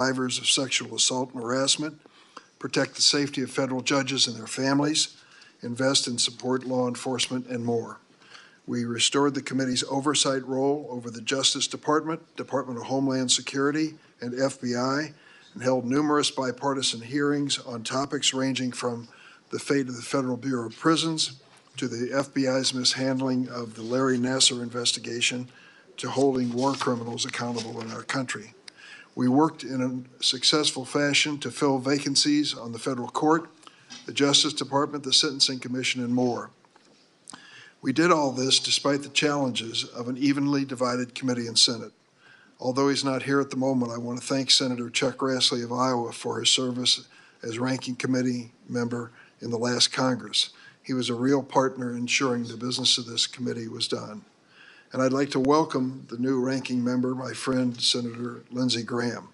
survivors of sexual assault and harassment, protect the safety of federal judges and their families, invest and support law enforcement, and more. We restored the committee's oversight role over the Justice Department, Department of Homeland Security, and FBI, and held numerous bipartisan hearings on topics ranging from the fate of the Federal Bureau of Prisons to the FBI's mishandling of the Larry Nassar investigation to holding war criminals accountable in our country. We worked in a successful fashion to fill vacancies on the federal court, the Justice Department, the Sentencing Commission, and more. We did all this despite the challenges of an evenly divided committee and Senate. Although he's not here at the moment, I want to thank Senator Chuck Grassley of Iowa for his service as ranking committee member in the last Congress. He was a real partner in ensuring the business of this committee was done. And I'd like to welcome the new ranking member, my friend, Senator Lindsey Graham.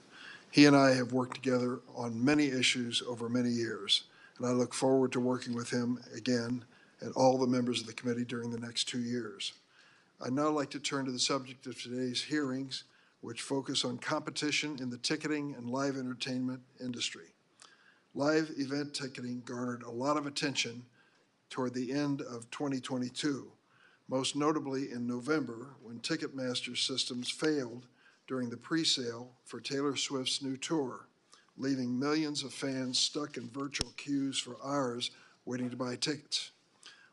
He and I have worked together on many issues over many years, and I look forward to working with him again and all the members of the committee during the next 2 years. I'd now like to turn to the subject of today's hearings, which focus on competition in the ticketing and live entertainment industry. Live event ticketing garnered a lot of attention toward the end of 2022, most notably in November when Ticketmaster systems failed during the pre-sale for Taylor Swift's new tour, leaving millions of fans stuck in virtual queues for hours waiting to buy tickets.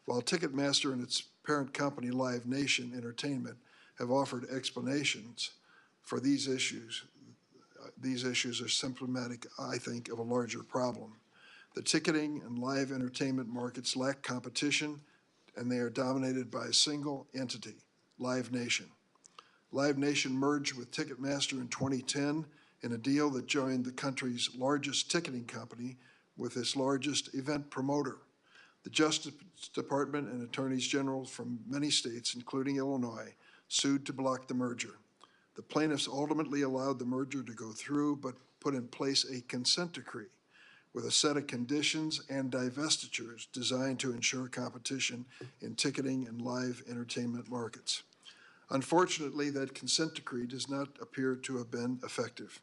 While Ticketmaster and its parent company, Live Nation Entertainment, have offered explanations for these issues are symptomatic, I think, of a larger problem. The ticketing and live entertainment markets lack competition, and they are dominated by a single entity, Live Nation. Live Nation merged with Ticketmaster in 2010 in a deal that joined the country's largest ticketing company with its largest event promoter. The Justice Department and attorneys general from many states, including Illinois, sued to block the merger. The plaintiffs ultimately allowed the merger to go through, but put in place a consent decree with a set of conditions and divestitures designed to ensure competition in ticketing and live entertainment markets. Unfortunately, that consent decree does not appear to have been effective.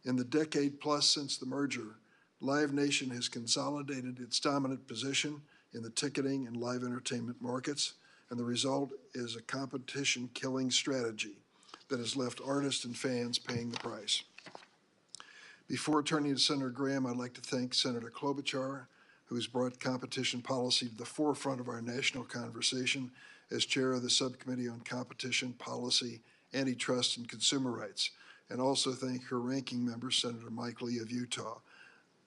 In the decade plus since the merger, Live Nation has consolidated its dominant position in the ticketing and live entertainment markets, and the result is a competition-killing strategy that has left artists and fans paying the price. Before turning to Senator Graham, I'd like to thank Senator Klobuchar, who has brought competition policy to the forefront of our national conversation as chair of the Subcommittee on Competition Policy, Antitrust, and Consumer Rights, and also thank her ranking member, Senator Mike Lee of Utah.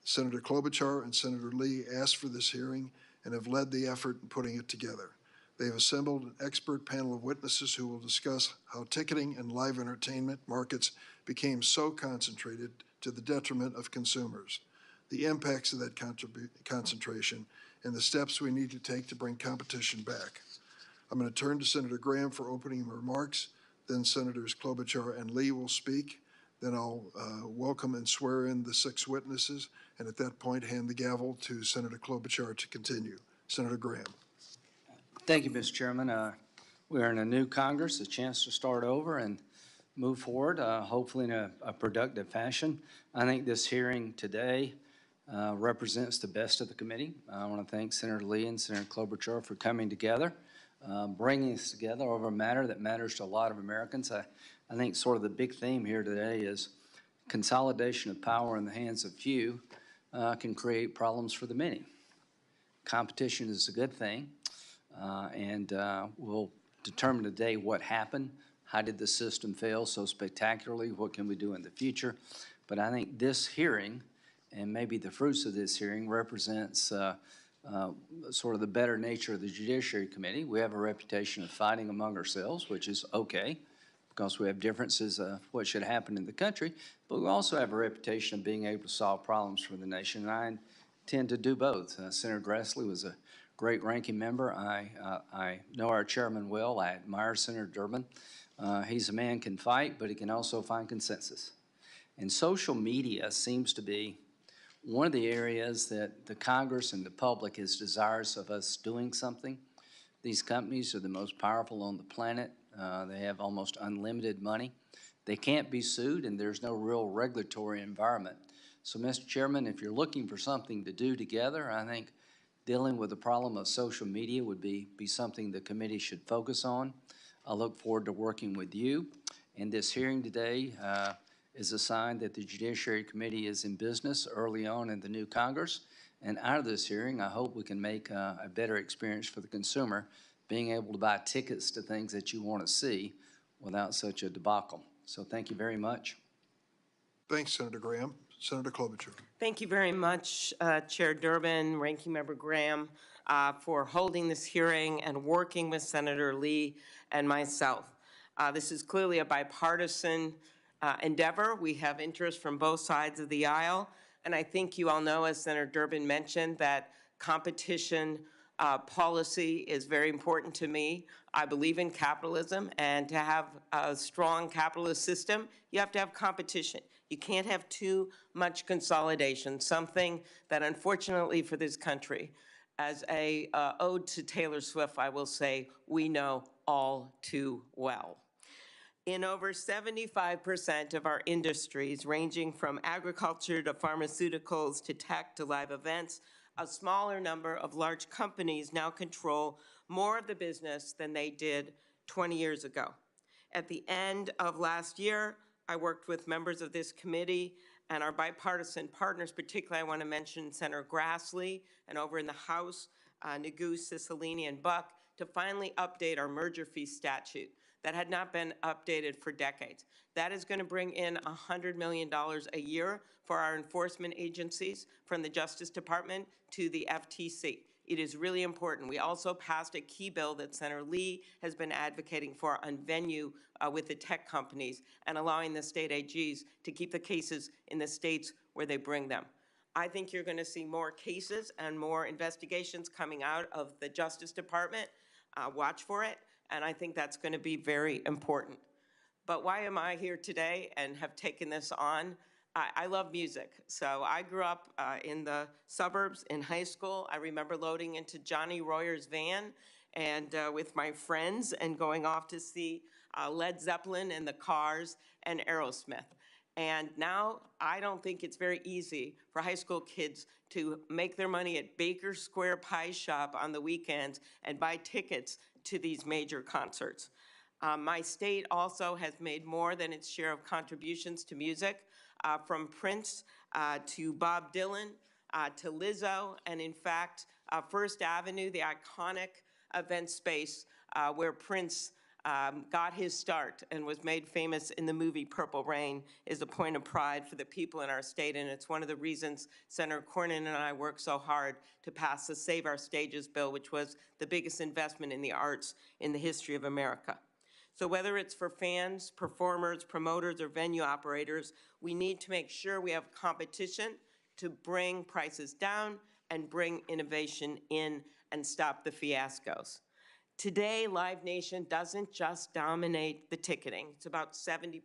Senator Klobuchar and Senator Lee asked for this hearing and have led the effort in putting it together. They have assembled an expert panel of witnesses who will discuss how ticketing and live entertainment markets became so concentrated to the detriment of consumers, the impacts of that concentration, and the steps we need to take to bring competition back. I'm going to turn to Senator Graham for opening remarks, then Senators Klobuchar and Lee will speak. Then I'll welcome and swear in the 6 witnesses, and at that point, hand the gavel to Senator Klobuchar to continue. Senator Graham. Thank you, Mr. Chairman. We are in a new Congress, a chance to start over and move forward, hopefully in a productive fashion. I think this hearing today represents the best of the committee. I want to thank Senator Lee and Senator Klobuchar for coming together, bringing us together over a matter that matters to a lot of Americans. I think sort of the big theme here today is consolidation of power in the hands of few can create problems for the many. Competition is a good thing, and we'll determine today what happened. How did the system fail so spectacularly? What can we do in the future? But I think this hearing, and maybe the fruits of this hearing, represents sort of the better nature of the Judiciary Committee. We have a reputation of fighting among ourselves, which is okay, because we have differences of what should happen in the country, but we also have a reputation of being able to solve problems for the nation, and I intend to do both. Senator Grassley was a great ranking member. I know our chairman well. I admire Senator Durbin. He's a man who can fight, but he can also find consensus. And social media seems to be one of the areas that the Congress and the public is desirous of us doing something. These companies are the most powerful on the planet. They have almost unlimited money. they can't be sued, and there's no real regulatory environment. So, Mr. Chairman, if you're looking for something to do together, I think dealing with the problem of social media would be something the committee should focus on. I look forward to working with you. And this hearing today is a sign that the Judiciary Committee is in business early on in the new Congress. And out of this hearing, I hope we can make a better experience for the consumer, being able to buy tickets to things that you want to see without such a debacle. So thank you very much. Thanks, Senator Graham. Senator Klobuchar. Thank you very much, Chair Durbin, Ranking Member Graham, for holding this hearing and working with Senator Lee and myself. This is clearly a bipartisan endeavor. We have interest from both sides of the aisle, and I think you all know, as Senator Durbin mentioned, that competition policy is very important to me. I believe in capitalism, and to have a strong capitalist system, you have to have competition. You can't have too much consolidation, something that unfortunately for this country, as a ode to Taylor Swift, I will say, we know all too well. In over 75% of our industries, ranging from agriculture to pharmaceuticals to tech to live events, a smaller number of large companies now control more of the business than they did 20 years ago. At the end of last year, I worked with members of this committee and our bipartisan partners, particularly I want to mention Senator Grassley, and over in the House, Nagu, Cicilline, and Buck, to finally update our merger fee statute that had not been updated for decades. That is going to bring in $100 million a year for our enforcement agencies, from the Justice Department to the FTC. It is really important. We also passed a key bill that Senator Lee has been advocating for on venue with the tech companies and allowing the state AGs to keep the cases in the states where they bring them. I think you're going to see more cases and more investigations coming out of the Justice Department. Watch for it, and I think that's going to be very important. But why am I here today and have taken this on? I love music. So I grew up in the suburbs in high school. I remember loading into Johnny Royer's van and with my friends and going off to see Led Zeppelin and the Cars and Aerosmith. And now I don't think it's very easy for high school kids to make their money at Baker Square Pie Shop on the weekends and buy tickets to these major concerts. My state also has made more than its share of contributions to music, from Prince to Bob Dylan to Lizzo, and in fact, First Avenue, the iconic event space where Prince got his start and was made famous in the movie Purple Rain, is a point of pride for the people in our state, and it's one of the reasons Senator Cornyn and I worked so hard to pass the Save Our Stages bill, which was the biggest investment in the arts in the history of America. So whether it's for fans, performers, promoters, or venue operators, we need to make sure we have competition to bring prices down and bring innovation in and stop the fiascos. Today, Live Nation doesn't just dominate the ticketing. It's about 70%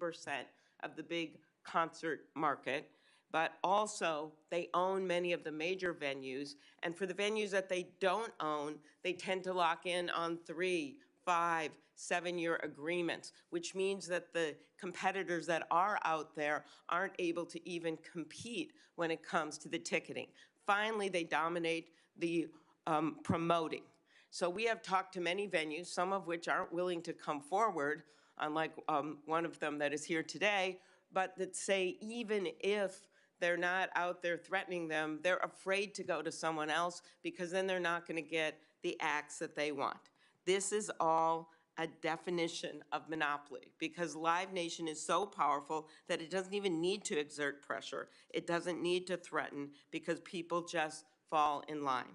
of the big concert market, but also they own many of the major venues. And for the venues that they don't own, they tend to lock in on 3, 5, 7-year agreements, which means that the competitors that are out there aren't able to even compete when it comes to the ticketing. Finally, they dominate the promoting. So we have talked to many venues, some of which aren't willing to come forward, unlike one of them that is here today, but that say even if they're not out there threatening them, they're afraid to go to someone else because then they're not going to get the acts that they want. This is all a definition of monopoly, because Live Nation is so powerful that it doesn't even need to exert pressure. It doesn't need to threaten, because people just fall in line.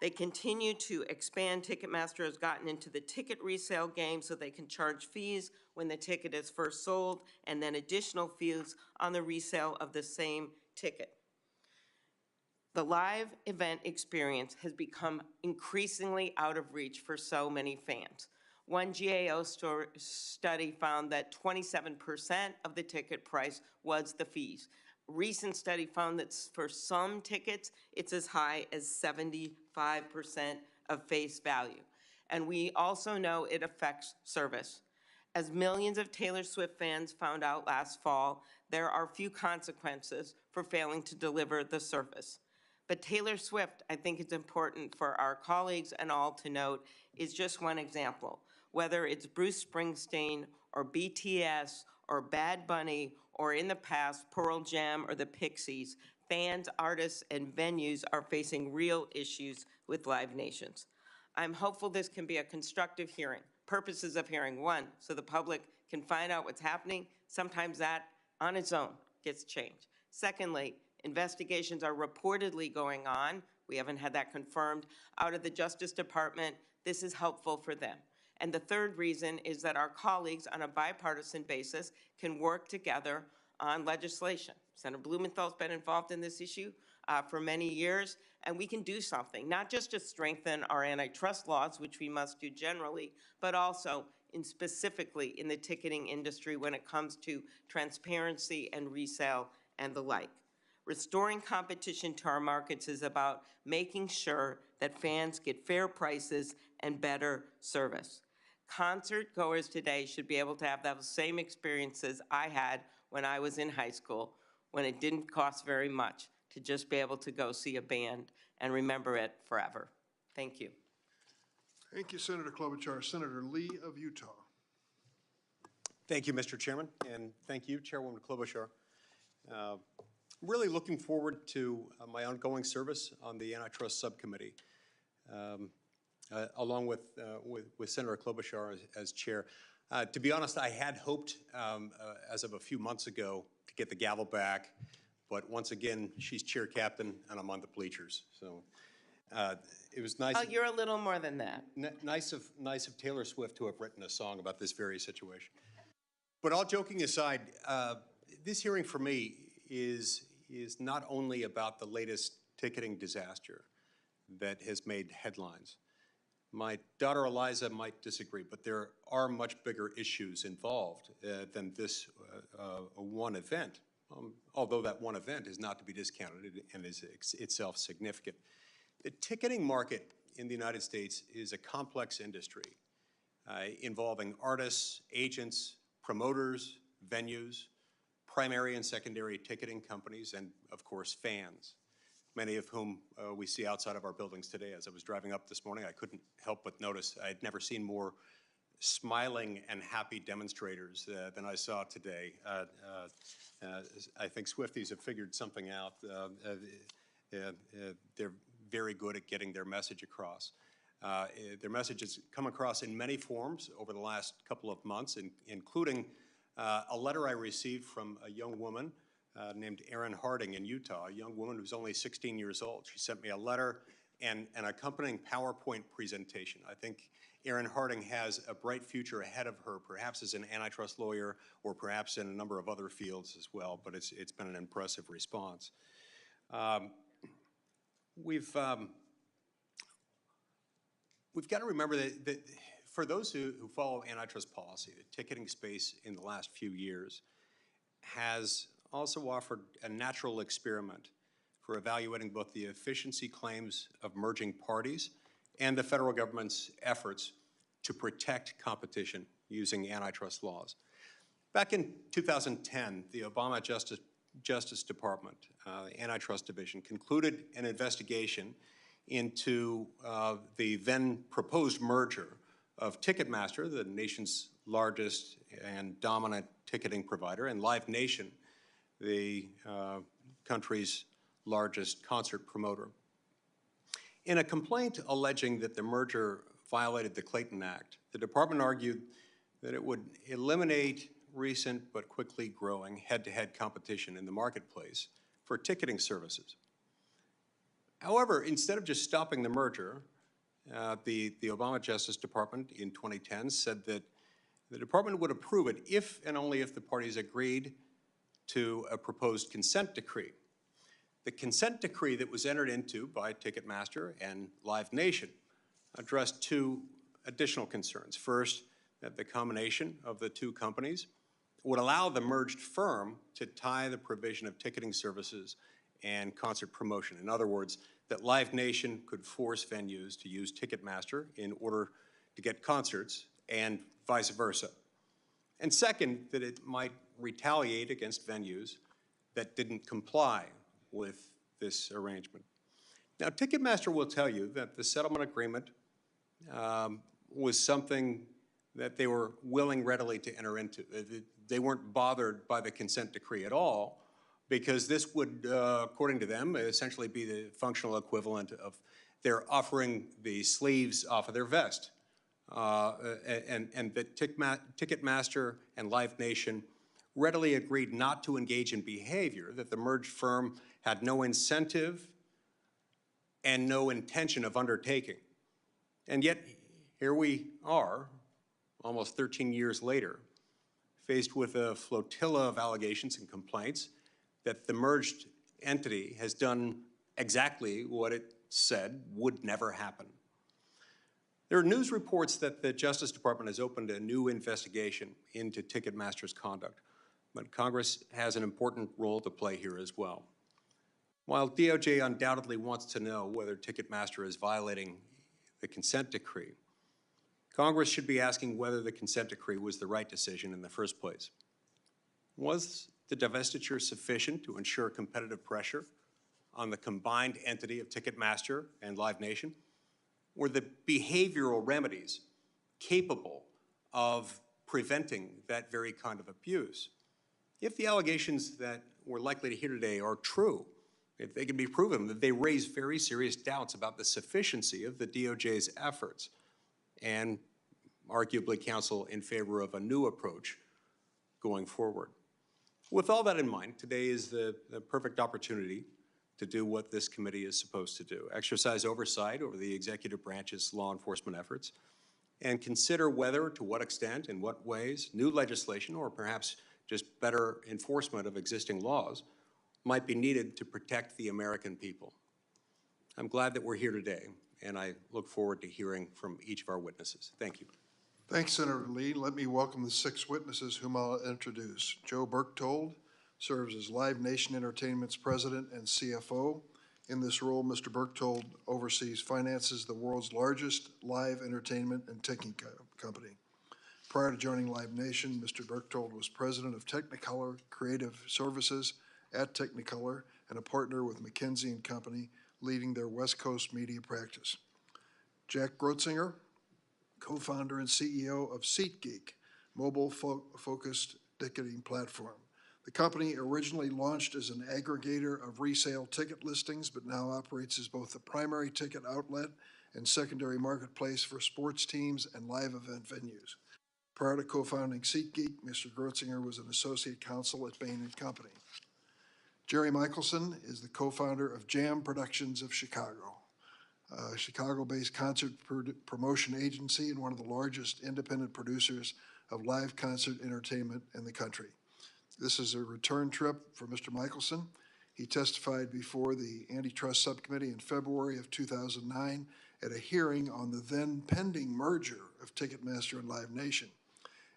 They continue to expand. Ticketmaster has gotten into the ticket resale game so they can charge fees when the ticket is first sold, and then additional fees on the resale of the same ticket. The live event experience has become increasingly out of reach for so many fans. One GAO study found that 27% of the ticket price was the fees. A recent study found that for some tickets, it's as high as 75% of face value. And we also know it affects service. As millions of Taylor Swift fans found out last fall, there are few consequences for failing to deliver the service. But Taylor Swift, I think it's important for our colleagues and all to note, is just one example. Whether it's Bruce Springsteen or BTS or Bad Bunny or in the past Pearl Jam or the Pixies, fans, artists, and venues are facing real issues with Live Nations. I'm hopeful this can be a constructive hearing. Purposes of hearing: one, so the public can find out what's happening. Sometimes that, on its own, gets changed. Secondly, investigations are reportedly going on. We haven't had that confirmed out of the Justice Department. This is helpful for them. And the third reason is that our colleagues on a bipartisan basis can work together on legislation. Senator Blumenthal's been involved in this issue for many years, and we can do something, not just to strengthen our antitrust laws, which we must do generally, but also specifically in the ticketing industry when it comes to transparency and resale and the like. Restoring competition to our markets is about making sure that fans get fair prices and better service. Concert goers today should be able to have those same experiences I had when I was in high school, when it didn't cost very much to just be able to go see a band and remember it forever. Thank you. Thank you, Senator Klobuchar. Senator Lee of Utah. Thank you, Mr. Chairman, and thank you, Chairwoman Klobuchar. Really looking forward to my ongoing service on the Antitrust Subcommittee, along with Senator Klobuchar as chair. To be honest, I had hoped, as of a few months ago, to get the gavel back, but once again, she's chair captain, and I'm on the bleachers. So it was nice. Oh, you're a little more than that. Nice of Taylor Swift to have written a song about this very situation. But all joking aside, this hearing for me is not only about the latest ticketing disaster that has made headlines. My daughter Eliza might disagree, but there are much bigger issues involved than this one event, although that one event is not to be discounted and is itself significant. The ticketing market in the United States is a complex industry involving artists, agents, promoters, venues, primary and secondary ticketing companies, and of course fans, many of whom we see outside of our buildings today. As I was driving up this morning, I couldn't help but notice I had never seen more smiling and happy demonstrators than I saw today. I think Swifties have figured something out. They're very good at getting their message across. Their message has come across in many forms over the last couple of months, including a letter I received from a young woman named Erin Harding in Utah, a young woman who's only 16 years old. She sent me a letter and an accompanying PowerPoint presentation. I think Erin Harding has a bright future ahead of her, perhaps as an antitrust lawyer or perhaps in a number of other fields as well, but it's been an impressive response. We've got to remember that for those who follow antitrust policy, the ticketing space in the last few years has also offered a natural experiment for evaluating both the efficiency claims of merging parties and the federal government's efforts to protect competition using antitrust laws. Back in 2010, the Obama Justice Department, Antitrust Division, concluded an investigation into the then proposed merger of Ticketmaster, the nation's largest and dominant ticketing provider, and Live Nation, the country's largest concert promoter. In a complaint alleging that the merger violated the Clayton Act, the department argued that it would eliminate recent but quickly growing head-to-head competition in the marketplace for ticketing services. However, instead of just stopping the merger, the Obama Justice Department in 2010 said that the department would approve it if and only if the parties agreed to a proposed consent decree. The consent decree that was entered into by Ticketmaster and Live Nation addressed two additional concerns. First, that the combination of the two companies would allow the merged firm to tie the provision of ticketing services and concert promotion. In other words, that Live Nation could force venues to use Ticketmaster in order to get concerts and vice versa. And second, that it might retaliate against venues that didn't comply with this arrangement. Now, Ticketmaster will tell you that the settlement agreement was something that they were willing readily to enter into. They weren't bothered by the consent decree at all, because this would, according to them, essentially be the functional equivalent of their offering the sleeves off of their vest. And that Ticketmaster and Live Nation readily agreed not to engage in behavior that the merged firm had no incentive and no intention of undertaking. And yet, here we are, almost 13 years later, faced with a flotilla of allegations and complaints that the merged entity has done exactly what it said would never happen. There are news reports that the Justice Department has opened a new investigation into Ticketmaster's conduct, but Congress has an important role to play here as well. While DOJ undoubtedly wants to know whether Ticketmaster is violating the consent decree, Congress should be asking whether the consent decree was the right decision in the first place. Was the divestiture sufficient to ensure competitive pressure on the combined entity of Ticketmaster and Live Nation? Were the behavioral remedies capable of preventing that very kind of abuse? If the allegations that we're likely to hear today are true, if they can be proven, that they raise very serious doubts about the sufficiency of the DOJ's efforts and arguably counsel in favor of a new approach going forward. With all that in mind, today is the perfect opportunity to do what this committee is supposed to do: exercise oversight over the executive branch's law enforcement efforts, and consider whether, to what extent, in what ways, new legislation, or perhaps just better enforcement of existing laws, might be needed to protect the American people. I'm glad that we're here today, and I look forward to hearing from each of our witnesses. Thank you. Thanks, Senator Lee. Let me welcome the 6 witnesses whom I'll introduce. Joe Berchtold serves as Live Nation Entertainment's president and CFO. In this role, Mr. Berchtold oversees finances, the world's largest live entertainment and ticketing company. Prior to joining Live Nation, Mr. Berchtold was president of Technicolor Creative Services at Technicolor and a partner with McKinsey & Company, leading their West Coast media practice. Jack Retzinger, co-founder and CEO of SeatGeek, mobile-focused ticketing platform. The company originally launched as an aggregator of resale ticket listings, but now operates as both the primary ticket outlet and secondary marketplace for sports teams and live event venues. Prior to co-founding SeatGeek, Mr. Retzinger was an associate counsel at Bain & Company. Jerry Michaelson is the co-founder of Jam Productions of Chicago, a Chicago-based concert promotion agency and one of the largest independent producers of live concert entertainment in the country. This is a return trip for Mr. Michaelson. He testified before the Antitrust Subcommittee in February of 2009 at a hearing on the then pending merger of Ticketmaster and Live Nation.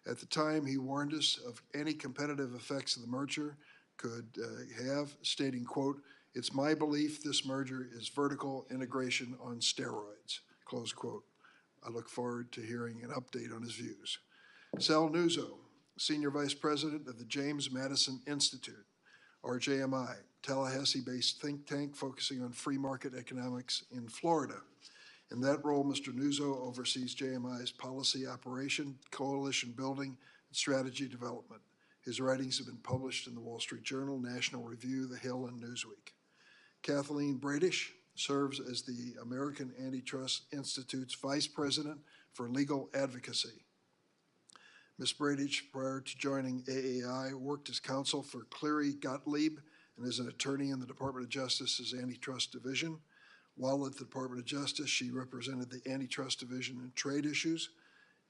At the time, he warned us of any competitive effects of the merger could have, stating, quote, "It's my belief this merger is vertical integration on steroids," close quote. I look forward to hearing an update on his views. Sal Nuzzo, Senior Vice President of the James Madison Institute, or JMI, Tallahassee-based think tank focusing on free market economics in Florida. In that role, Mr. Nuzzo oversees JMI's policy operation, coalition building, and strategy development. His writings have been published in the Wall Street Journal, National Review, The Hill, and Newsweek. Kathleen Braidish serves as the American Antitrust Institute's Vice President for Legal Advocacy. Ms. Braidish, prior to joining AAI, worked as counsel for Cleary Gottlieb and as an attorney in the Department of Justice's Antitrust Division. While at the Department of Justice, she represented the Antitrust Division in trade issues,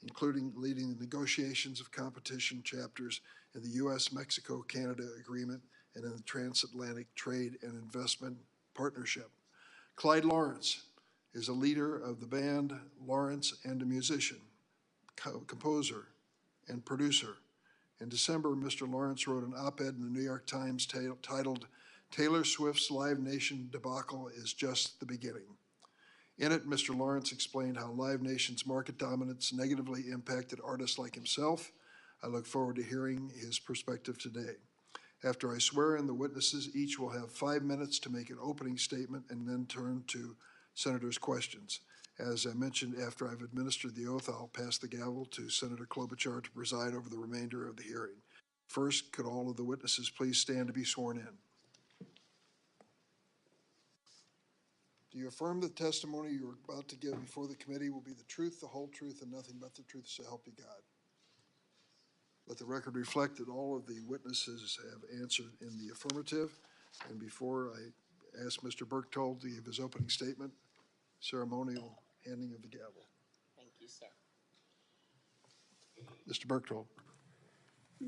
including leading the negotiations of competition chapters in the U.S.-Mexico-Canada Agreement and in the Transatlantic Trade and Investment Partnership. Clyde Lawrence is a leader of the band Lawrence and a musician, composer, and producer. In December, Mr. Lawrence wrote an op-ed in the New York Times titled, "Taylor Swift's Live Nation debacle is just the beginning." In it, Mr. Lawrence explained how Live Nation's market dominance negatively impacted artists like himself, I look forward to hearing his perspective today. After I swear in the witnesses, each will have 5 minutes to make an opening statement and then turn to senators' questions. As I mentioned, after I've administered the oath, I'll pass the gavel to Senator Klobuchar to preside over the remainder of the hearing. First, could all of the witnesses please stand to be sworn in? Do you affirm the testimony you are about to give before the committee will be the truth, the whole truth, and nothing but the truth, so help you God? Let the record reflect that all of the witnesses have answered in the affirmative. And before I ask Mr. Berchtold to give his opening statement, ceremonial handing of the gavel. Thank you, sir. Mr. Berchtold.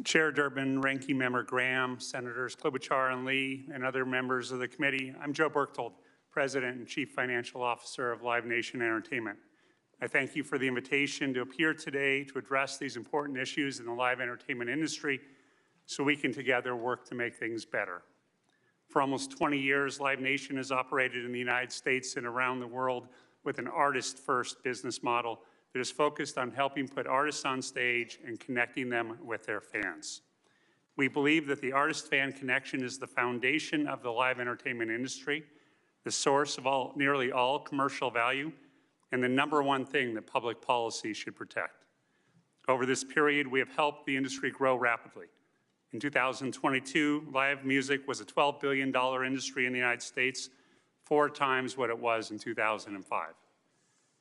Chair Durbin, Ranking Member Graham, Senators Klobuchar and Lee, and other members of the committee, I'm Joe Berchtold, President and Chief Financial Officer of Live Nation Entertainment. I thank you for the invitation to appear today to address these important issues in the live entertainment industry so we can together work to make things better. For almost 20 years, Live Nation has operated in the United States and around the world with an artist-first business model that is focused on helping put artists on stage and connecting them with their fans. We believe that the artist-fan connection is the foundation of the live entertainment industry, the source of nearly all commercial value, and the #1 thing that public policy should protect. Over this period, we have helped the industry grow rapidly. In 2022, live music was a $12 billion industry in the United States, 4 times what it was in 2005.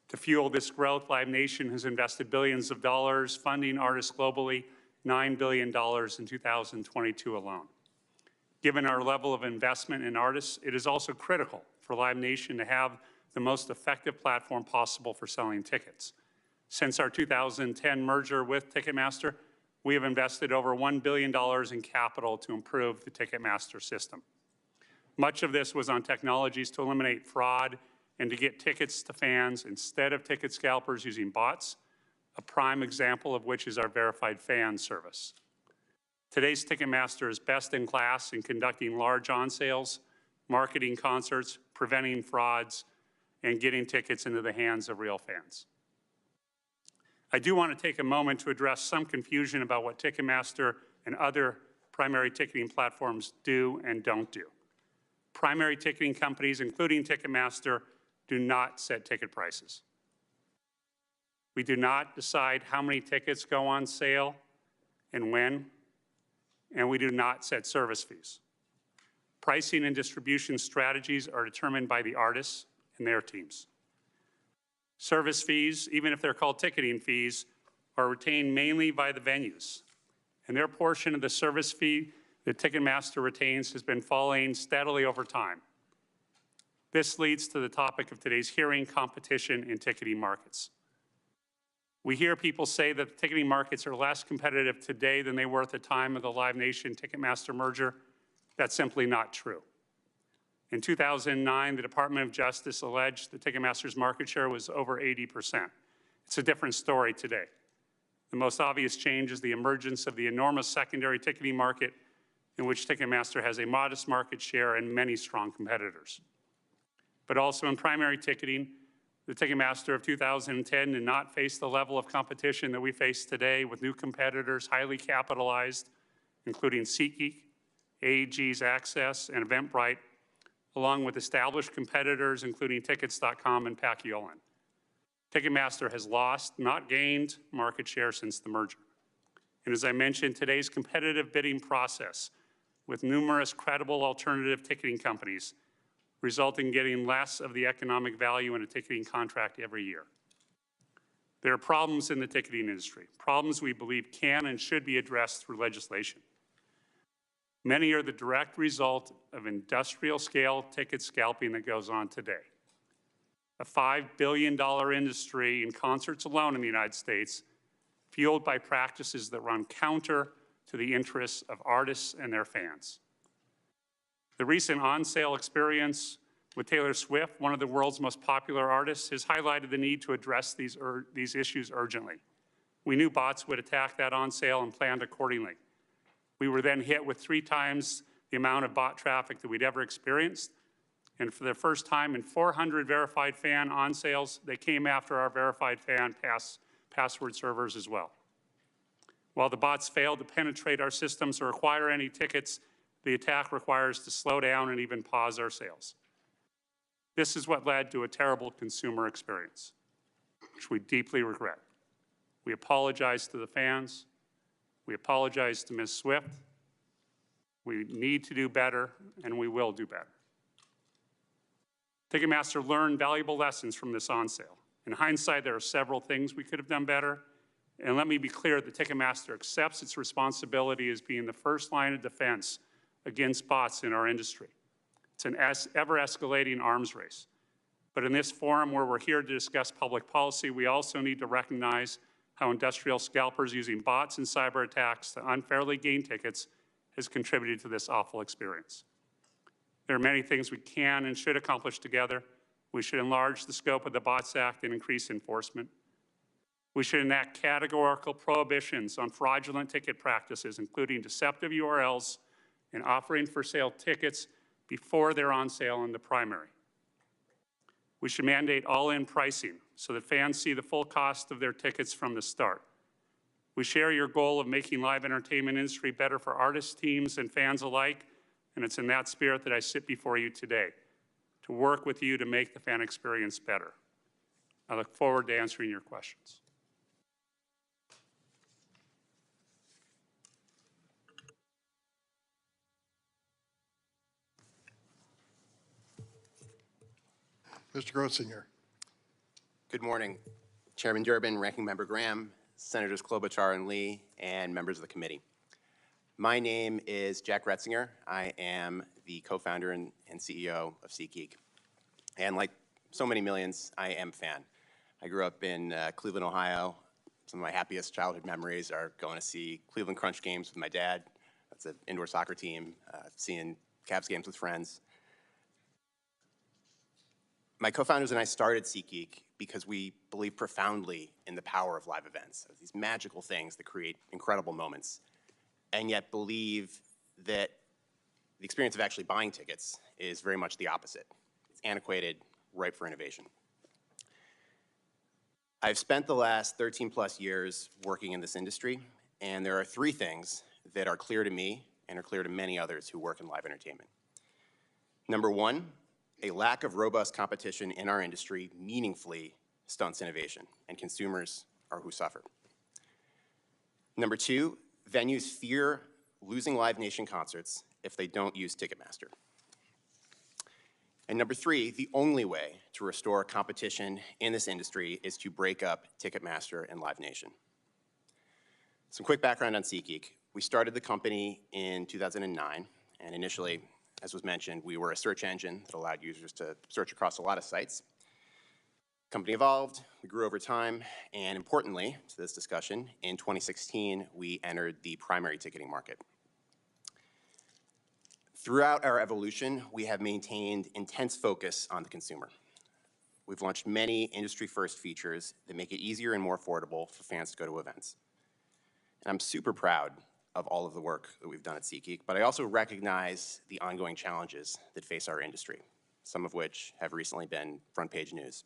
To fuel this growth, Live Nation has invested billions of dollars funding artists globally, $9 billion in 2022 alone. Given our level of investment in artists, it is also critical for Live Nation to have the most effective platform possible for selling tickets. Since our 2010 merger with Ticketmaster, we have invested over $1 billion in capital to improve the Ticketmaster system. Much of this was on technologies to eliminate fraud and to get tickets to fans instead of ticket scalpers using bots, a prime example of which is our verified fan service. Today's Ticketmaster is best in class in conducting large on-sales, marketing concerts, preventing frauds, and getting tickets into the hands of real fans. I do want to take a moment to address some confusion about what Ticketmaster and other primary ticketing platforms do and don't do. Primary ticketing companies, including Ticketmaster, do not set ticket prices. We do not decide how many tickets go on sale and when, and we do not set service fees. Pricing and distribution strategies are determined by the artists and their teams. Service fees, even if they're called ticketing fees, are retained mainly by the venues, and their portion of the service fee that Ticketmaster retains has been falling steadily over time. This leads to the topic of today's hearing, competition in ticketing markets. We hear people say that the ticketing markets are less competitive today than they were at the time of the Live Nation Ticketmaster merger. That's simply not true. In 2009, the Department of Justice alleged that Ticketmaster's market share was over 80%. It's a different story today. The most obvious change is the emergence of the enormous secondary ticketing market in which Ticketmaster has a modest market share and many strong competitors. But also in primary ticketing, the Ticketmaster of 2010 did not face the level of competition that we face today with new competitors highly capitalized, including SeatGeek, AEG's Access, and Eventbrite, along with established competitors including Tickets.com and Paciolan. Ticketmaster has lost, not gained, market share since the merger. And as I mentioned, today's competitive bidding process with numerous credible alternative ticketing companies result in getting less of the economic value in a ticketing contract every year. There are problems in the ticketing industry, problems we believe can and should be addressed through legislation. Many are the direct result of industrial-scale ticket scalping that goes on today. A $5 billion industry in concerts alone in the United States, fueled by practices that run counter to the interests of artists and their fans. The recent on-sale experience with Taylor Swift, one of the world's most popular artists, has highlighted the need to address these issues urgently. We knew bots would attack that on-sale and planned accordingly. We were then hit with 3 times the amount of bot traffic that we'd ever experienced. And for the first time in 400 verified fan on sales, they came after our verified fan password servers as well. While the bots fail to penetrate our systems or acquire any tickets, the attack requires to slow down and even pause our sales. This is what led to a terrible consumer experience, which we deeply regret. We apologize to the fans. We apologize to Ms. Swift. We need to do better, and we will do better. Ticketmaster learned valuable lessons from this on sale. In hindsight, there are several things we could have done better. And let me be clear, the Ticketmaster accepts its responsibility as being the first line of defense against bots in our industry. It's an ever-escalating arms race. But in this forum where we're here to discuss public policy, we also need to recognize how industrial scalpers using bots and cyber attacks to unfairly gain tickets has contributed to this awful experience. There are many things we can and should accomplish together. We should enlarge the scope of the Bots Act and increase enforcement. We should enact categorical prohibitions on fraudulent ticket practices, including deceptive URLs and offering for sale tickets before they're on sale in the primary. We should mandate all-in pricing so that fans see the full cost of their tickets from the start. We share your goal of making live entertainment industry better for artists, teams, and fans alike, and it's in that spirit that I sit before you today, to work with you to make the fan experience better. I look forward to answering your questions. Mr. Retzinger. Good morning, Chairman Durbin, Ranking Member Graham, Senators Klobuchar and Lee, and members of the committee. My name is Jack Retzinger. I am the co-founder and CEO of SeatGeek. And like so many millions, I am a fan. I grew up in Cleveland, Ohio. Some of my happiest childhood memories are going to see Cleveland Crunch games with my dad. That's an indoor soccer team, seeing Cavs games with friends. My co-founders and I started SeatGeek because we believe profoundly in the power of live events, these magical things that create incredible moments, and yet believe that the experience of actually buying tickets is very much the opposite. It's antiquated, ripe for innovation. I've spent the last 13 plus years working in this industry, and there are three things that are clear to me and are clear to many others who work in live entertainment. Number one, a lack of robust competition in our industry meaningfully stunts innovation, and consumers are who suffer. Number two, venues fear losing Live Nation concerts if they don't use Ticketmaster. And number three, the only way to restore competition in this industry is to break up Ticketmaster and Live Nation. Some quick background on SeatGeek. We started the company in 2009, and initially, as was mentioned, we were a search engine that allowed users to search across a lot of sites. The company evolved, we grew over time, and importantly to this discussion, in 2016, we entered the primary ticketing market. Throughout our evolution, we have maintained intense focus on the consumer. We've launched many industry-first features that make it easier and more affordable for fans to go to events. And I'm super proud of all of the work that we've done at SeatGeek, but I also recognize the ongoing challenges that face our industry, some of which have recently been front-page news.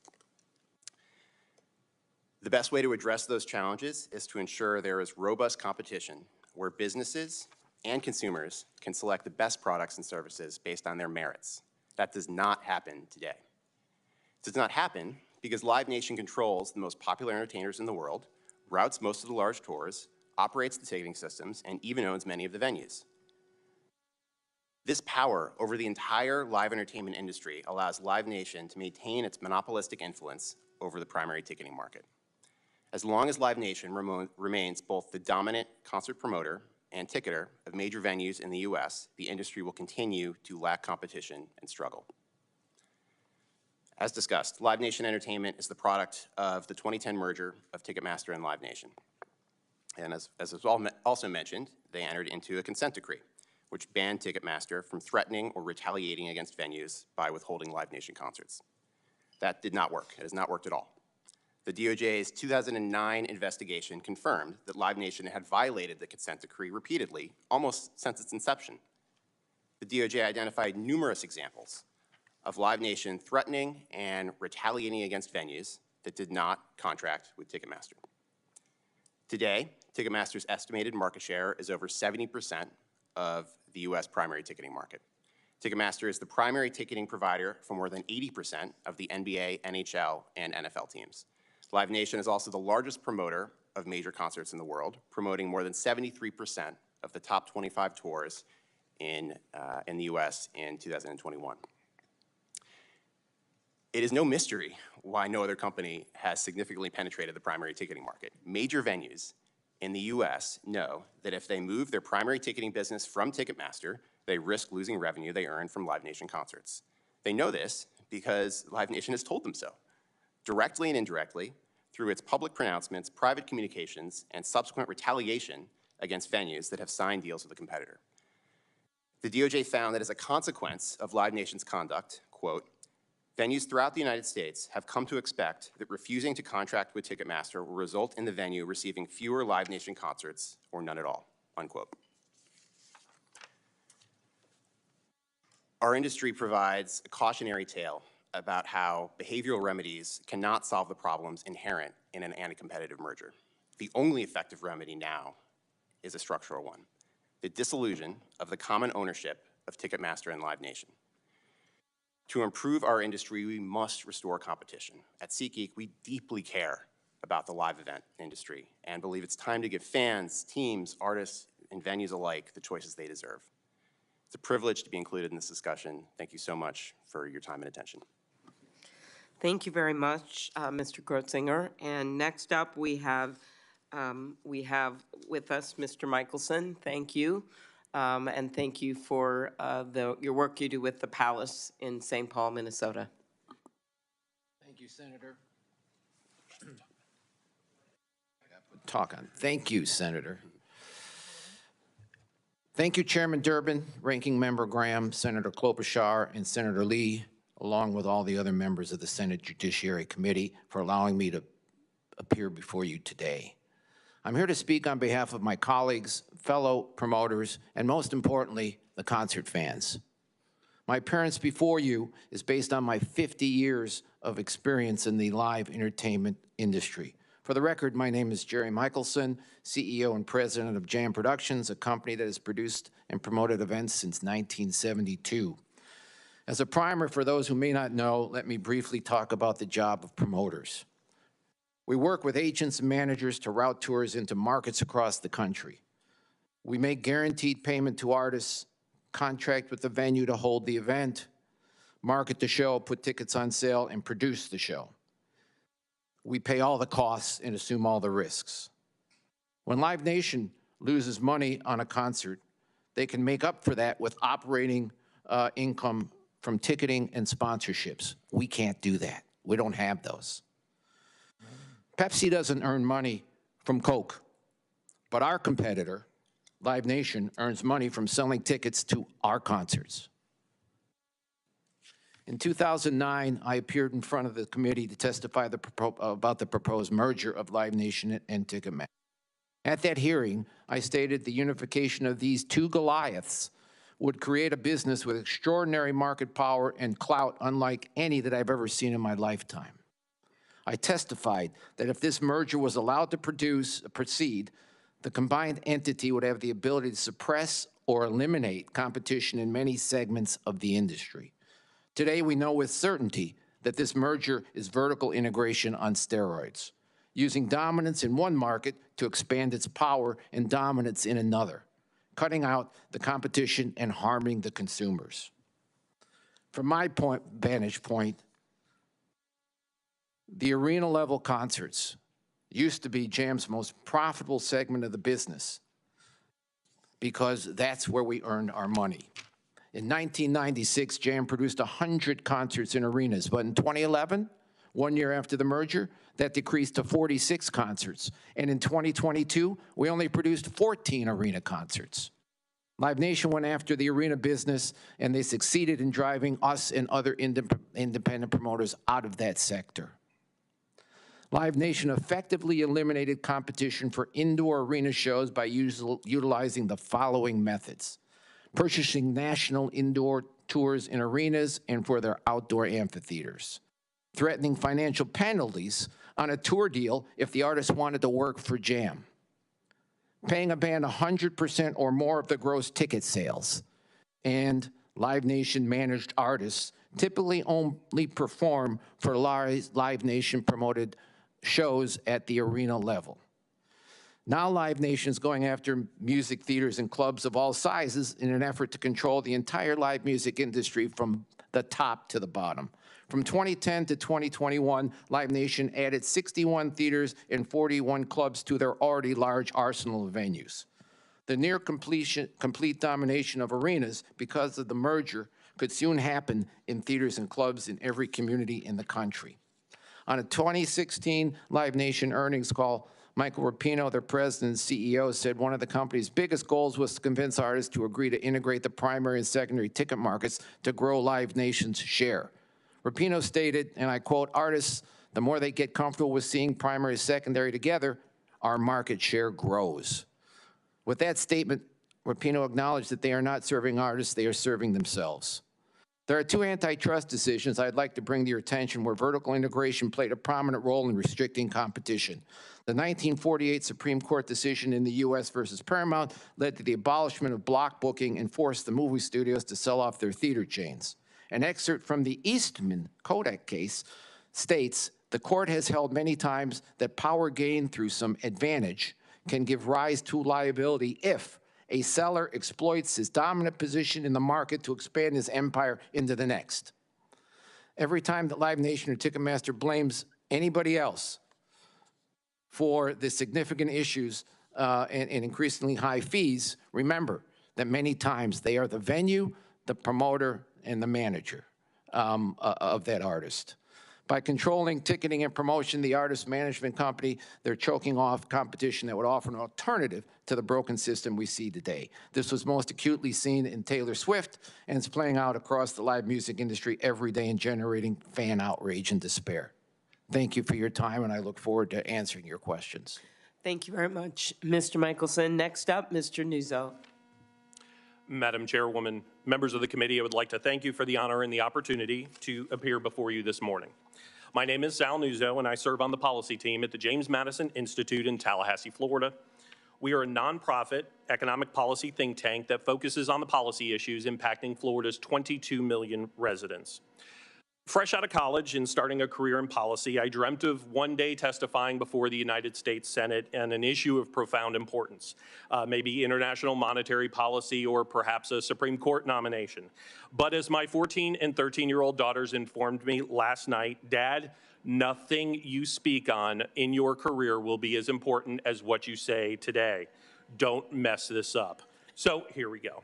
The best way to address those challenges is to ensure there is robust competition where businesses and consumers can select the best products and services based on their merits. That does not happen today. It does not happen because Live Nation controls the most popular entertainers in the world, routes most of the large tours, operates the ticketing systems, and even owns many of the venues. This power over the entire live entertainment industry allows Live Nation to maintain its monopolistic influence over the primary ticketing market. As long as Live Nation remains both the dominant concert promoter and ticketer of major venues in the US, the industry will continue to lack competition and struggle. As discussed, Live Nation Entertainment is the product of the 2010 merger of Ticketmaster and Live Nation. And as was also mentioned, they entered into a consent decree, which banned Ticketmaster from threatening or retaliating against venues by withholding Live Nation concerts. That did not work. It has not worked at all. The DOJ's 2009 investigation confirmed that Live Nation had violated the consent decree repeatedly, almost since its inception. The DOJ identified numerous examples of Live Nation threatening and retaliating against venues that did not contract with Ticketmaster. Today, Ticketmaster's estimated market share is over 70% of the US primary ticketing market. Ticketmaster is the primary ticketing provider for more than 80% of the NBA, NHL, and NFL teams. Live Nation is also the largest promoter of major concerts in the world, promoting more than 73% of the top 25 tours in the US in 2021. It is no mystery why no other company has significantly penetrated the primary ticketing market. Major venues in the US know that if they move their primary ticketing business from Ticketmaster, they risk losing revenue they earn from Live Nation concerts. They know this because Live Nation has told them so, directly and indirectly, through its public pronouncements, private communications, and subsequent retaliation against venues that have signed deals with a competitor. The DOJ found that as a consequence of Live Nation's conduct, quote, venues throughout the United States have come to expect that refusing to contract with Ticketmaster will result in the venue receiving fewer Live Nation concerts or none at all, unquote. Our industry provides a cautionary tale about how behavioral remedies cannot solve the problems inherent in an anti-competitive merger. The only effective remedy now is a structural one, the dissolution of the common ownership of Ticketmaster and Live Nation. To improve our industry, we must restore competition. At SeatGeek, we deeply care about the live event industry and believe it's time to give fans, teams, artists, and venues alike the choices they deserve. It's a privilege to be included in this discussion. Thank you so much for your time and attention. Thank you very much, Mr. Retzinger. And next up, we have with us Mr. Michaelson. Thank you. And thank you for your work you do with the Palace in St. Paul, Minnesota. Thank you, Senator. Talk on. Thank you, Senator. Thank you, Chairman Durbin, Ranking Member Graham, Senator Klobuchar, and Senator Lee, along with all the other members of the Senate Judiciary Committee, for allowing me to appear before you today. I'm here to speak on behalf of my colleagues, fellow promoters, and most importantly, the concert fans. My appearance before you is based on my 50 years of experience in the live entertainment industry. For the record, my name is Jerry Michaelson, CEO and president of Jam Productions, a company that has produced and promoted events since 1972. As a primer for those who may not know, let me briefly talk about the job of promoters. We work with agents and managers to route tours into markets across the country. We make guaranteed payment to artists, contract with the venue to hold the event, market the show, put tickets on sale, and produce the show. We pay all the costs and assume all the risks. When Live Nation loses money on a concert, they can make up for that with operating income from ticketing and sponsorships. We can't do that. We don't have those. Pepsi doesn't earn money from Coke, but our competitor, Live Nation, earns money from selling tickets to our concerts. In 2009, I appeared in front of the committee to testify about the proposed merger of Live Nation and Ticketmaster. At that hearing, I stated the unification of these two Goliaths would create a business with extraordinary market power and clout unlike any that I've ever seen in my lifetime. I testified that if this merger was allowed to proceed, the combined entity would have the ability to suppress or eliminate competition in many segments of the industry. Today, we know with certainty that this merger is vertical integration on steroids, using dominance in one market to expand its power and dominance in another, cutting out the competition and harming the consumers. From my vantage point, the arena-level concerts used to be Jam's most profitable segment of the business because that's where we earned our money. In 1996, Jam produced 100 concerts in arenas, but in 2011, 1 year after the merger, that decreased to 46 concerts. And in 2022, we only produced 14 arena concerts. Live Nation went after the arena business, and they succeeded in driving us and other independent promoters out of that sector. Live Nation effectively eliminated competition for indoor arena shows by utilizing the following methods: purchasing national indoor tours in arenas and for their outdoor amphitheaters, threatening financial penalties on a tour deal if the artist wanted to work for Jam, paying a band 100% or more of the gross ticket sales. And Live Nation managed artists typically only perform for Live Nation promoted shows at the arena level. Now Live Nation is going after music theaters and clubs of all sizes in an effort to control the entire live music industry from the top to the bottom. From 2010 to 2021, Live Nation added 61 theaters and 41 clubs to their already large arsenal of venues. The near complete domination of arenas because of the merger could soon happen in theaters and clubs in every community in the country. On a 2016 Live Nation earnings call, Michael Rapino, their president and CEO, said one of the company's biggest goals was to convince artists to agree to integrate the primary and secondary ticket markets to grow Live Nation's share. Rapino stated, and I quote, "Artists, the more they get comfortable with seeing primary and secondary together, our market share grows." With that statement, Rapino acknowledged that they are not serving artists, they are serving themselves. There are two antitrust decisions I'd like to bring to your attention where vertical integration played a prominent role in restricting competition. The 1948 Supreme Court decision in the U.S. versus Paramount led to the abolishment of block booking and forced the movie studios to sell off their theater chains. An excerpt from the Eastman Kodak case states, "The court has held many times that power gained through some advantage can give rise to liability if a seller exploits his dominant position in the market to expand his empire into the next." Every time that Live Nation or Ticketmaster blames anybody else for the significant issues and increasingly high fees, remember that many times they are the venue, the promoter, and the manager of that artist. By controlling ticketing and promotion, the artist management company, they're choking off competition that would offer an alternative to the broken system we see today. This was most acutely seen in Taylor Swift, and it's playing out across the live music industry every day and generating fan outrage and despair. Thank you for your time, and I look forward to answering your questions. Thank you very much, Mr. Michaelson. Next up, Mr. Nuzzo. Madam Chairwoman, members of the committee, I would like to thank you for the honor and the opportunity to appear before you this morning. My name is Sal Nuzzo, and I serve on the policy team at the James Madison Institute in Tallahassee, Florida. We are a nonprofit economic policy think tank that focuses on the policy issues impacting Florida's 22 million residents. Fresh out of college and starting a career in policy, I dreamt of one day testifying before the United States Senate on an issue of profound importance, maybe international monetary policy or perhaps a Supreme Court nomination. But as my 14 and 13-year-old daughters informed me last night, Dad, nothing you speak on in your career will be as important as what you say today. Don't mess this up. So here we go.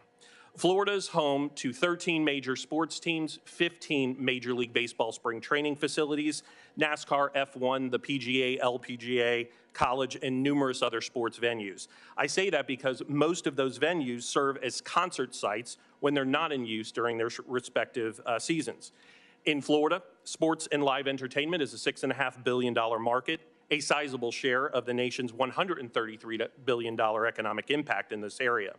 Florida is home to 13 major sports teams, 15 Major League Baseball spring training facilities, NASCAR, F1, the PGA, LPGA, college, and numerous other sports venues. I say that because most of those venues serve as concert sites when they're not in use during their respective seasons. In Florida, sports and live entertainment is a $6.5 billion market, a sizable share of the nation's $133 billion economic impact in this area.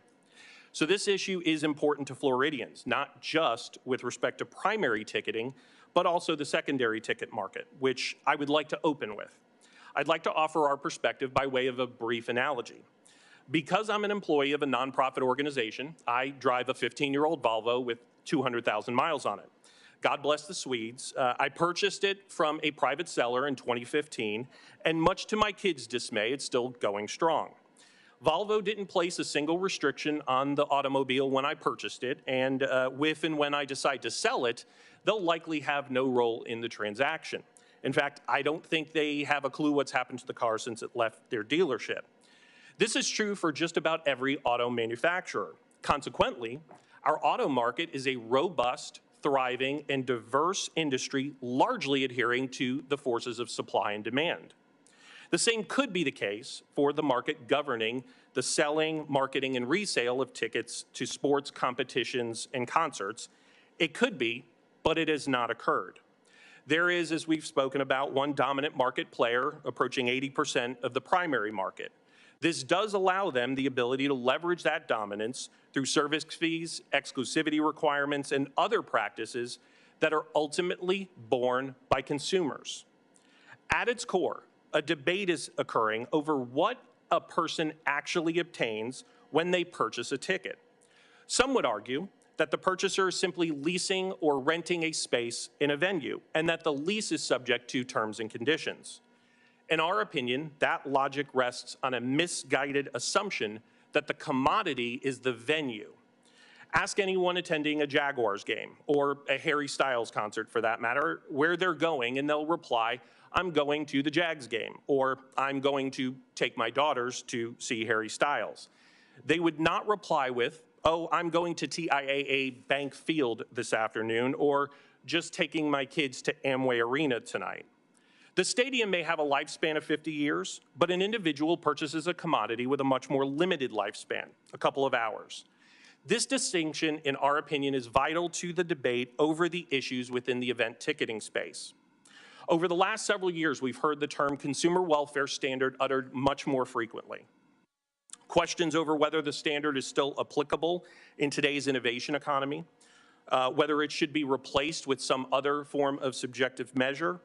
So this issue is important to Floridians, not just with respect to primary ticketing, but also the secondary ticket market, which I would like to open with. I'd like to offer our perspective by way of a brief analogy. Because I'm an employee of a nonprofit organization, I drive a 15-year-old Volvo with 200,000 miles on it. God bless the Swedes. I purchased it from a private seller in 2015, and much to my kids' dismay, it's still going strong. Volvo didn't place a single restriction on the automobile when I purchased it, and if and when I decide to sell it, they'll likely have no role in the transaction. In fact, I don't think they have a clue what's happened to the car since it left their dealership. This is true for just about every auto manufacturer. Consequently, our auto market is a robust, thriving, and diverse industry largely adhering to the forces of supply and demand. The same could be the case for the market governing the selling, marketing, and resale of tickets to sports, competitions, and concerts. It could be, but it has not occurred. There is, as we've spoken about, one dominant market player approaching 80% of the primary market. This does allow them the ability to leverage that dominance through service fees, exclusivity requirements, and other practices that are ultimately borne by consumers. At its core, a debate is occurring over what a person actually obtains when they purchase a ticket. Some would argue that the purchaser is simply leasing or renting a space in a venue, and that the lease is subject to terms and conditions. In our opinion, that logic rests on a misguided assumption that the commodity is the venue. Ask anyone attending a Jaguars game, or a Harry Styles concert for that matter, where they're going, and they'll reply, "I'm going to the Jags game," or "I'm going to take my daughters to see Harry Styles." They would not reply with, "Oh, I'm going to TIAA Bank Field this afternoon," or "just taking my kids to Amway Arena tonight." The stadium may have a lifespan of 50 years, but an individual purchases a commodity with a much more limited lifespan, a couple of hours. This distinction, in our opinion, is vital to the debate over the issues within the event ticketing space. Over the last several years, we've heard the term consumer welfare standard uttered much more frequently. Questions over whether the standard is still applicable in today's innovation economy, whether it should be replaced with some other form of subjective measure,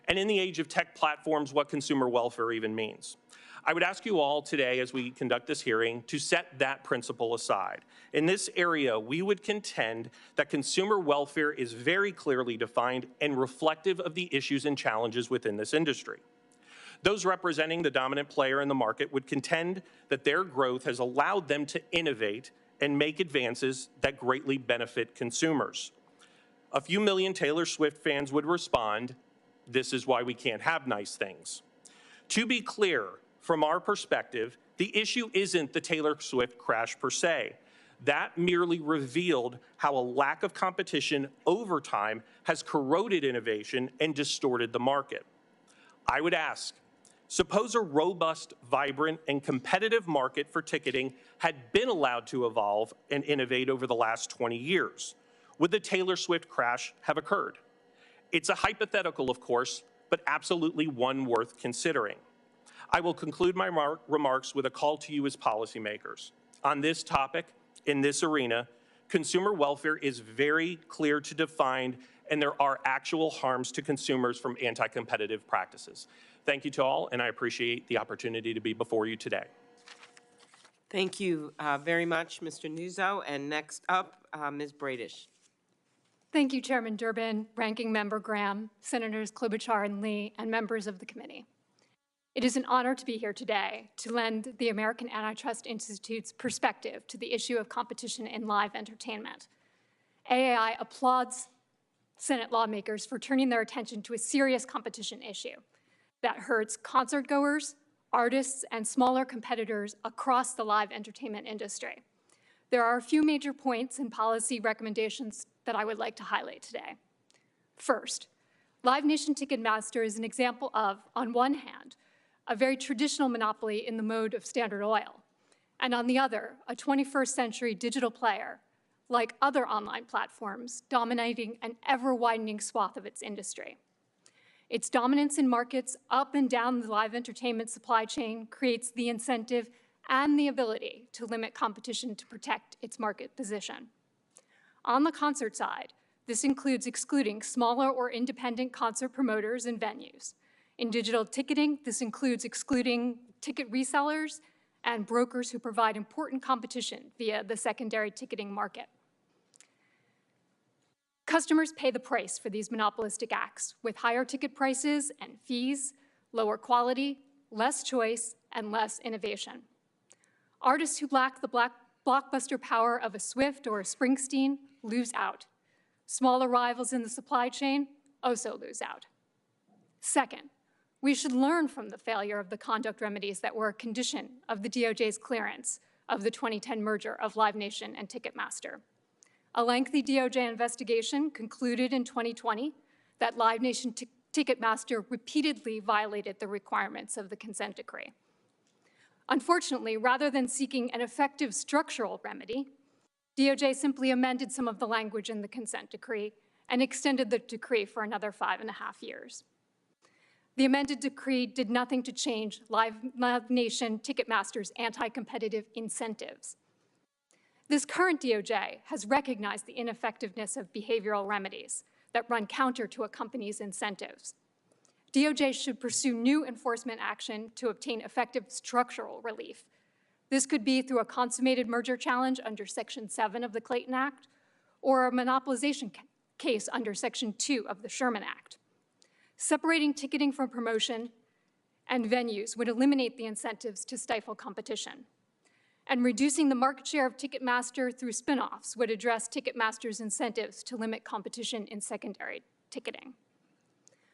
and in the age of tech platforms, what consumer welfare even means. I would ask you all today, as we conduct this hearing, to set that principle aside. In this area, we would contend that consumer welfare is very clearly defined and reflective of the issues and challenges within this industry. Those representing the dominant player in the market would contend that their growth has allowed them to innovate and make advances that greatly benefit consumers. A few million Taylor Swift fans would respond, "This is why we can't have nice things." To be clear, from our perspective, the issue isn't the Taylor Swift crash per se. That merely revealed how a lack of competition over time has corroded innovation and distorted the market. I would ask, suppose a robust, vibrant, and competitive market for ticketing had been allowed to evolve and innovate over the last 20 years. Would the Taylor Swift crash have occurred? It's a hypothetical, of course, but absolutely one worth considering. I will conclude my remarks with a call to you as policymakers. On this topic, in this arena, consumer welfare is very clear to define, and there are actual harms to consumers from anti-competitive practices. Thank you to all, and I appreciate the opportunity to be before you today. Thank you very much, Mr. Nuzzo. And next up, Ms. Braidish. Thank you, Chairman Durbin, Ranking Member Graham, Senators Klobuchar and Lee, and members of the committee. It is an honor to be here today to lend the American Antitrust Institute's perspective to the issue of competition in live entertainment. AAI applauds Senate lawmakers for turning their attention to a serious competition issue that hurts concertgoers, artists, and smaller competitors across the live entertainment industry. There are a few major points and policy recommendations that I would like to highlight today. First, Live Nation Ticketmaster is an example of, on one hand, a very traditional monopoly in the mode of Standard Oil, and on the other, a 21st century digital player, like other online platforms, dominating an ever-widening swath of its industry. Its dominance in markets up and down the live entertainment supply chain creates the incentive and the ability to limit competition to protect its market position. On the concert side, this includes excluding smaller or independent concert promoters and venues. In digital ticketing, this includes excluding ticket resellers and brokers who provide important competition via the secondary ticketing market. Customers pay the price for these monopolistic acts with higher ticket prices and fees, lower quality, less choice, and less innovation. Artists who lack the blockbuster power of a Swift or a Springsteen lose out. Smaller rivals in the supply chain also lose out. Second, we should learn from the failure of the conduct remedies that were a condition of the DOJ's clearance of the 2010 merger of Live Nation and Ticketmaster. A lengthy DOJ investigation concluded in 2020 that Live Nation Ticketmaster repeatedly violated the requirements of the consent decree. Unfortunately, rather than seeking an effective structural remedy, DOJ simply amended some of the language in the consent decree and extended the decree for another 5.5 years. The amended decree did nothing to change Live Nation Ticketmaster's anti-competitive incentives. This current DOJ has recognized the ineffectiveness of behavioral remedies that run counter to a company's incentives. DOJ should pursue new enforcement action to obtain effective structural relief. This could be through a consummated merger challenge under Section 7 of the Clayton Act, or a monopolization case under Section 2 of the Sherman Act. Separating ticketing from promotion and venues would eliminate the incentives to stifle competition. And reducing the market share of Ticketmaster through spinoffs would address Ticketmaster's incentives to limit competition in secondary ticketing.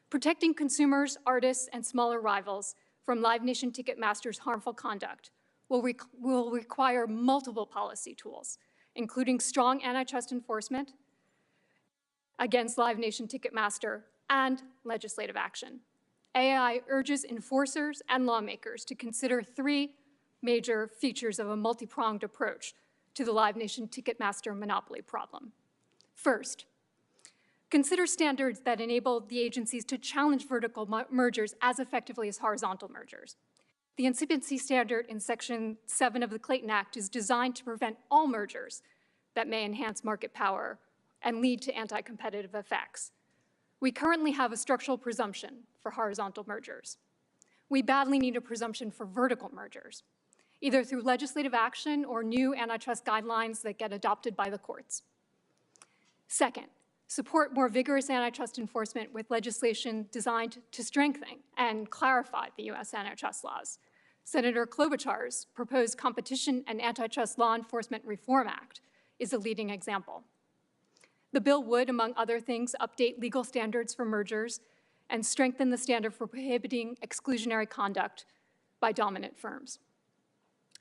Protecting consumers, artists, and smaller rivals from Live Nation Ticketmaster's harmful conduct will require multiple policy tools, including strong antitrust enforcement against Live Nation Ticketmaster and legislative action. AAI urges enforcers and lawmakers to consider three major features of a multi-pronged approach to the Live Nation Ticketmaster monopoly problem. First, consider standards that enable the agencies to challenge vertical mergers as effectively as horizontal mergers. The incipiency standard in Section 7 of the Clayton Act is designed to prevent all mergers that may enhance market power and lead to anti-competitive effects. We currently have a structural presumption for horizontal mergers. We badly need a presumption for vertical mergers, either through legislative action or new antitrust guidelines that get adopted by the courts. Second, support more vigorous antitrust enforcement with legislation designed to strengthen and clarify the U.S. antitrust laws. Senator Klobuchar's proposed Competition and Antitrust Law Enforcement Reform Act is a leading example. The bill would, among other things, update legal standards for mergers and strengthen the standard for prohibiting exclusionary conduct by dominant firms.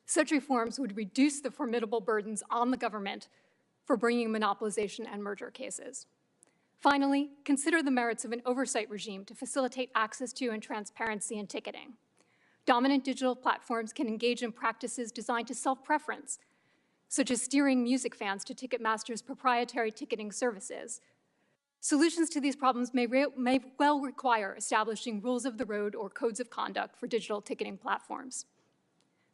Such reforms would reduce the formidable burdens on the government for bringing monopolization and merger cases. Finally, consider the merits of an oversight regime to facilitate access to and transparency in ticketing. Dominant digital platforms can engage in practices designed to self-preference, such as steering music fans to Ticketmaster's proprietary ticketing services. Solutions to these problems may well require establishing rules of the road or codes of conduct for digital ticketing platforms.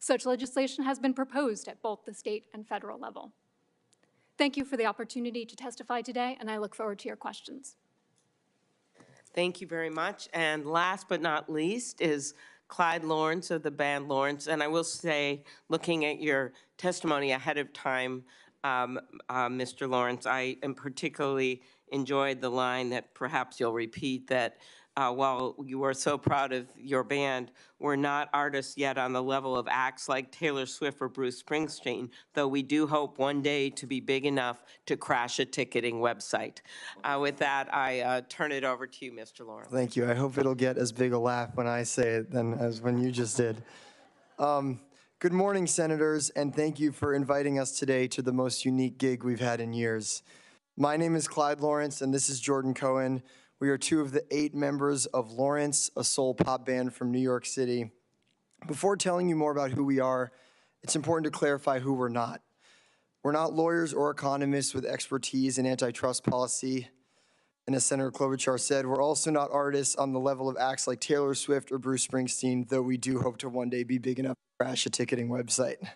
Such legislation has been proposed at both the state and federal level. Thank you for the opportunity to testify today, and I look forward to your questions. Thank you very much. And last but not least is Clyde Lawrence of the band Lawrence. And I will say, looking at your testimony ahead of time, Mr. Lawrence, I particularly enjoyed the line that perhaps you'll repeat, that while you are so proud of your band, we're not artists yet on the level of acts like Taylor Swift or Bruce Springsteen, though we do hope one day to be big enough to crash a ticketing website. With that, I turn it over to you, Mr. Lawrence. Thank you. I hope it'll get as big a laugh when I say it than as when you just did. Good morning, Senators, and thank you for inviting us today to the most unique gig we've had in years. My name is Clyde Lawrence, and this is Jordan Cohen. We are two of the 8 members of Lawrence, a soul pop band from New York City. Before telling you more about who we are, it's important to clarify who we're not. We're not lawyers or economists with expertise in antitrust policy. And as Senator Klobuchar said, we're also not artists on the level of acts like Taylor Swift or Bruce Springsteen, though we do hope to one day be big enough to crash a ticketing website.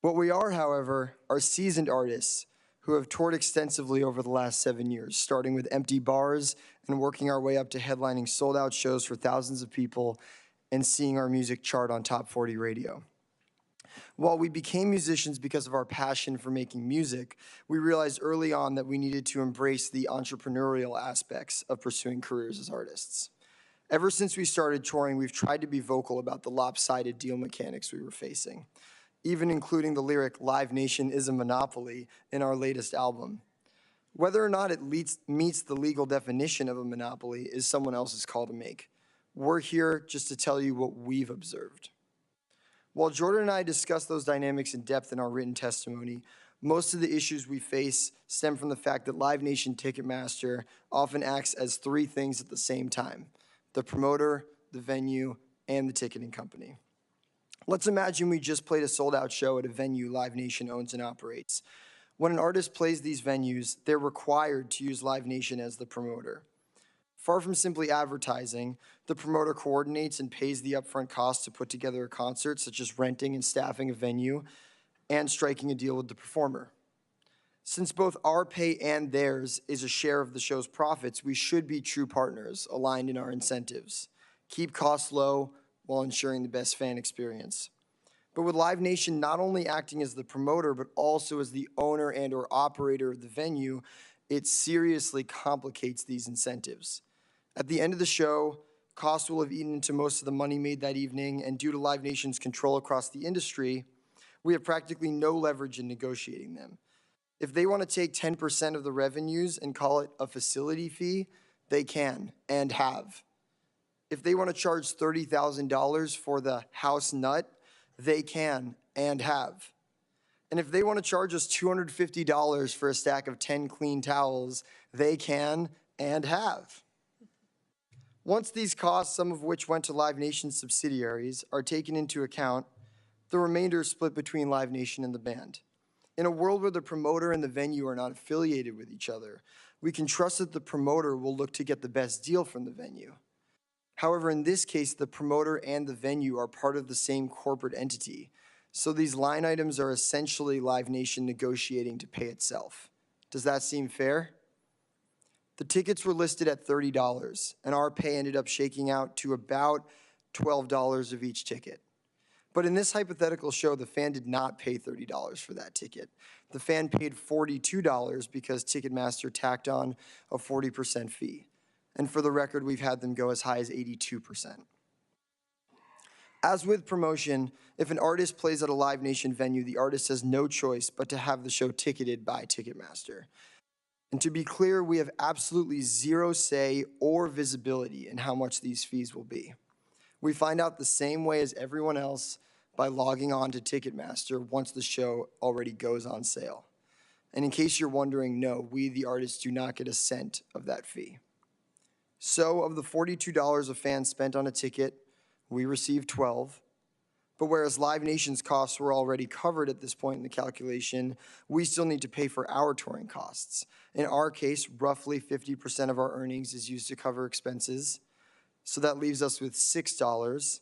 What we are, however, are seasoned artists who have toured extensively over the last 7 years, starting with empty bars and working our way up to headlining sold-out shows for thousands of people and seeing our music chart on Top 40 radio. While we became musicians because of our passion for making music, we realized early on that we needed to embrace the entrepreneurial aspects of pursuing careers as artists. Ever since we started touring, we've tried to be vocal about the lopsided deal mechanics we were facing, even including the lyric, "Live Nation is a monopoly," in our latest album. Whether or not it meets the legal definition of a monopoly is someone else's call to make. We're here just to tell you what we've observed. While Jordan and I discussed those dynamics in depth in our written testimony, most of the issues we face stem from the fact that Live Nation Ticketmaster often acts as 3 things at the same time: the promoter, the venue, and the ticketing company. Let's imagine we just played a sold-out show at a venue Live Nation owns and operates. When an artist plays these venues, they're required to use Live Nation as the promoter. Far from simply advertising, the promoter coordinates and pays the upfront costs to put together a concert, such as renting and staffing a venue and striking a deal with the performer. Since both our pay and theirs is a share of the show's profits, we should be true partners, aligned in our incentives. Keep costs low while ensuring the best fan experience. But with Live Nation not only acting as the promoter, but also as the owner and or operator of the venue, it seriously complicates these incentives. At the end of the show, costs will have eaten into most of the money made that evening, and due to Live Nation's control across the industry, we have practically no leverage in negotiating them. If they want to take 10% of the revenues and call it a facility fee, they can and have. If they want to charge $30,000 for the house nut, they can and have. And if they want to charge us $250 for a stack of 10 clean towels, they can and have. Once these costs, some of which went to Live Nation subsidiaries, are taken into account, the remainder is split between Live Nation and the band. In a world where the promoter and the venue are not affiliated with each other, we can trust that the promoter will look to get the best deal from the venue. However, in this case, the promoter and the venue are part of the same corporate entity, so these line items are essentially Live Nation negotiating to pay itself. Does that seem fair? The tickets were listed at $30, and our pay ended up shaking out to about $12 of each ticket. But in this hypothetical show, the fan did not pay $30 for that ticket. The fan paid $42 because Ticketmaster tacked on a 40% fee. And for the record, we've had them go as high as 82%. As with promotion, if an artist plays at a Live Nation venue, the artist has no choice but to have the show ticketed by Ticketmaster. And to be clear, we have absolutely zero say or visibility in how much these fees will be. We find out the same way as everyone else by logging on to Ticketmaster once the show already goes on sale. And in case you're wondering, no, we, the artists, do not get a cent of that fee. So of the $42 a fan spent on a ticket, we received $12. But whereas Live Nation's costs were already covered at this point in the calculation, we still need to pay for our touring costs. In our case, roughly 50% of our earnings is used to cover expenses. So that leaves us with $6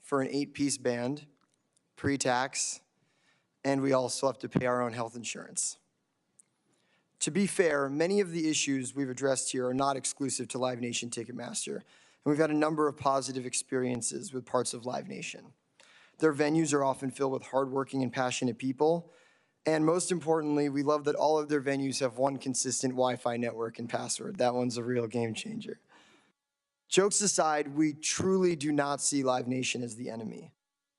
for an 8-piece band, pre-tax, and we also have to pay our own health insurance. To be fair, many of the issues we've addressed here are not exclusive to Live Nation Ticketmaster, and we've had a number of positive experiences with parts of Live Nation. Their venues are often filled with hardworking and passionate people, and most importantly, we love that all of their venues have one consistent Wi-Fi network and password. That one's a real game changer. Jokes aside, we truly do not see Live Nation as the enemy.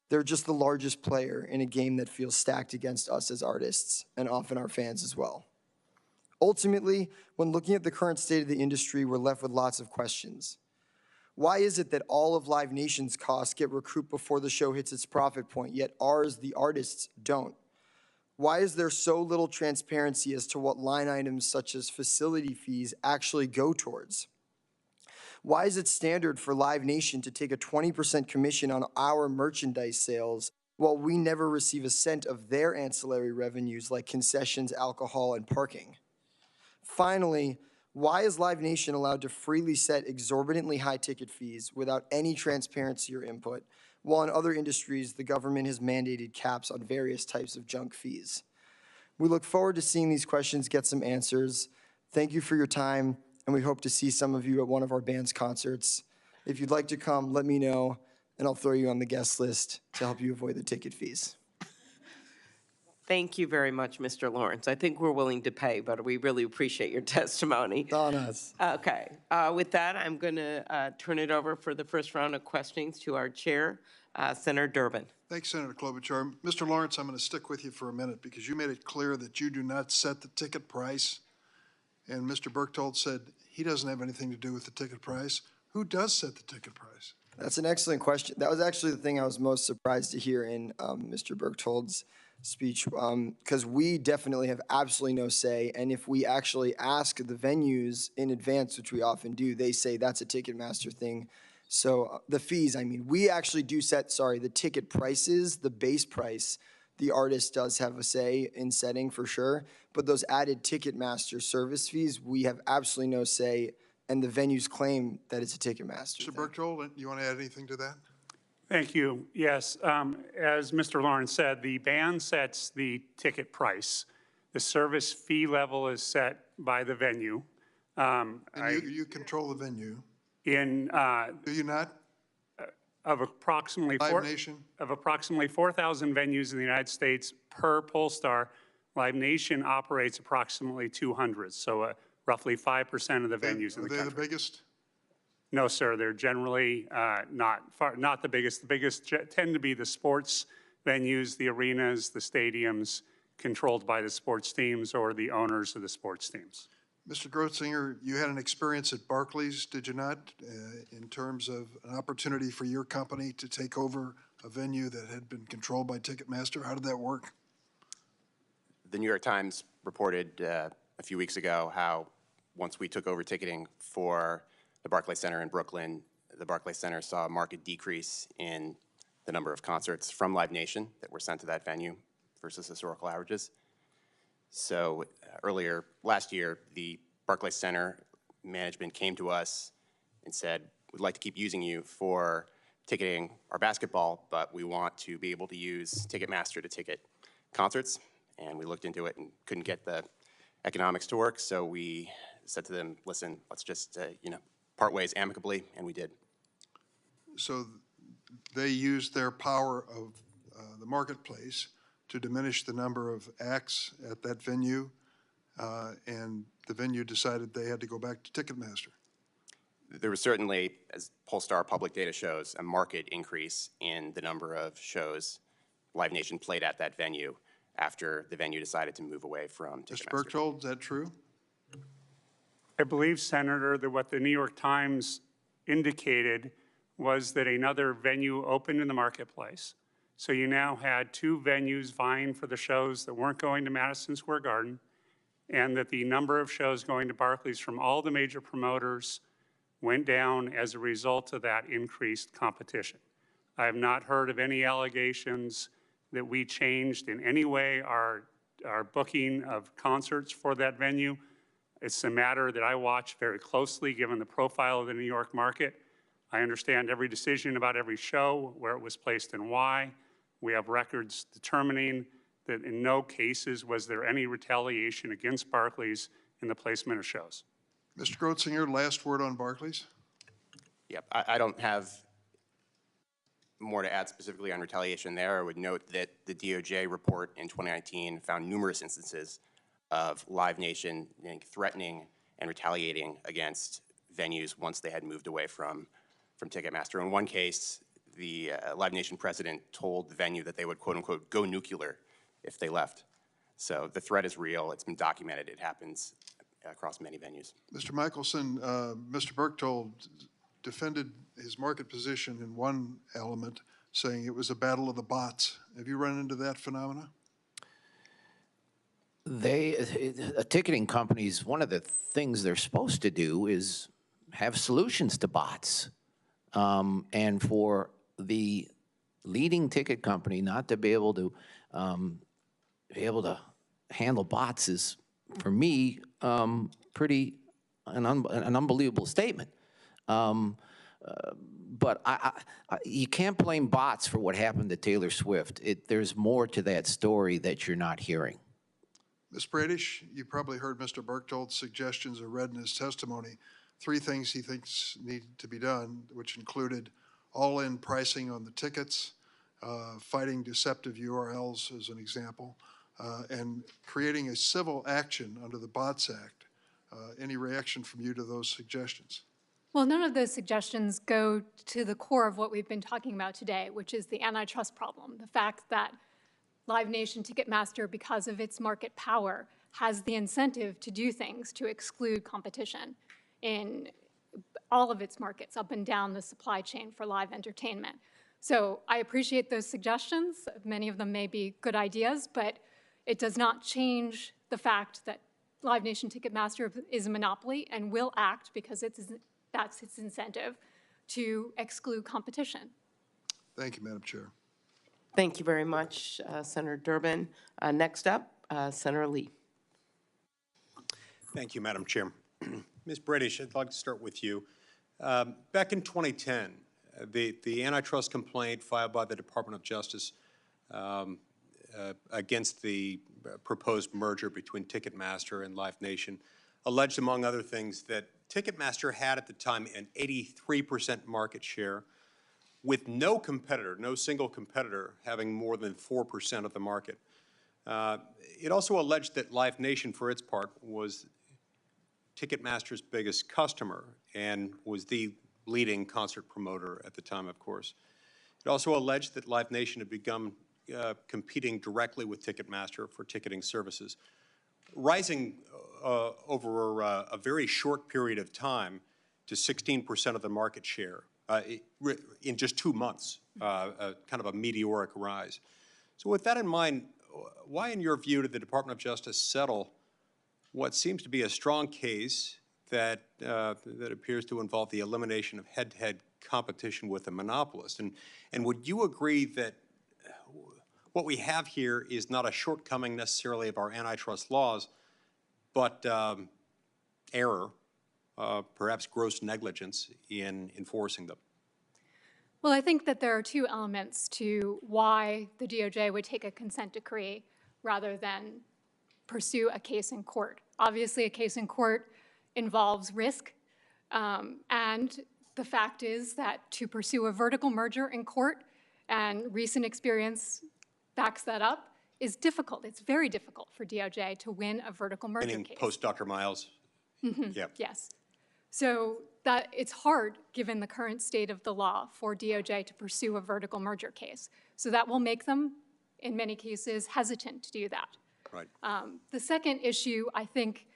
They're just the largest player in a game that feels stacked against us as artists, and often our fans as well. Ultimately, when looking at the current state of the industry, we're left with lots of questions. Why is it that all of Live Nation's costs get recouped before the show hits its profit point, yet ours, the artists, don't? Why is there so little transparency as to what line items such as facility fees actually go towards? Why is it standard for Live Nation to take a 20% commission on our merchandise sales while we never receive a cent of their ancillary revenues like concessions, alcohol, and parking? Finally, why is Live Nation allowed to freely set exorbitantly high ticket fees without any transparency or input, while in other industries the government has mandated caps on various types of junk fees? We look forward to seeing these questions get some answers. Thank you for your time, and we hope to see some of you at one of our band's concerts. If you'd like to come, let me know, and I'll throw you on the guest list to help you avoid the ticket fees. Thank you very much, Mr. Lawrence. I think we're willing to pay, but we really appreciate your testimony. It's on us. Okay. With that, I'm going to turn it over for the first round of questionings to our chair, Senator Durbin. Thanks, Senator Klobuchar. Mr. Lawrence, I'm going to stick with you for a minute because you made it clear that you do not set the ticket price. And Mr. Berchtold said he doesn't have anything to do with the ticket price. Who does set the ticket price? That's an excellent question. That was actually the thing I was most surprised to hear in Mr. Berchtold's speech, because we definitely have absolutely no say. And if we actually ask the venues in advance, which we often do, they say that's a Ticketmaster thing. So the fees, I mean, we actually do set, the ticket prices, the base price, the artist does have a say in setting for sure. But those added Ticketmaster service fees, we have absolutely no say. And the venues claim that it's a Ticketmaster Mr. Berchtold, you want to add anything to that? Thank you. Yes, as Mr. Lawrence said, the band sets the ticket price. The service fee level is set by the venue. And you control the venue, In, do you not? of approximately Live Nation? 4,000 venues in the United States per Pollstar, Live Nation operates approximately 200, so roughly 5% of the venues in the Are they the country. biggest? No, sir, they're generally not the biggest. The biggest tend to be the sports venues, the arenas, the stadiums controlled by the sports teams or the owners of the sports teams. Mr. Retzinger, you had an experience at Barclays, did you not, in terms of an opportunity for your company to take over a venue that had been controlled by Ticketmaster? How did that work? The New York Times reported a few weeks ago how once we took over ticketing for the Barclays Center in Brooklyn, the Barclays Center saw a marked decrease in the number of concerts from Live Nation that were sent to that venue versus historical averages. So earlier last year, the Barclays Center management came to us and said, we'd like to keep using you for ticketing our basketball, but we want to be able to use Ticketmaster to ticket concerts. And we looked into it and couldn't get the economics to work. So we said to them, listen, let's just, part ways amicably, and we did. So they used their power of the marketplace to diminish the number of acts at that venue, and the venue decided they had to go back to Ticketmaster. There was certainly, as Pollstar public data shows, a marked increase in the number of shows Live Nation played at that venue after the venue decided to move away from Ticketmaster. Mr. Berchtold, is that true? I believe, Senator, that what the New York Times indicated was that another venue opened in the marketplace. So you now had two venues vying for the shows that weren't going to Madison Square Garden, and that the number of shows going to Barclays from all the major promoters went down as a result of that increased competition. I have not heard of any allegations that we changed in any way our booking of concerts for that venue. It's a matter that I watch very closely given the profile of the New York market. I understand every decision about every show, where it was placed and why. We have records determining that in no cases was there any retaliation against Barclays in the placement of shows. Mr. Retzinger, last word on Barclays? Yep, I don't have more to add specifically on retaliation there. I would note that the DOJ report in 2019 found numerous instances of Live Nation threatening and retaliating against venues once they had moved away from Ticketmaster. In one case, the Live Nation president told the venue that they would, quote unquote, go nuclear if they left. So the threat is real. It's been documented. It happens across many venues. Mr. Michaelson, Mr. Berchtold defended his market position in one element, saying it was a battle of the bots. Have you run into that phenomena? Ticketing companies, one of the things they're supposed to do is have solutions to bots. And for the leading ticket company not to be able to handle bots is, for me, pretty an unbelievable statement. But you can't blame bots for what happened to Taylor Swift. There's more to that story that you're not hearing. Ms. Braidish, you probably heard Mr. Berchtold's suggestions or read in his testimony. 3 things he thinks need to be done, which included all-in pricing on the tickets, fighting deceptive URLs as an example, and creating a civil action under the Bots Act. Any reaction from you to those suggestions? Well, none of those suggestions go to the core of what we've been talking about today, which is the antitrust problem. The fact that Live Nation Ticketmaster, because of its market power, has the incentive to do things to exclude competition in all of its markets up and down the supply chain for live entertainment. So I appreciate those suggestions. Many of them may be good ideas, but it does not change the fact that Live Nation Ticketmaster is a monopoly and will act because that's its incentive to exclude competition. Thank you, Madam Chair. Thank you very much, Senator Durbin. Next up, Senator Lee. Thank you, Madam Chair. Ms. Braidish, I'd like to start with you. Back in 2010, the antitrust complaint filed by the Department of Justice against the proposed merger between Ticketmaster and Live Nation, alleged, among other things, that Ticketmaster had at the time an 83% market share, with no competitor, no single competitor, having more than 4% of the market. It also alleged that Live Nation, for its part, was Ticketmaster's biggest customer and was the leading concert promoter at the time, of course. It also alleged that Live Nation had begun competing directly with Ticketmaster for ticketing services, rising over a very short period of time to 16% of the market share in just 2 months, kind of a meteoric rise. So with that in mind, why, in your view, did the Department of Justice settle what seems to be a strong case that appears to involve the elimination of head-to-head competition with a monopolist? And would you agree that what we have here is not a shortcoming necessarily of our antitrust laws, but error, perhaps gross negligence in enforcing them? Well, I think that there are two elements to why the DOJ would take a consent decree rather than pursue a case in court. Obviously, a case in court involves risk, and the fact is that to pursue a vertical merger in court, and recent experience backs that up, is difficult. It's very difficult for DOJ to win a vertical merger Meaning case. post Dr. Miles? Mm-hmm. Yeah. Yes. So that it's hard, given the current state of the law, for DOJ to pursue a vertical merger case. So that will make them, in many cases, hesitant to do that. Right. The second issue, I think,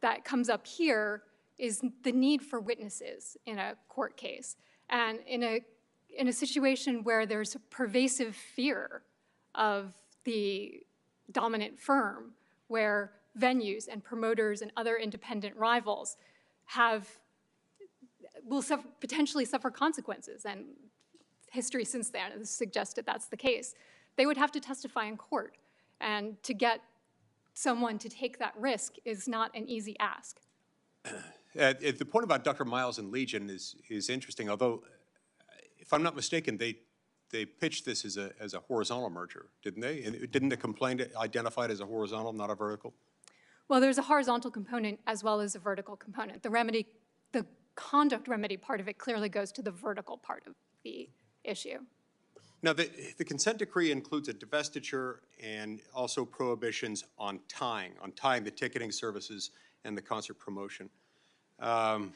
that comes up here is the need for witnesses in a court case. And in a situation where there's a pervasive fear of the dominant firm, where venues and promoters and other independent rivals will potentially suffer consequences, and history since then has suggested that's the case, they would have to testify in court. And to get someone to take that risk is not an easy ask. The point about Dr. Miles and Legion is interesting, although, if I'm not mistaken, they pitched this as a horizontal merger, didn't they? And didn't the complaint identify it as a horizontal, not a vertical? Well, there's a horizontal component as well as a vertical component. The conduct remedy part of it clearly goes to the vertical part of the issue. Now, the consent decree includes a divestiture and also prohibitions on tying the ticketing services and the concert promotion. You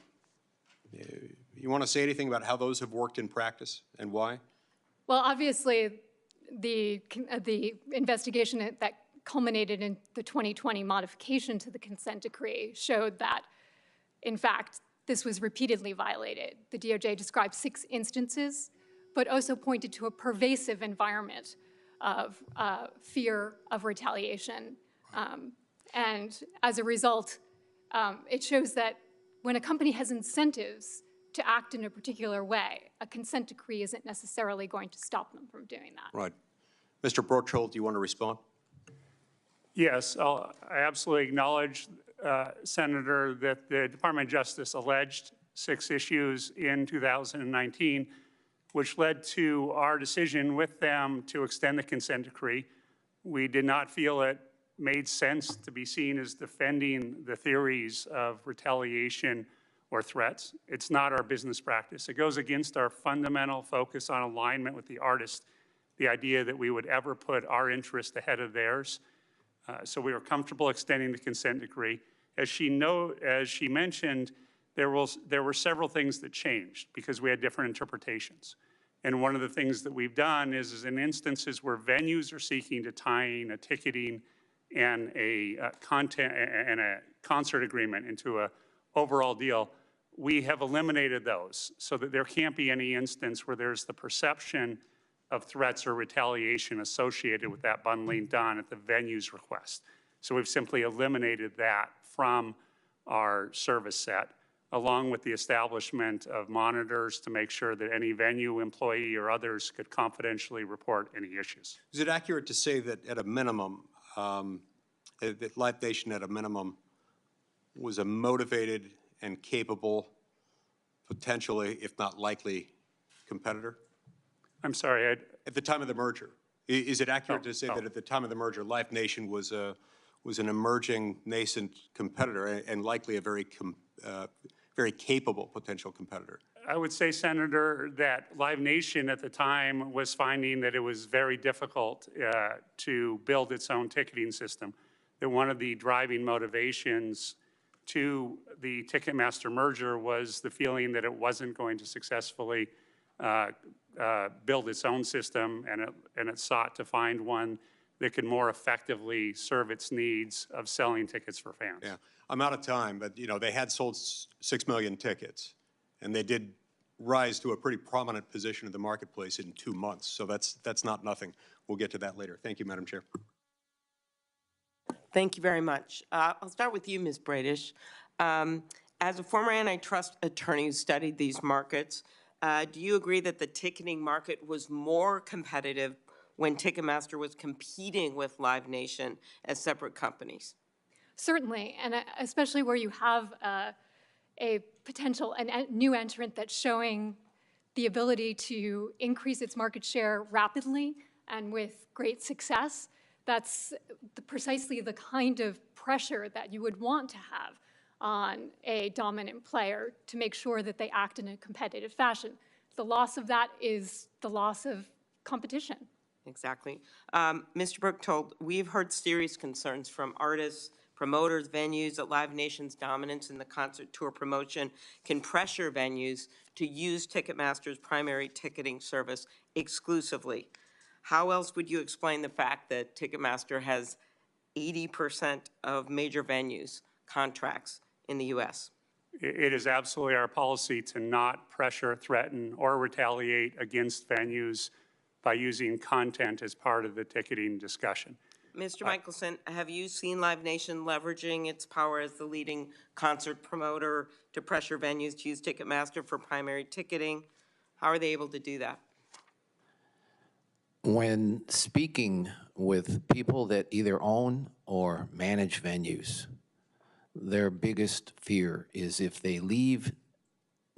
want to say anything about how those have worked in practice and why? Well, obviously, the investigation that culminated in the 2020 modification to the consent decree showed that, in fact, this was repeatedly violated. The DOJ described 6 instances, but also pointed to a pervasive environment of fear of retaliation. And as a result, it shows that when a company has incentives to act in a particular way, a consent decree isn't necessarily going to stop them from doing that. Right. Mr. Berchtold, do you want to respond? Yes, I absolutely acknowledge, Senator, that the Department of Justice alleged 6 issues in 2019, which led to our decision with them to extend the consent decree. We did not feel it made sense to be seen as defending the theories of retaliation or threats. It's not our business practice. It goes against our fundamental focus on alignment with the artist, the idea that we would ever put our interest ahead of theirs. So we were comfortable extending the consent decree. As she mentioned, there were several things that changed because we had different interpretations. And one of the things that we've done is in instances where venues are seeking to tie in a ticketing and a concert agreement into an overall deal, we have eliminated those so that there can't be any instance where there's the perception of threats or retaliation associated with that bundling done at the venue's request. So we've simply eliminated that from our service set, along with the establishment of monitors to make sure that any venue employee or others could confidentially report any issues. Is it accurate to say that at a minimum, that Live Nation at a minimum was a motivated and capable, potentially, if not likely, competitor? I'm sorry, At the time of the merger, Is it accurate to say that at the time of the merger, Live Nation was an emerging, nascent competitor and likely a very capable potential competitor? I would say, Senator, that Live Nation at the time was finding that it was very difficult to build its own ticketing system. That one of the driving motivations to the Ticketmaster merger was the feeling that it wasn't going to successfully build its own system, and it sought to find one that could more effectively serve its needs of selling tickets for fans. Yeah, I'm out of time, but they had sold 6 million tickets, and they did rise to a pretty prominent position in the marketplace in 2 months. So that's not nothing. We'll get to that later. Thank you, Madam Chair. Thank you very much. I'll start with you, Ms. Braidish. As a former antitrust attorney who studied these markets, do you agree that the ticketing market was more competitive when Ticketmaster was competing with Live Nation as separate companies? Certainly, and especially where you have a potential new entrant that's showing the ability to increase its market share rapidly and with great success. That's precisely the kind of pressure that you would want to have on a dominant player to make sure that they act in a competitive fashion. The loss of that is the loss of competition. Exactly. Mr. Berchtold, we've heard serious concerns from artists, promoters, venues that Live Nation's dominance in the concert tour promotion can pressure venues to use Ticketmaster's primary ticketing service exclusively. How else would you explain the fact that Ticketmaster has 80% of major venues contracts in the U.S.? It is absolutely our policy to not pressure, threaten, or retaliate against venues by using content as part of the ticketing discussion. Mr. Michaelson, have you seen Live Nation leveraging its power as the leading concert promoter to pressure venues to use Ticketmaster for primary ticketing? How are they able to do that? When speaking with people that either own or manage venues, their biggest fear is if they leave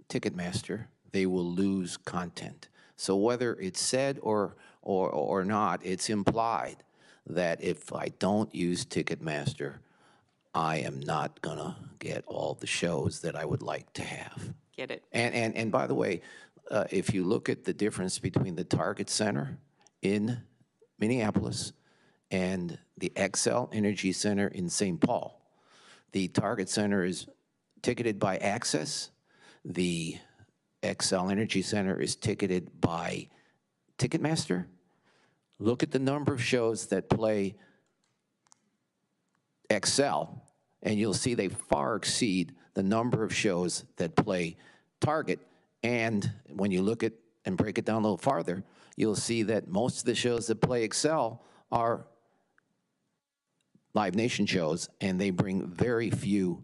Ticketmaster, they will lose content. So whether it's said or not, it's implied that if I don't use Ticketmaster, I am not gonna get all the shows that I would like to have. Get it. And by the way, if you look at the difference between the Target Center in Minneapolis and the Xcel Energy Center in St. Paul, the Target Center is ticketed by Access. The Xcel Energy Center is ticketed by Ticketmaster. Look at the number of shows that play Xcel, and you'll see they far exceed the number of shows that play Target. And when you look at and break it down a little farther, you'll see that most of the shows that play Xcel are Live Nation shows, and they bring very few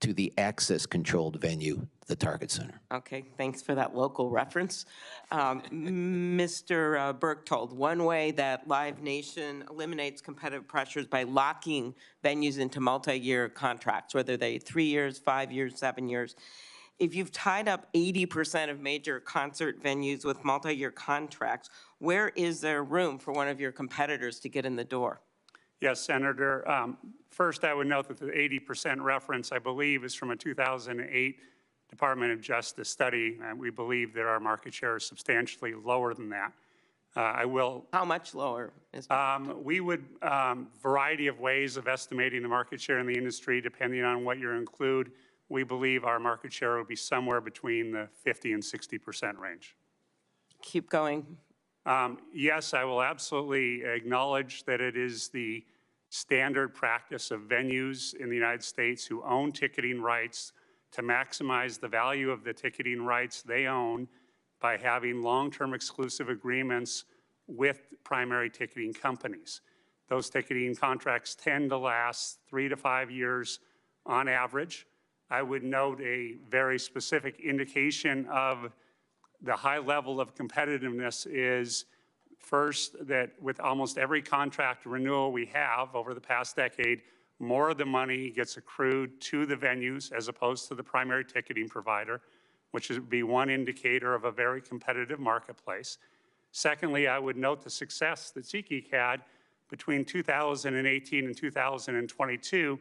to the access-controlled venue, the Target Center. Okay, thanks for that local reference. Mr. Berchtold, one way that Live Nation eliminates competitive pressures by locking venues into multi-year contracts, whether they're 3 years, 5 years, 7 years. If you've tied up 80% of major concert venues with multi-year contracts, where is there room for one of your competitors to get in the door? Yes, Senator. First, I would note that the 80% reference, I believe, is from a 2008 Department of Justice study, and we believe that our market share is substantially lower than that. How much lower? We would, variety of ways of estimating the market share in the industry, depending on what you include. We believe our market share would be somewhere between the 50 and 60% range. Keep going. Yes, I will absolutely acknowledge that it is the standard practice of venues in the United States who own ticketing rights to maximize the value of the ticketing rights they own by having long-term exclusive agreements with primary ticketing companies. Those ticketing contracts tend to last 3 to 5 years on average. I would note a very specific indication of the high level of competitiveness is first that with almost every contract renewal we have over the past decade, more of the money gets accrued to the venues as opposed to the primary ticketing provider, which would be one indicator of a very competitive marketplace. Secondly, I would note the success that SeatGeek had between 2018 and 2022,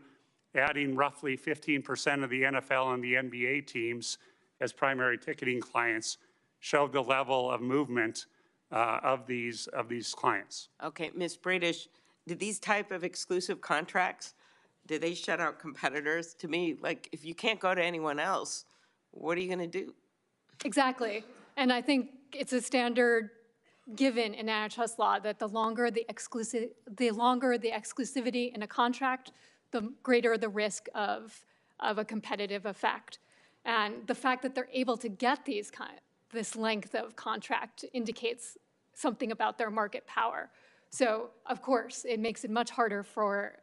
adding roughly 15% of the NFL and the NBA teams as primary ticketing clients, showed the level of movement of these clients. Okay, Ms. Braidish, did these type of exclusive contracts, did they shut out competitors? To me, like, if you can't go to anyone else, what are you going to do? Exactly. And I think it's a standard given in antitrust law that the longer the exclusivity in a contract, the greater the risk of a competitive effect. And the fact that they're able to get this length of contract indicates something about their market power. So, of course, it makes it much harder for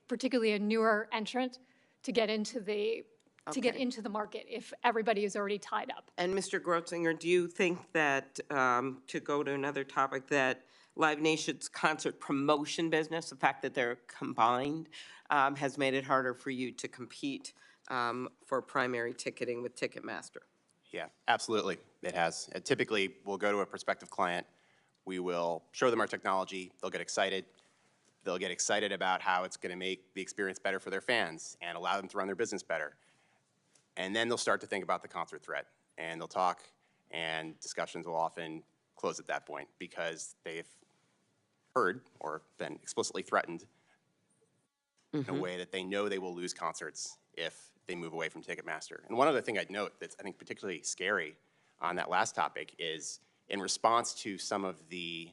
particularly a newer entrant to get into the market if everybody is already tied up. And Mr. Retzinger, do you think that, to go to another topic, that Live Nation's concert promotion business, the fact that they're combined, has made it harder for you to compete for primary ticketing with Ticketmaster? Yeah, absolutely, it has. Typically, we'll go to a prospective client, we will show them our technology, they'll get excited. They'll get excited about how it's going to make the experience better for their fans and allow them to run their business better. And then they'll start to think about the concert threat, and they'll talk, and discussions will often close at that point because they've heard or been explicitly threatened in a way that they know they will lose concerts if they move away from Ticketmaster. And one other thing I'd note that's, I think, particularly scary on that last topic is in response to some of the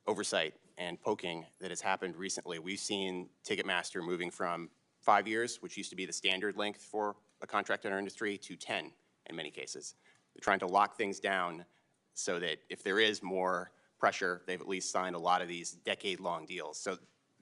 oversight and poking that has happened recently, we've seen Ticketmaster moving from 5 years, which used to be the standard length for a contract in our industry, to 10 in many cases. They're trying to lock things down so that if there is more pressure, they've at least signed a lot of these decade-long deals. So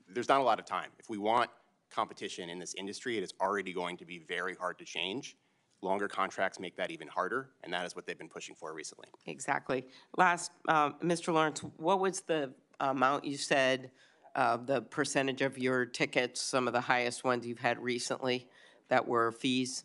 there's not a lot of time. If we want competition in this industry, it is already going to be very hard to change. Longer contracts make that even harder, and that is what they've been pushing for recently. Exactly. Last, Mr. Lawrence, what was the amount you said, the percentage of your tickets, some of the highest ones you've had recently, that were fees?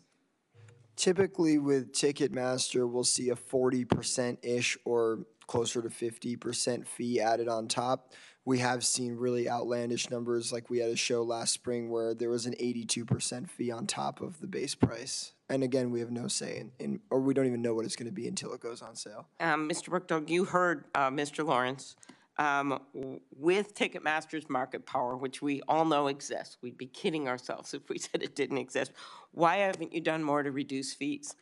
Typically with Ticketmaster, we'll see a 40%-ish or closer to 50% fee added on top. We have seen really outlandish numbers, like we had a show last spring where there was an 82% fee on top of the base price. And again, we have no say or we don't even know what it's going to be until it goes on sale. Mr. Berchtold, you heard Mr. Lawrence. With Ticketmaster's market power, which we all know exists, we'd be kidding ourselves if we said it didn't exist. Why haven't you done more to reduce fees?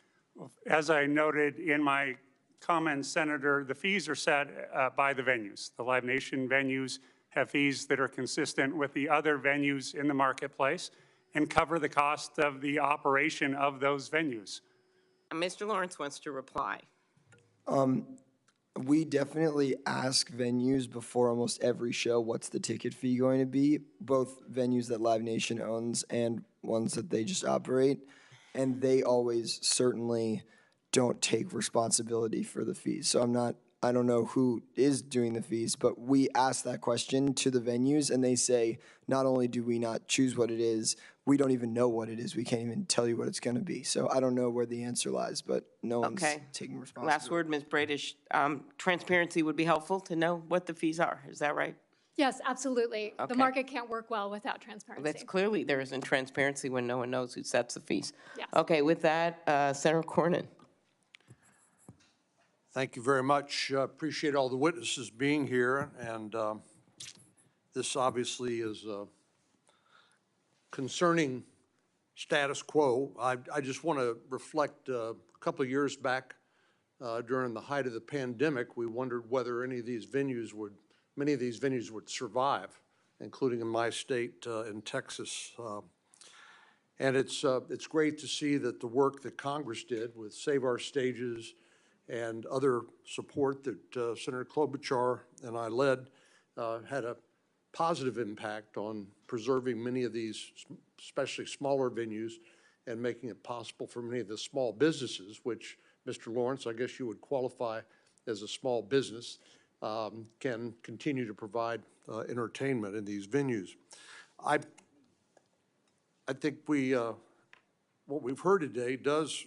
As I noted in my comments, Senator, the fees are set by the venues. The Live Nation venues have fees that are consistent with the other venues in the marketplace and cover the cost of the operation of those venues. Mr. Lawrence wants to reply. We definitely ask venues before almost every show, what's the ticket fee going to be, both venues that Live Nation owns and ones that they just operate. And they always certainly don't take responsibility for the fees. So I don't know who is doing the fees, but we ask that question to the venues and they say, not only do we not choose what it is, we don't even know what it is. We can't even tell you what it's going to be. So I don't know where the answer lies, but no one's taking responsibility. Last word, Ms. Braidish. Transparency would be helpful to know what the fees are. Is that right? Yes, absolutely. Okay. The market can't work well without transparency. That's clearly there isn't transparency when no one knows who sets the fees. Yes. Okay, with that, Senator Cornyn. Thank you very much. Appreciate all the witnesses being here, and this obviously is a concerning status quo. I just want to reflect a couple of years back during the height of the pandemic, we wondered whether many of these venues would survive, including in my state in Texas. And it's great to see that the work that Congress did with Save Our Stages and other support that Senator Klobuchar and I led had a positive impact on preserving many of these, especially smaller venues, and making it possible for many of the small businesses, which, Mr. Lawrence, I guess you would qualify as a small business, can continue to provide entertainment in these venues. I think what we've heard today does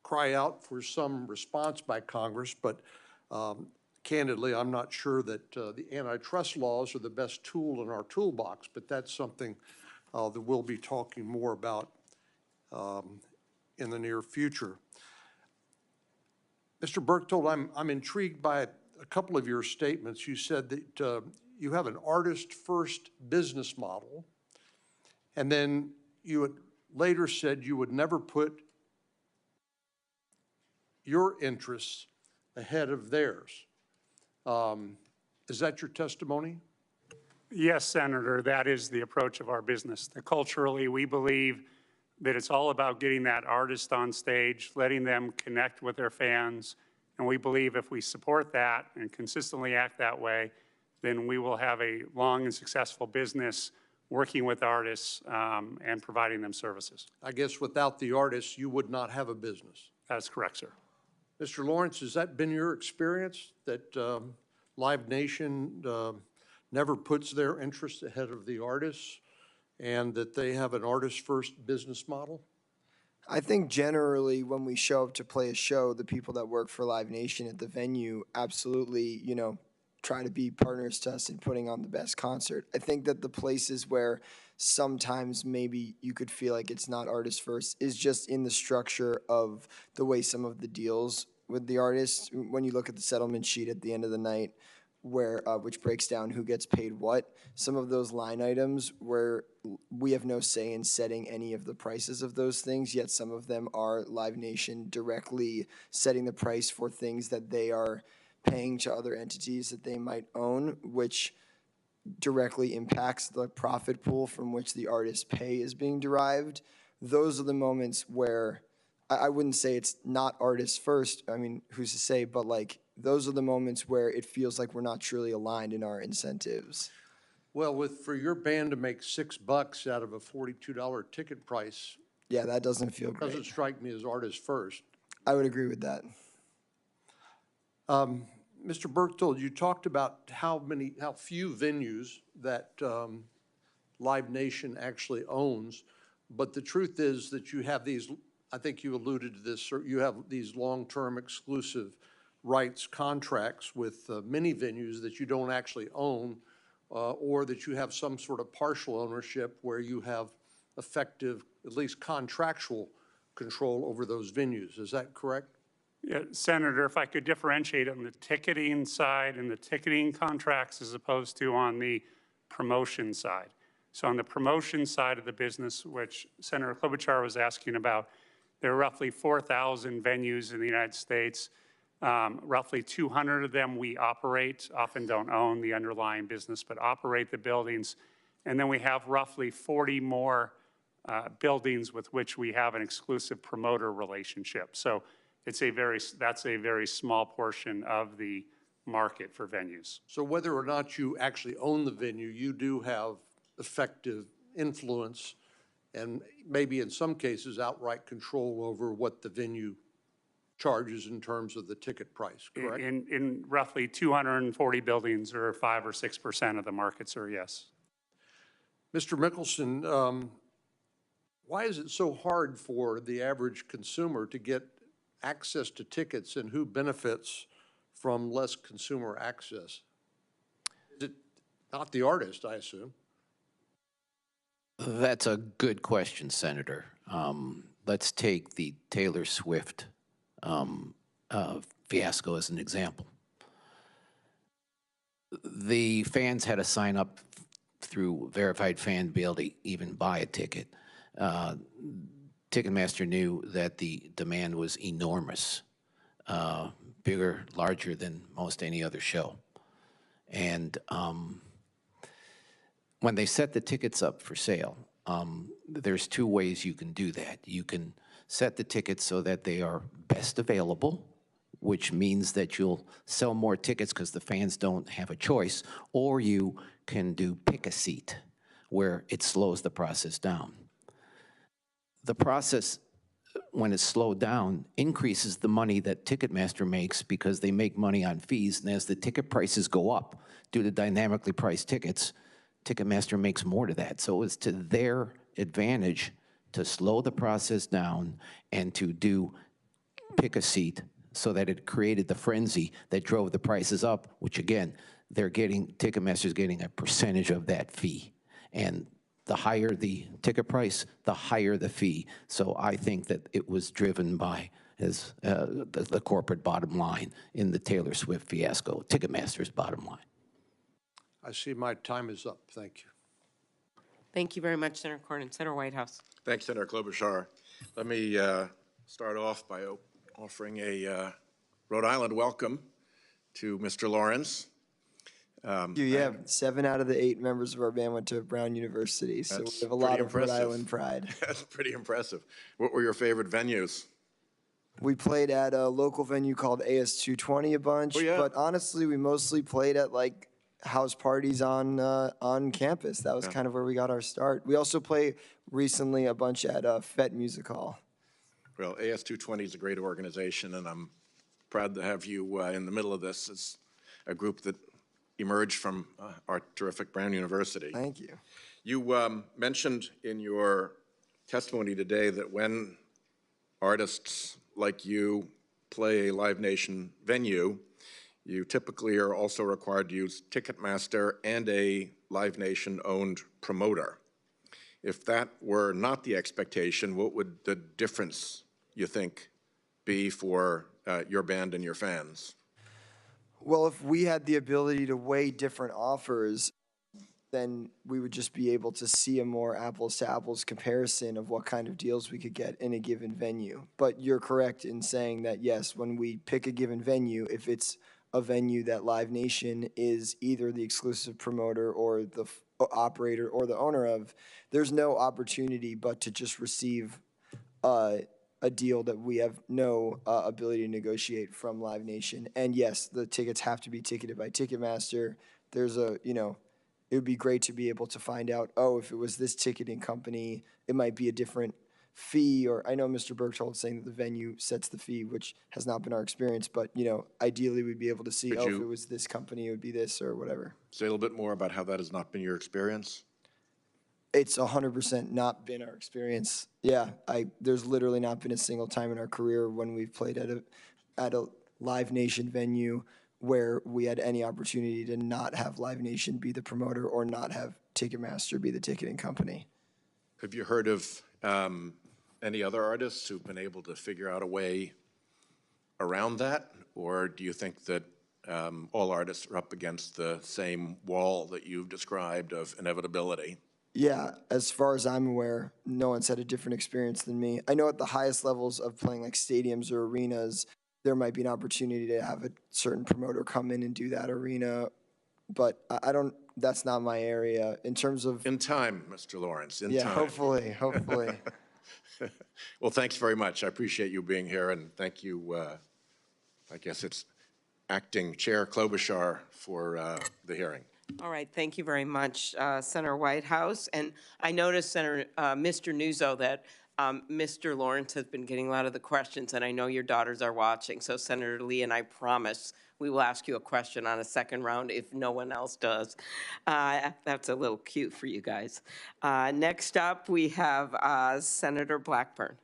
cry out for some response by Congress, but candidly, I'm not sure that the antitrust laws are the best tool in our toolbox, but that's something that we'll be talking more about in the near future. Mr. Berchtold, I'm intrigued by a couple of your statements. You said that you have an artist-first business model, and then you had later said you would never put your interests ahead of theirs. Is that your testimony? Yes, Senator, that is the approach of our business. Culturally, we believe that it's all about getting that artist on stage, letting them connect with their fans, and we believe if we support that and consistently act that way, then we will have a long and successful business working with artists and providing them services. I guess without the artists, you would not have a business. That's correct, sir. Mr. Lawrence, has that been your experience, that Live Nation never puts their interests ahead of the artists and that they have an artist-first business model? I think generally when we show up to play a show, the people that work for Live Nation at the venue absolutely, you know, try to be partners to us in putting on the best concert. I think that the places where sometimes maybe you could feel like it's not artist first is just in the structure of the way some of the deals with the artists, when you look at the settlement sheet at the end of the night, where which breaks down who gets paid what, some of those line items where we have no say in setting any of the prices of those things, yet some of them are Live Nation directly setting the price for things that they are paying to other entities that they might own, which directly impacts the profit pool from which the artist's pay is being derived. Those are the moments where I wouldn't say it's not artists first, I mean, who's to say, but like those are the moments where it feels like we're not truly aligned in our incentives. Well, for your band to make $6 out of a $42 ticket price, yeah, that doesn't feel great. Doesn't strike me as artist first. I would agree with that. Mr. Berchtold, you talked about how few venues that Live Nation actually owns, but the truth is that you have these, I think you alluded to this, you have these long-term exclusive rights contracts with many venues that you don't actually own, or that you have some sort of partial ownership where you have effective, at least contractual control over those venues. Is that correct? Yeah, Senator, if I could differentiate on the ticketing side and the ticketing contracts as opposed to on the promotion side. So on the promotion side of the business, which Senator Klobuchar was asking about, there are roughly 4,000 venues in the United States. Roughly 200 of them we operate, often don't own the underlying business, but operate the buildings. And then we have roughly 40 more buildings with which we have an exclusive promoter relationship. So that's a very small portion of the market for venues. So whether or not you actually own the venue, you do have effective influence and maybe in some cases outright control over what the venue charges in terms of the ticket price, correct? In roughly 240 buildings, or 5 or 6% of the market, sir, yes. Mr. Michaelson, why is it so hard for the average consumer to get access to tickets, and who benefits from less consumer access? Is it not the artist, I assume? That's a good question, Senator. Let's take the Taylor Swift fiasco as an example. The fans had to sign up through verified fan to be able to even buy a ticket. Ticketmaster knew that the demand was enormous, bigger, larger than most any other show. And when they set the tickets up for sale, there's two ways you can do that. You can set the tickets so that they are best available, which means that you'll sell more tickets because the fans don't have a choice, or you can do pick a seat, where it slows the process down. The process, when it's slowed down, increases the money that Ticketmaster makes because they make money on fees, and as the ticket prices go up due to dynamically priced tickets, Ticketmaster makes more to that. So it's to their advantage to slow the process down and to do pick a seat so that it created the frenzy that drove the prices up, which again, Ticketmaster's getting a percentage of that fee. And the higher the ticket price, the higher the fee. So I think that it was driven by the corporate bottom line in the Taylor Swift fiasco, Ticketmaster's bottom line. I see my time is up. Thank you. Thank you very much, Senator Cornyn. Senator Whitehouse. Thanks, Senator Klobuchar. Let me start off by offering a Rhode Island welcome to Mr. Lawrence. Yeah, 7 out of the 8 members of our band went to Brown University, so we have a lot of Rhode Island pride. That's pretty impressive. What were your favorite venues? We played at a local venue called AS220 a bunch, but honestly, we mostly played at like house parties on campus. That was kind of where we got our start. We also play recently a bunch at FET Music Hall. Well, AS220 is a great organization, and I'm proud to have you in the middle of this as a group that emerged from our terrific Brown University. Thank you. You mentioned in your testimony today that when artists like you play a Live Nation venue, you typically are also required to use Ticketmaster and a Live Nation-owned promoter. If that were not the expectation, what would the difference, you think, be for your band and your fans? Well, if we had the ability to weigh different offers, then we would just be able to see a more apples-to-apples comparison of what kind of deals we could get in a given venue. But you're correct in saying that, yes, when we pick a given venue, if it's a venue that Live Nation is either the exclusive promoter or the operator or the owner of, there's no opportunity but to just receive a deal that we have no ability to negotiate from Live Nation. And yes, the tickets have to be ticketed by Ticketmaster. There's it would be great to be able to find out, oh, if it was this ticketing company, it might be a different fee. Or I know Mr. Berchtold saying that the venue sets the fee, which has not been our experience, but ideally we'd be able to see, if it was this company, it would be this or whatever. Say a little bit more about how that has not been your experience. It's 100% not been our experience. Yeah, there's literally not been a single time in our career when we've played at a Live Nation venue where we had any opportunity to not have Live Nation be the promoter or not have Ticketmaster be the ticketing company. Have you heard of any other artists who've been able to figure out a way around that? Or do you think that all artists are up against the same wall that you've described of inevitability? Yeah, as far as I'm aware, no one's had a different experience than me. I know at the highest levels of playing like stadiums or arenas, there might be an opportunity to have a certain promoter come in and do that arena, but that's not my area in terms of... In time, Mr. Lawrence, in time. Yeah, hopefully. Well, thanks very much. I appreciate you being here, and thank you, I guess it's Acting Chair Klobuchar for the hearing. All right, thank you very much, Senator Whitehouse. And I noticed, Mr. Nuzzo, that Mr. Lawrence has been getting a lot of the questions, and I know your daughters are watching. So Senator Lee and I promise we will ask you a question on a second round if no one else does. That's a little cute for you guys. Next up, we have Senator Blackburn.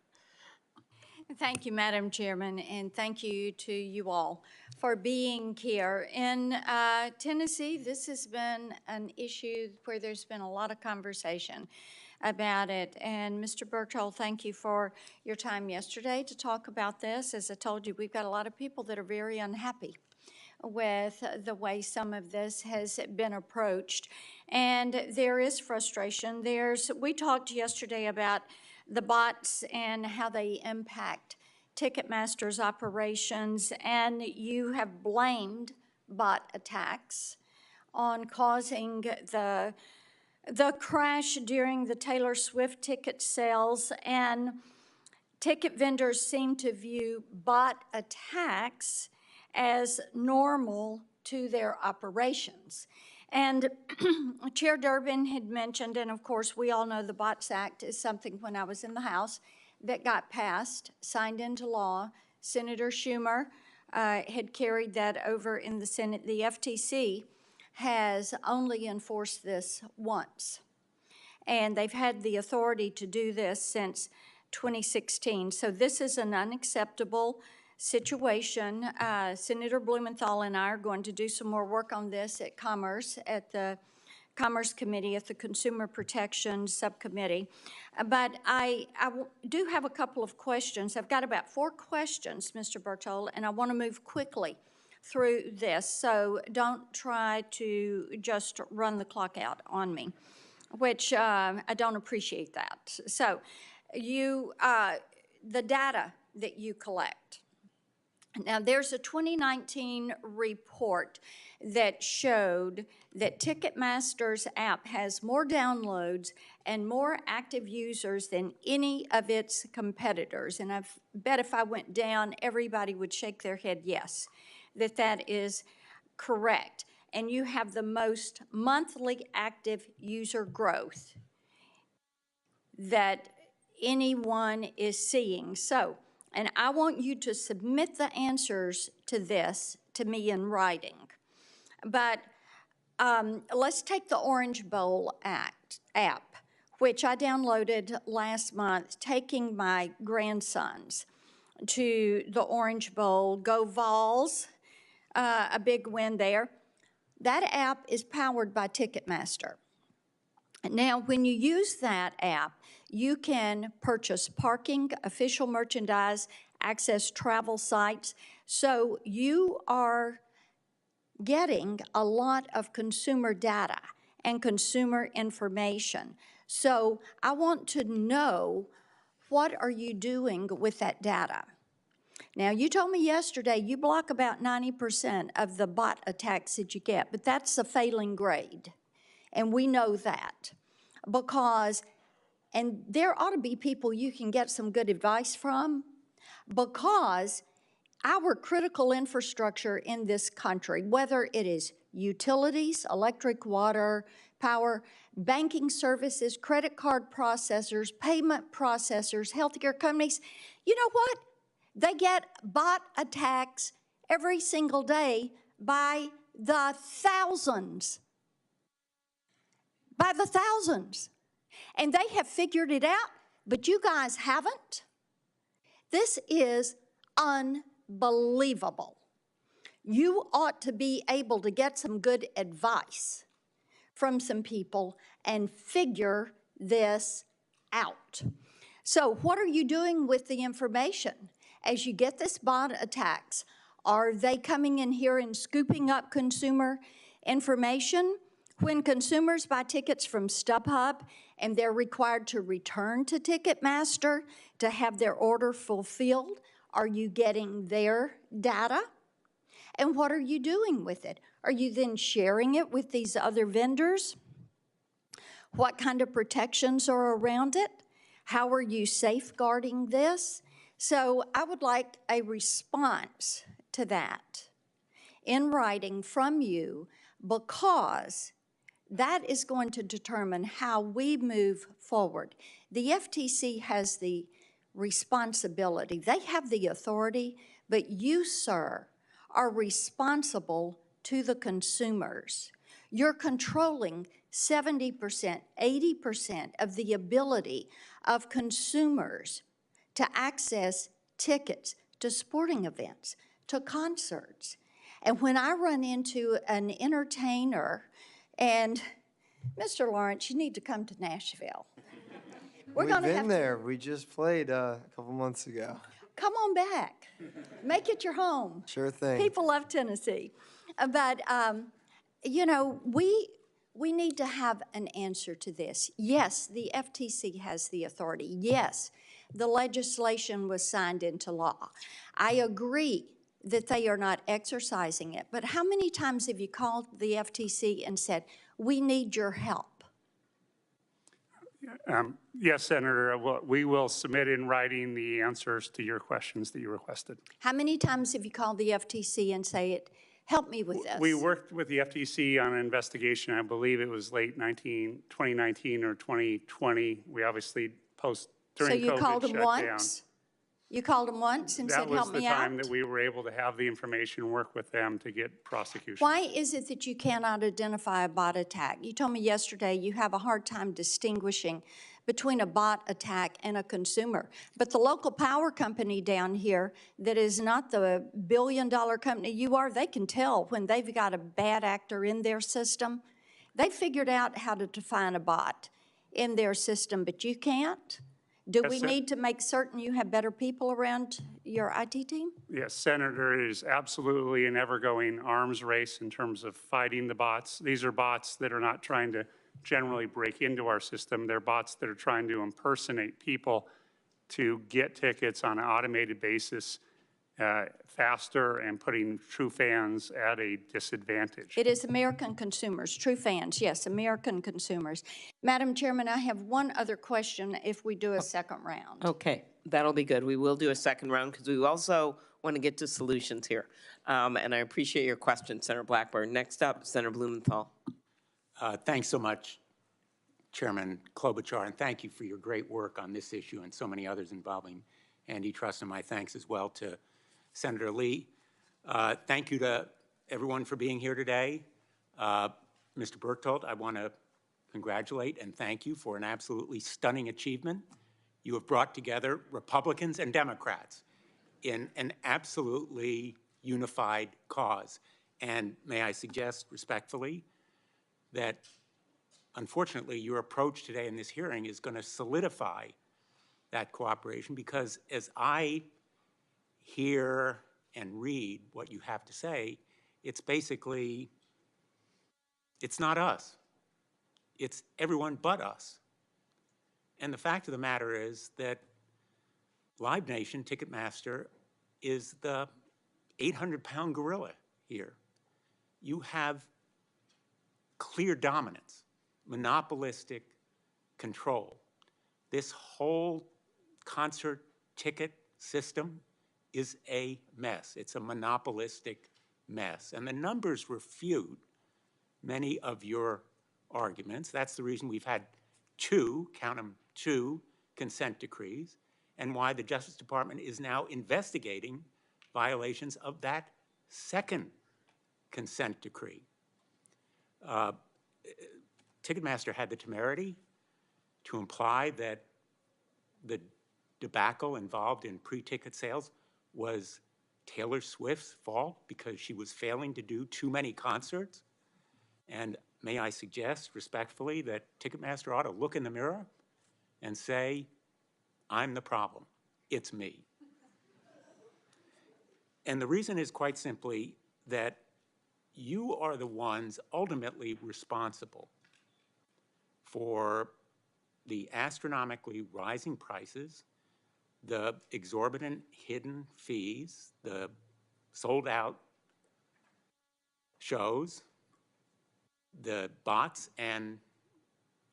Thank you, Madam Chairman, and thank you to you all for being here. In Tennessee, this has been an issue where there's been a lot of conversation about it. And Mr. Berchtold, thank you for your time yesterday to talk about this. As I told you, we've got a lot of people that are very unhappy with the way some of this has been approached. And there is frustration. We talked yesterday about the bots and how they impact Ticketmaster's operations, and you have blamed bot attacks on causing the crash during the Taylor Swift ticket sales, and ticket vendors seem to view bot attacks as normal to their operations. And Chair Durbin had mentioned, and of course we all know the Bots Act is something when I was in the House that got passed, signed into law. Senator Schumer had carried that over in the Senate. The FTC has only enforced this once. And they've had the authority to do this since 2016. So this is an unacceptable situation. Senator Blumenthal and I are going to do some more work on this at the Commerce Committee, at the Consumer Protection Subcommittee. But I do have a couple of questions. I've got about 4 questions, Mr. Berchtold, and I want to move quickly through this, so don't try to just run the clock out on me, which I don't appreciate that. So the data that you collect. Now, there's a 2019 report that showed that Ticketmaster's app has more downloads and more active users than any of its competitors. And I bet if I went down, everybody would shake their head yes, that is correct. And you have the most monthly active user growth that anyone is seeing. So, and I want you to submit the answers to this to me in writing. But let's take the Orange Bowl app, which I downloaded last month, taking my grandsons to the Orange Bowl. Go Vols, a big win there. That app is powered by Ticketmaster. Now, when you use that app, you can purchase parking, official merchandise, access travel sites. So you are getting a lot of consumer data and consumer information. So I want to know, what are you doing with that data? Now, you told me yesterday you block about 90% of the bot attacks that you get, but that's a failing grade. And we know that because, and there ought to be people you can get some good advice from, because our critical infrastructure in this country, whether it is utilities, electric, water, power, banking services, credit card processors, payment processors, healthcare companies, you know what? They get bot attacks every single day by the thousands. By the thousands. And they have figured it out, but you guys haven't. This is unbelievable. You ought to be able to get some good advice from some people and figure this out. So what are you doing with the information? As you get this bot attacks, are they coming in here and scooping up consumer information? When consumers buy tickets from StubHub and they're required to return to Ticketmaster to have their order fulfilled, are you getting their data? And what are you doing with it? Are you then sharing it with these other vendors? What kind of protections are around it? How are you safeguarding this? So I would like a response to that in writing from you, because that is going to determine how we move forward. The FTC has the responsibility. They have the authority, but you, sir, are responsible to the consumers. You're controlling 70%, 80% of the ability of consumers to access tickets to sporting events, to concerts. And when I run into an entertainer, and Mr. Lawrence, you need to come to Nashville. We've been there. We just played a couple months ago. Come on back. Make it your home. Sure thing. People love Tennessee. But, you know, we need to have an answer to this. Yes, the FTC has the authority. Yes, the legislation was signed into law. I agree that they are not exercising it. But how many times have you called the FTC and said, we need your help? Yes, Senator, we will submit in writing the answers to your questions that you requested. How many times have you called the FTC and say, help me with this? We worked with the FTC on an investigation. I believe it was late 2019 or 2020. We obviously during COVID shut down. So you called them once? You called them once and said, help me out? That was the time that we were able to have the information, work with them to get prosecution. Why is it that you cannot identify a bot attack? You told me yesterday you have a hard time distinguishing between a bot attack and a consumer. But the local power company down here that is not the billion-dollar company you are, they can tell when they've got a bad actor in their system. They figured out how to define a bot in their system, but you can't. Do we need to make certain you have better people around your IT team? Yes, Senator, it is absolutely an ever-going arms race in terms of fighting the bots. These are bots that are not trying to generally break into our system. They're bots that are trying to impersonate people to get tickets on an automated basis faster and putting true fans at a disadvantage. It is American consumers, true fans, yes, American consumers. Madam Chairman, I have one other question if we do a second round. Okay, that'll be good. We will do a second round because we also want to get to solutions here. And I appreciate your question, Senator Blackburn. Next up, Senator Blumenthal. Thanks so much, Chairman Klobuchar, and thank you for your great work on this issue and so many others involving antitrust, and my thanks as well to Senator Lee. Thank you to everyone for being here today. Mr. Berchtold, I want to congratulate and thank you for an absolutely stunning achievement. You have brought together Republicans and Democrats in an absolutely unified cause. And may I suggest respectfully that unfortunately your approach today in this hearing is going to solidify that cooperation, because as I hear and read what you have to say, it's basically, it's not us. It's everyone but us. And the fact of the matter is that Live Nation, Ticketmaster, is the 800-pound gorilla here. You have clear dominance, monopolistic control. This whole concert ticket system is a mess. It's a monopolistic mess. And the numbers refute many of your arguments. That's the reason we've had two, count them, two consent decrees, and why the Justice Department is now investigating violations of that second consent decree. Ticketmaster had the temerity to imply that the debacle involved in pre-ticket sales was Taylor Swift's fault because she was failing to do too many concerts. And may I suggest respectfully that Ticketmaster ought to look in the mirror and say, I'm the problem, it's me. And the reason is quite simply that you are the ones ultimately responsible for the astronomically rising prices, the exorbitant hidden fees, the sold out shows, the bots and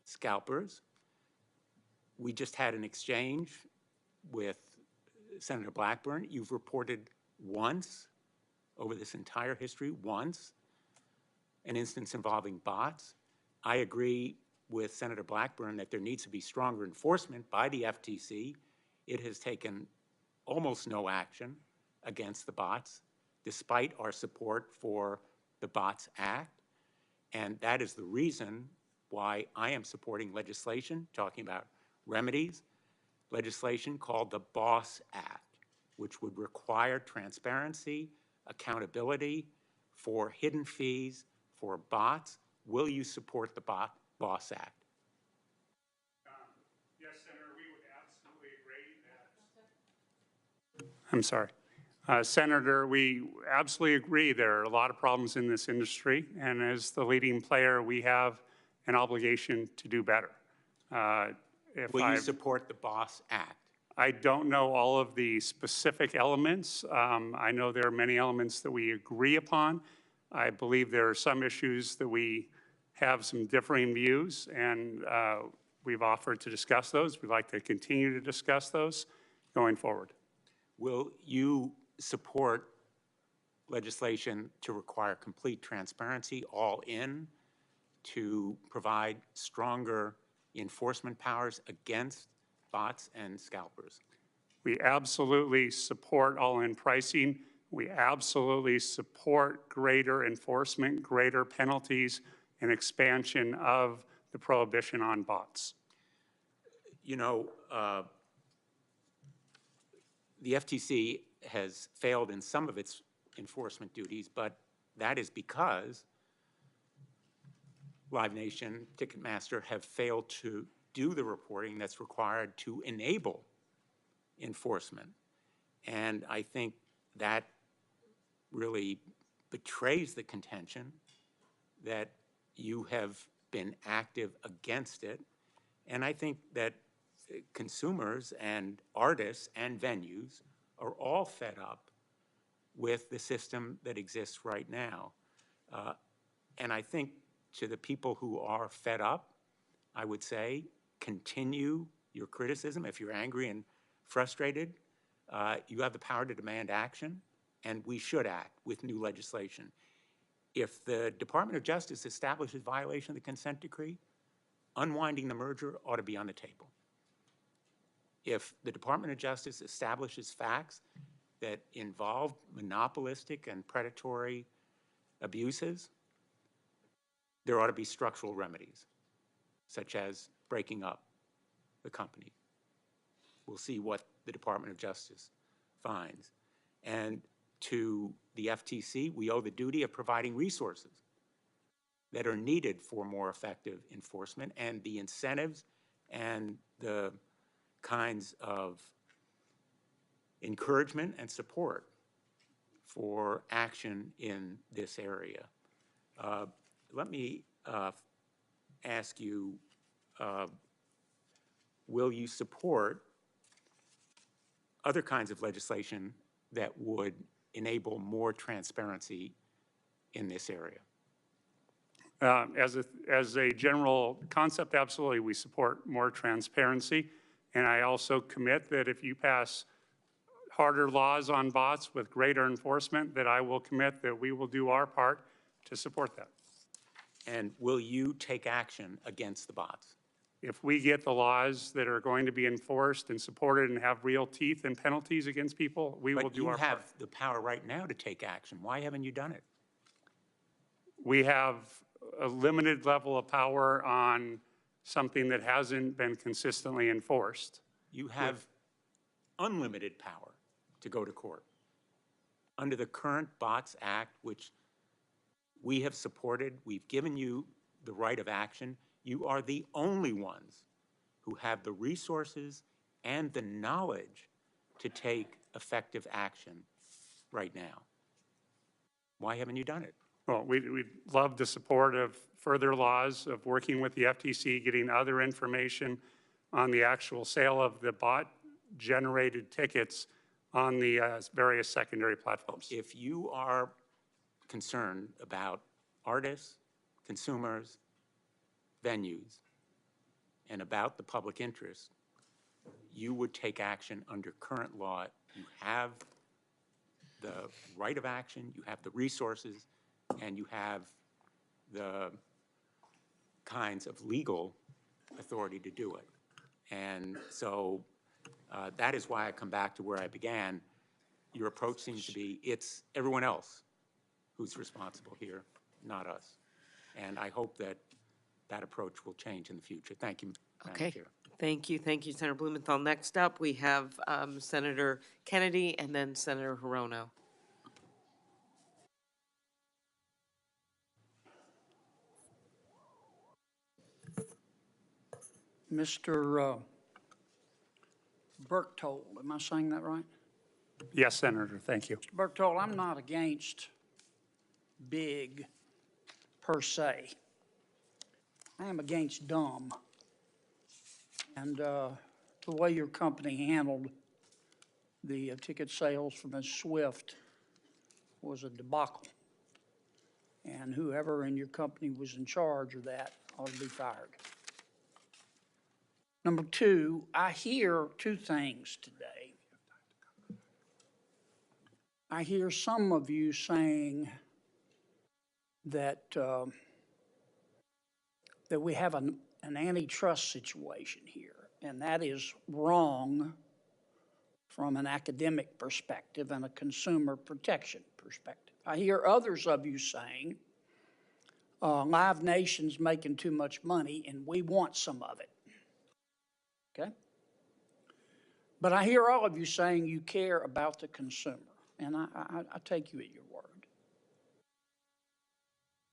scalpers. We just had an exchange with Senator Blackburn. You've reported once over this entire history, once, an instance involving bots. I agree with Senator Blackburn that there needs to be stronger enforcement by the FTC. It has taken almost no action against the bots, despite our support for the Bots Act. And that is the reason why I am supporting legislation, talking about remedies, legislation called the BOSS Act, which would require transparency, accountability for hidden fees, for bots. Will you support the BOSS Act? Yes, Senator, we would absolutely agree that. I'm sorry. Senator, we absolutely agree there are a lot of problems in this industry, and as the leading player, we have an obligation to do better. Will you support the BOSS Act? I don't know all of the specific elements. I know there are many elements that we agree upon. I believe there are some issues that we have some differing views, and we've offered to discuss those. We'd like to continue to discuss those going forward. Will you support legislation to require complete transparency, all in, to provide stronger enforcement powers against bots and scalpers? We absolutely support all-in pricing. We absolutely support greater enforcement, greater penalties, and expansion of the prohibition on bots. You know, the FTC has failed in some of its enforcement duties, but that is because Live Nation, Ticketmaster have failed to do the reporting that's required to enable enforcement. And I think that really betrays the contention that you have been active against it. And I think that consumers and artists and venues are all fed up with the system that exists right now. And I think to the people who are fed up, I would say, continue your criticism. If you're angry and frustrated, you have the power to demand action, and we should act with new legislation. If the Department of Justice establishes violation of the consent decree, unwinding the merger ought to be on the table. If the Department of Justice establishes facts that involve monopolistic and predatory abuses, there ought to be structural remedies, such as breaking up the company. We'll see what the Department of Justice finds. And to the FTC, we owe the duty of providing resources that are needed for more effective enforcement, and the incentives and the kinds of encouragement and support for action in this area. Let me ask you, will you support other kinds of legislation that would enable more transparency in this area? As a general concept, absolutely, we support more transparency. And I also commit that if you pass harder laws on bots with greater enforcement, that I will commit that we will do our part to support that. And will you take action against the bots? If we get the laws that are going to be enforced and supported and have real teeth and penalties against people, we will do our part. But you have the power right now to take action. Why haven't you done it? We have a limited level of power on something that hasn't been consistently enforced. You have unlimited power to go to court. Under the current Bots Act, which we have supported, we've given you the right of action. You are the only ones who have the resources and the knowledge to take effective action right now. Why haven't you done it? Well, we'd love the support of further laws, of working with the FTC, getting other information on the actual sale of the bot-generated tickets on the various secondary platforms. If you are concerned about artists, consumers, venues, and about the public interest, you would take action under current law. You have the right of action, you have the resources, and you have the kinds of legal authority to do it. And so that is why I come back to where I began. Your approach seems to be, it's everyone else who's responsible here, not us. And I hope that that approach will change in the future. Thank you, Madam Chair. Thank you, Senator Blumenthal. Next up, we have Senator Kennedy and then Senator Hirono. Mr. Berchtold, am I saying that right? Yes, Senator, thank you. Mr. Berchtold, I'm not against big per se. I am against dumb. And the way your company handled the ticket sales for Ms. Swift was a debacle. And whoever in your company was in charge of that ought to be fired. Number two, I hear two things today. I hear some of you saying that that we have an antitrust situation here, and that is wrong from an academic perspective and a consumer protection perspective. I hear others of you saying Live Nation's making too much money and we want some of it. okay? But I hear all of you saying you care about the consumer, and I take you at your word.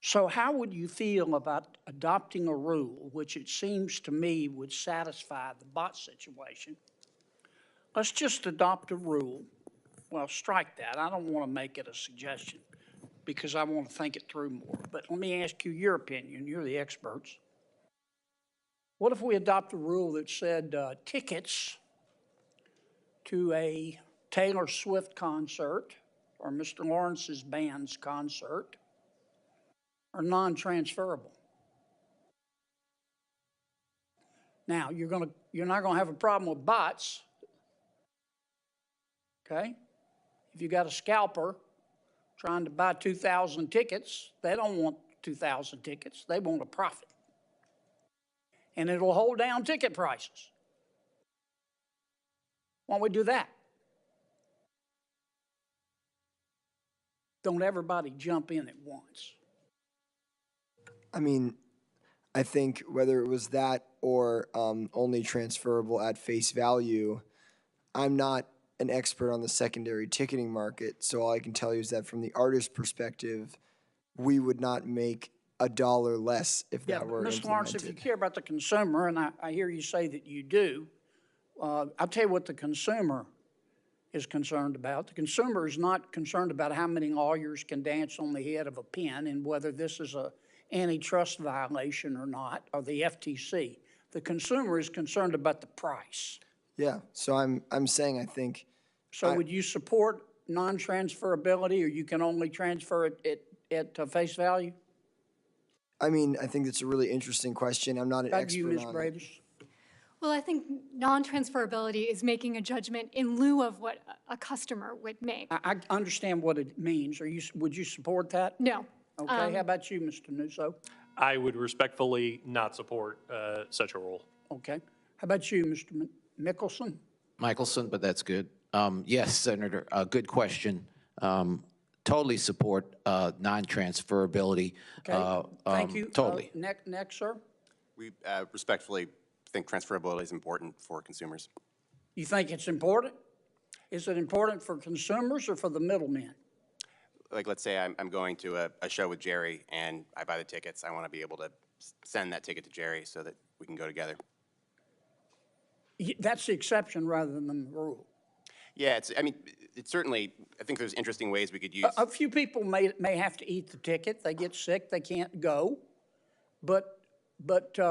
So how would you feel about adopting a rule, which it seems to me would satisfy the bot situation? Let's just adopt a rule. Well, strike that. I don't want to make it a suggestion because I want to think it through more. But let me ask you your opinion. You're the experts. What if we adopt a rule that said tickets to a Taylor Swift concert or Mr. Lawrence's band's concert are non-transferable? Now, you're not going to have a problem with bots, okay? If you got a scalper trying to buy 2,000 tickets, they don't want 2,000 tickets. They want a profit. And it'll hold down ticket prices. Why don't we do that? Don't everybody jump in at once. I mean, I think whether it was that or only transferable at face value, I'm not an expert on the secondary ticketing market, so all I can tell you is that from the artist perspective, we would not make $1 less if that were Mr. Lawrence, if you implemented. care about the consumer, and I hear you say that you do, I'll tell you what the consumer is concerned about. The consumer is not concerned about how many lawyers can dance on the head of a pin and whether this is a antitrust violation or not, or the FTC. The consumer is concerned about the price. Yeah, so I'm saying I think. So would you support non-transferability, or you can only transfer it at face value? I mean, I think that's a really interesting question. I'm not an How expert do you, Ms. on it. Braidish? Well, I think non-transferability is making a judgment in lieu of what a customer would make. I understand what it means. Would you support that? No. Okay, how about you, Mr. Nuzzo? I would respectfully not support such a rule. Okay. How about you, Mr. Michaelson? Michaelson, but that's good. Yes, Senator, good question. Totally support non-transferability. Okay, thank you. Totally. Next, sir. We respectfully think transferability is important for consumers. You think it's important? Is it important for consumers or for the middlemen? Like, let's say I'm going to a show with Jerry and I buy the tickets. I want to be able to send that ticket to Jerry so that we can go together. That's the exception rather than the rule. Yeah, it's certainly, I think there's interesting ways we could use. A few people may have to eat the ticket. They get sick, they can't go. But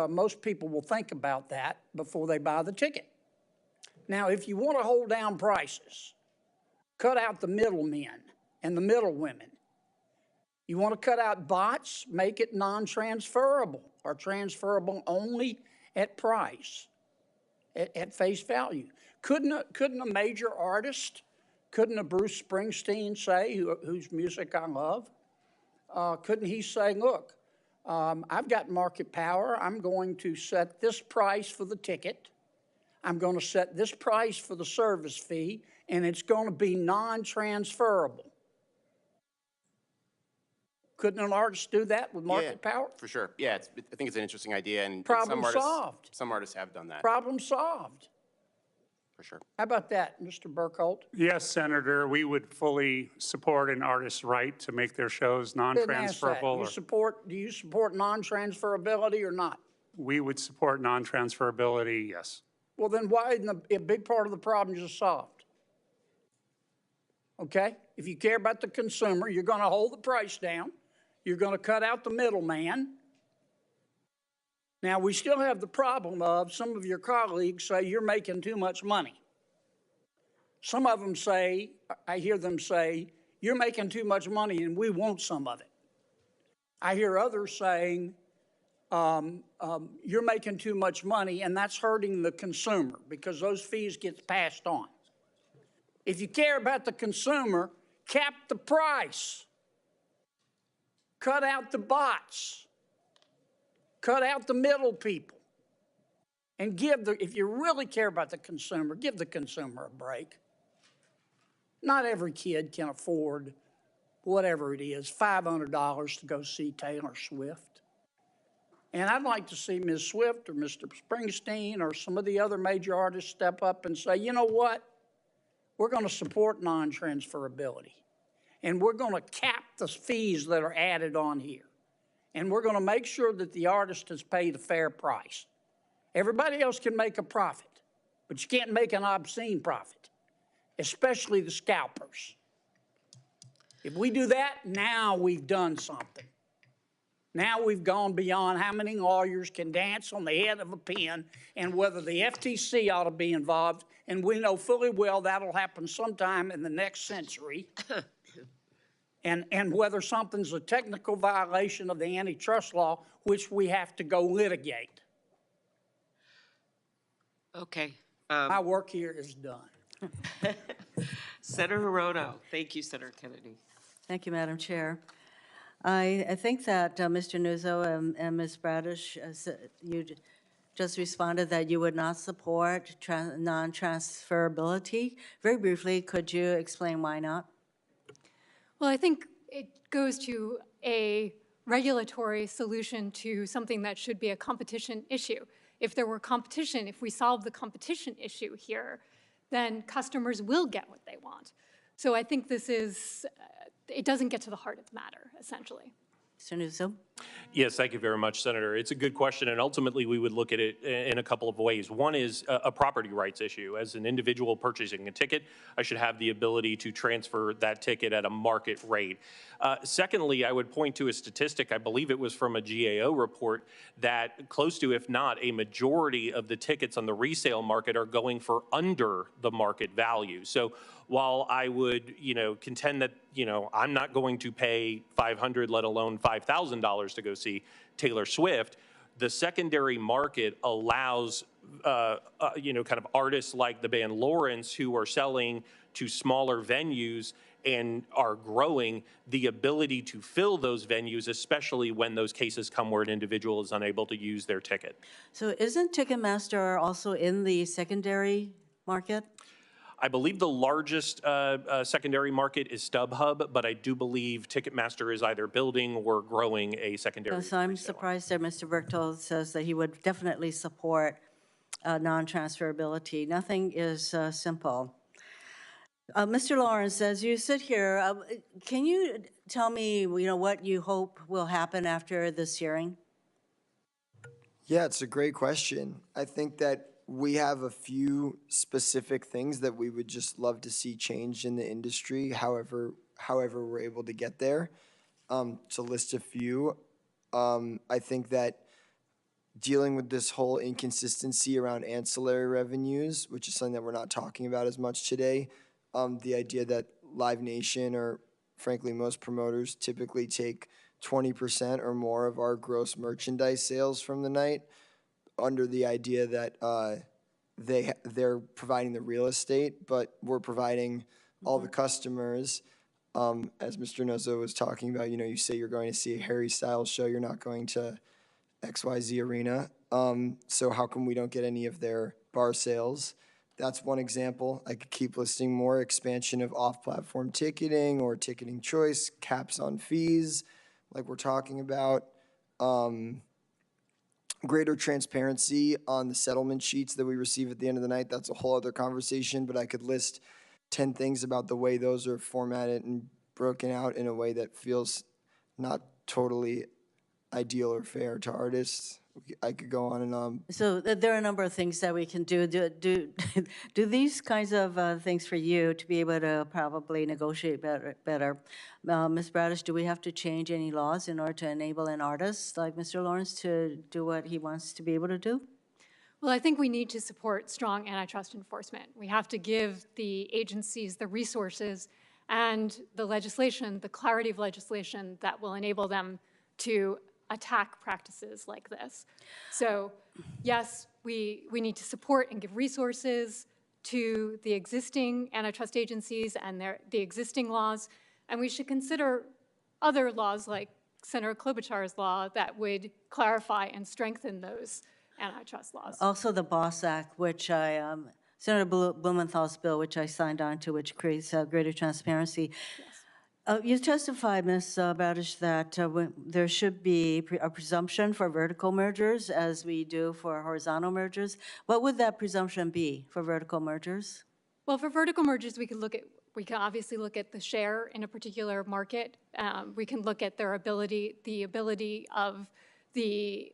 most people will think about that before they buy the ticket. Now, if you want to hold down prices, cut out the middlemen and the middlewomen. You want to cut out bots, make it non-transferable or transferable only at price, at face value. Couldn't a major artist, couldn't a Bruce Springsteen say, whose music I love, couldn't he say, look, I've got market power. I'm going to set this price for the ticket. I'm going to set this price for the service fee, and it's going to be non-transferable. Couldn't an artist do that with market power? For sure. Yeah, I think it's an interesting idea, and Problem solved. Some artists have done that. Problem solved. For sure. How about that, Mr. Berchtold? Yes, Senator, we would fully support an artist's right to make their shows non-transferable. Do you support non-transferability or not? We would support non-transferability, yes. Well, then why isn't a big part of the problem just solved? Okay? If you care about the consumer, you're going to hold the price down. You're going to cut out the middleman. Now, we still have the problem of some of your colleagues say you're making too much money. Some of them say, I hear them say, you're making too much money and we want some of it. I hear others saying, you're making too much money and that's hurting the consumer because those fees get passed on. If you care about the consumer, cap the price. Cut out the bots. Cut out the middle people. And if you really care about the consumer, give the consumer a break. Not every kid can afford whatever it is, $500 to go see Taylor Swift. And I'd like to see Ms. Swift or Mr. Springsteen or some of the other major artists step up and say, you know what? We're going to support non-transferability. And we're going to cap the fees that are added on here. And we're going to make sure that the artist is paid a fair price. Everybody else can make a profit, but you can't make an obscene profit, especially the scalpers. If we do that, now we've done something. Now we've gone beyond how many lawyers can dance on the head of a pin and whether the FTC ought to be involved. And we know fully well that'll happen sometime in the next century. And whether something's a technical violation of the antitrust law, which we have to go litigate. Okay. My work here is done. Senator Hirono. Thank you, Senator Kennedy. Thank you, Madam Chair. I think that Mr. Nuzzo and Ms. Braidish, you just responded that you would not support non-transferability. Very briefly, could you explain why not? Well, I think it goes to a regulatory solution to something that should be a competition issue. If there were competition, if we solve the competition issue here, then customers will get what they want. So I think this is, it doesn't get to the heart of the matter, essentially. Mr. Nuzzo? Yes, thank you very much, Senator. It's a good question, and ultimately we would look at it in a couple of ways. One is a property rights issue. As an individual purchasing a ticket, I should have the ability to transfer that ticket at a market rate. Secondly, I would point to a statistic, I believe it was from a GAO report, that close to, if not a majority of the tickets on the resale market are going for under the market value. So while I would, contend that, I'm not going to pay $500, let alone $5,000 to go see Taylor Swift, the secondary market allows, kind of artists like the band Lawrence who are selling to smaller venues and are growing the ability to fill those venues, especially when those cases come where an individual is unable to use their ticket. So isn't Ticketmaster also in the secondary market? I believe the largest secondary market is StubHub, but I do believe Ticketmaster is either building or growing a secondary. So I'm surprised that Mr. Berchtold says that he would definitely support non-transferability. Nothing is simple. Mr. Lawrence, as you sit here, can you tell me, what you hope will happen after this hearing? Yeah, it's a great question. I think that we have a few specific things that we would just love to see changed in the industry, however we're able to get there. To list a few, I think that dealing with this whole inconsistency around ancillary revenues, which is something that we're not talking about as much today, the idea that Live Nation or frankly most promoters typically take 20% or more of our gross merchandise sales from the night, under the idea that they're providing the real estate, but we're providing all the customers. As Mr. Nuzzo was talking about, you say you're going to see a Harry Styles show, you're not going to XYZ Arena. So how come we don't get any of their bar sales? That's one example. I could keep listing more. Expansion of off-platform ticketing or ticketing choice, caps on fees, like we're talking about. Greater transparency on the settlement sheets that we receive at the end of the night. That's a whole other conversation, but I could list 10 things about the way those are formatted and broken out in a way that feels not totally ideal or fair to artists. I could go on and on. So there are a number of things that we can do. Do these kinds of things for you to be able to probably negotiate better. Ms. Braidish, do we have to change any laws in order to enable an artist like Mr. Lawrence to do what he wants to be able to do? Well, I think we need to support strong antitrust enforcement. We have to give the agencies the resources and the legislation, the clarity of legislation that will enable them to attack practices like this. So yes, we need to support and give resources to the existing antitrust agencies and the existing laws, and we should consider other laws like Senator Klobuchar's law that would clarify and strengthen those antitrust laws. Also the BOSS Act, which Senator Blumenthal's bill, which I signed on to, which creates greater transparency. Yes. You testified, Ms. Braidish, that there should be a presumption for vertical mergers as we do for horizontal mergers. What would that presumption be for vertical mergers? Well, for vertical mergers, we can obviously look at the share in a particular market. We can look at the ability of the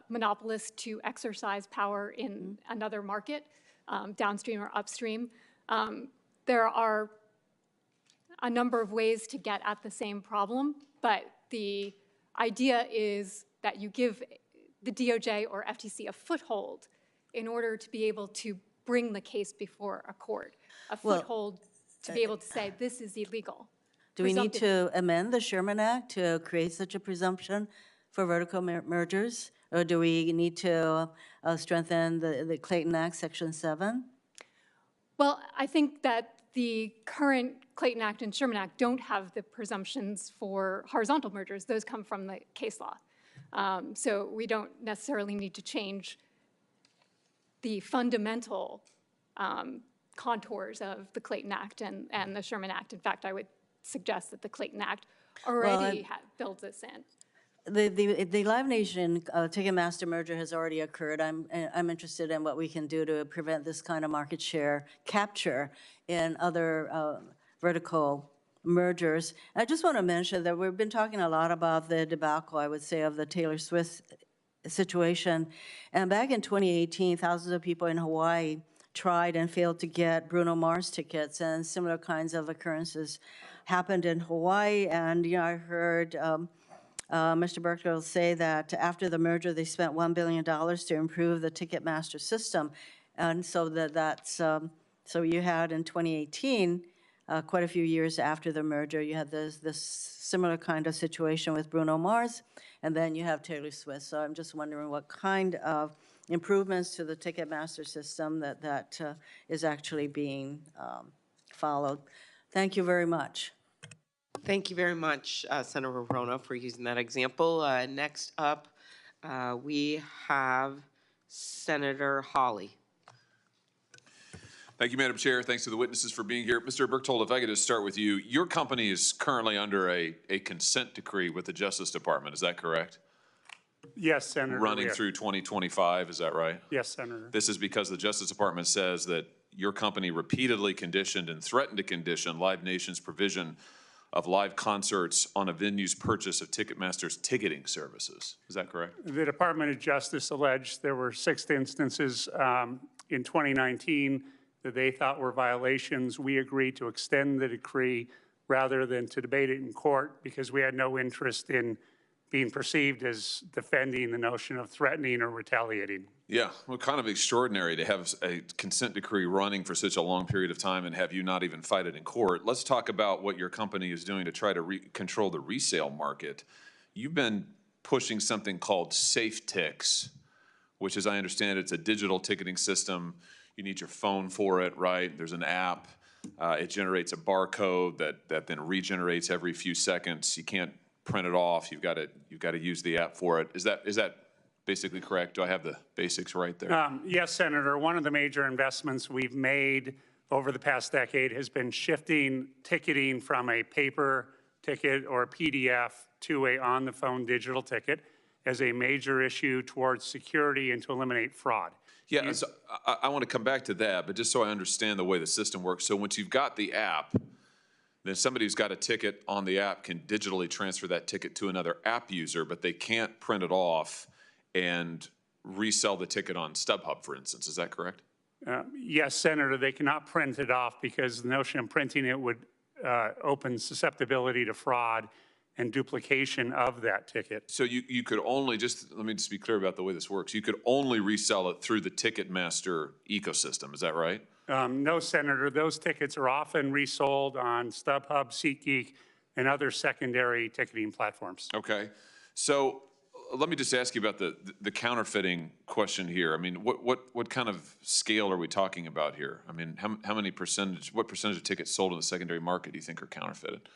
monopolist to exercise power in another market, downstream or upstream. There are a number of ways to get at the same problem, but the idea is that you give the DOJ or FTC a foothold in order to be able to bring the case before a court, a foothold to be able to say this is illegal. Do we need to amend the Sherman Act to create such a presumption for vertical mergers? Or do we need to strengthen the Clayton Act, Section 7? Well, I think that the current Clayton Act and Sherman Act don't have the presumptions for horizontal mergers. Those come from the case law. So we don't necessarily need to change the fundamental contours of the Clayton Act and the Sherman Act. In fact, I would suggest that the Clayton Act already builds this in. The Live Nation Ticketmaster merger has already occurred. I'm interested in what we can do to prevent this kind of market share capture in other vertical mergers. I just want to mention that we've been talking a lot about the debacle, I would say, of the Taylor Swift situation. And back in 2018, thousands of people in Hawaii tried and failed to get Bruno Mars tickets, and similar kinds of occurrences happened in Hawaii. And I heard Mr. Berchtold say that after the merger, they spent $1 billion to improve the Ticketmaster system. And so so you had in 2018, quite a few years after the merger, you had this similar kind of situation with Bruno Mars, and then you have Taylor Swift. So I'm just wondering what kind of improvements to the Ticketmaster system that is actually being followed. Thank you very much. Thank you very much, Senator Rona, for using that example. Next up, we have Senator Hawley. Thank you, Madam Chair. Thanks to the witnesses for being here. Mr. Berchtold, if I could just start with you. Your company is currently under a consent decree with the Justice Department. Is that correct? Yes, Senator. Running through 2025, is that right? Yes, Senator. This is because the Justice Department says that your company repeatedly conditioned and threatened to condition Live Nation's provision of live concerts on a venue's purchase of Ticketmaster's ticketing services. Is that correct? The Department of Justice alleged there were 6 instances in 2019 that they thought were violations. We agreed to extend the decree rather than to debate it in court because we had no interest in being perceived as defending the notion of threatening or retaliating. Yeah, well, kind of extraordinary to have a consent decree running for such a long period of time and have you not even fight it in court. Let's talk about what your company is doing to try to control the resale market. You've been pushing something called Safe Ticks, which, as I understand it, it's a digital ticketing system. You need your phone for it, right? There's an app. It generates a barcode that then regenerates every few seconds. You can't print it off. You've got to use the app for it. Is that basically correct? Do I have the basics right there? Yes, Senator. One of the major investments we've made over the past decade has been shifting ticketing from a paper ticket or a PDF to a on-the-phone digital ticket as a major issue towards security and to eliminate fraud. Yeah, so I want to come back to that, but just so I understand the way the system works. So once you've got the app, then somebody who's got a ticket on the app can digitally transfer that ticket to another app user, but they can't print it off and resell the ticket on StubHub, for instance. Is that correct? Yes, Senator, they cannot print it off because the notion of printing it would open susceptibility to fraud and duplication of that ticket. So you could only, let me just be clear about the way this works. You could only resell it through the Ticketmaster ecosystem. Is that right? No, Senator. Those tickets are often resold on StubHub, SeatGeek, and other secondary ticketing platforms. Okay. So let me just ask you about the counterfeiting question here. I mean, what kind of scale are we talking about here? I mean, what percentage of tickets sold in the secondary market do you think are counterfeited?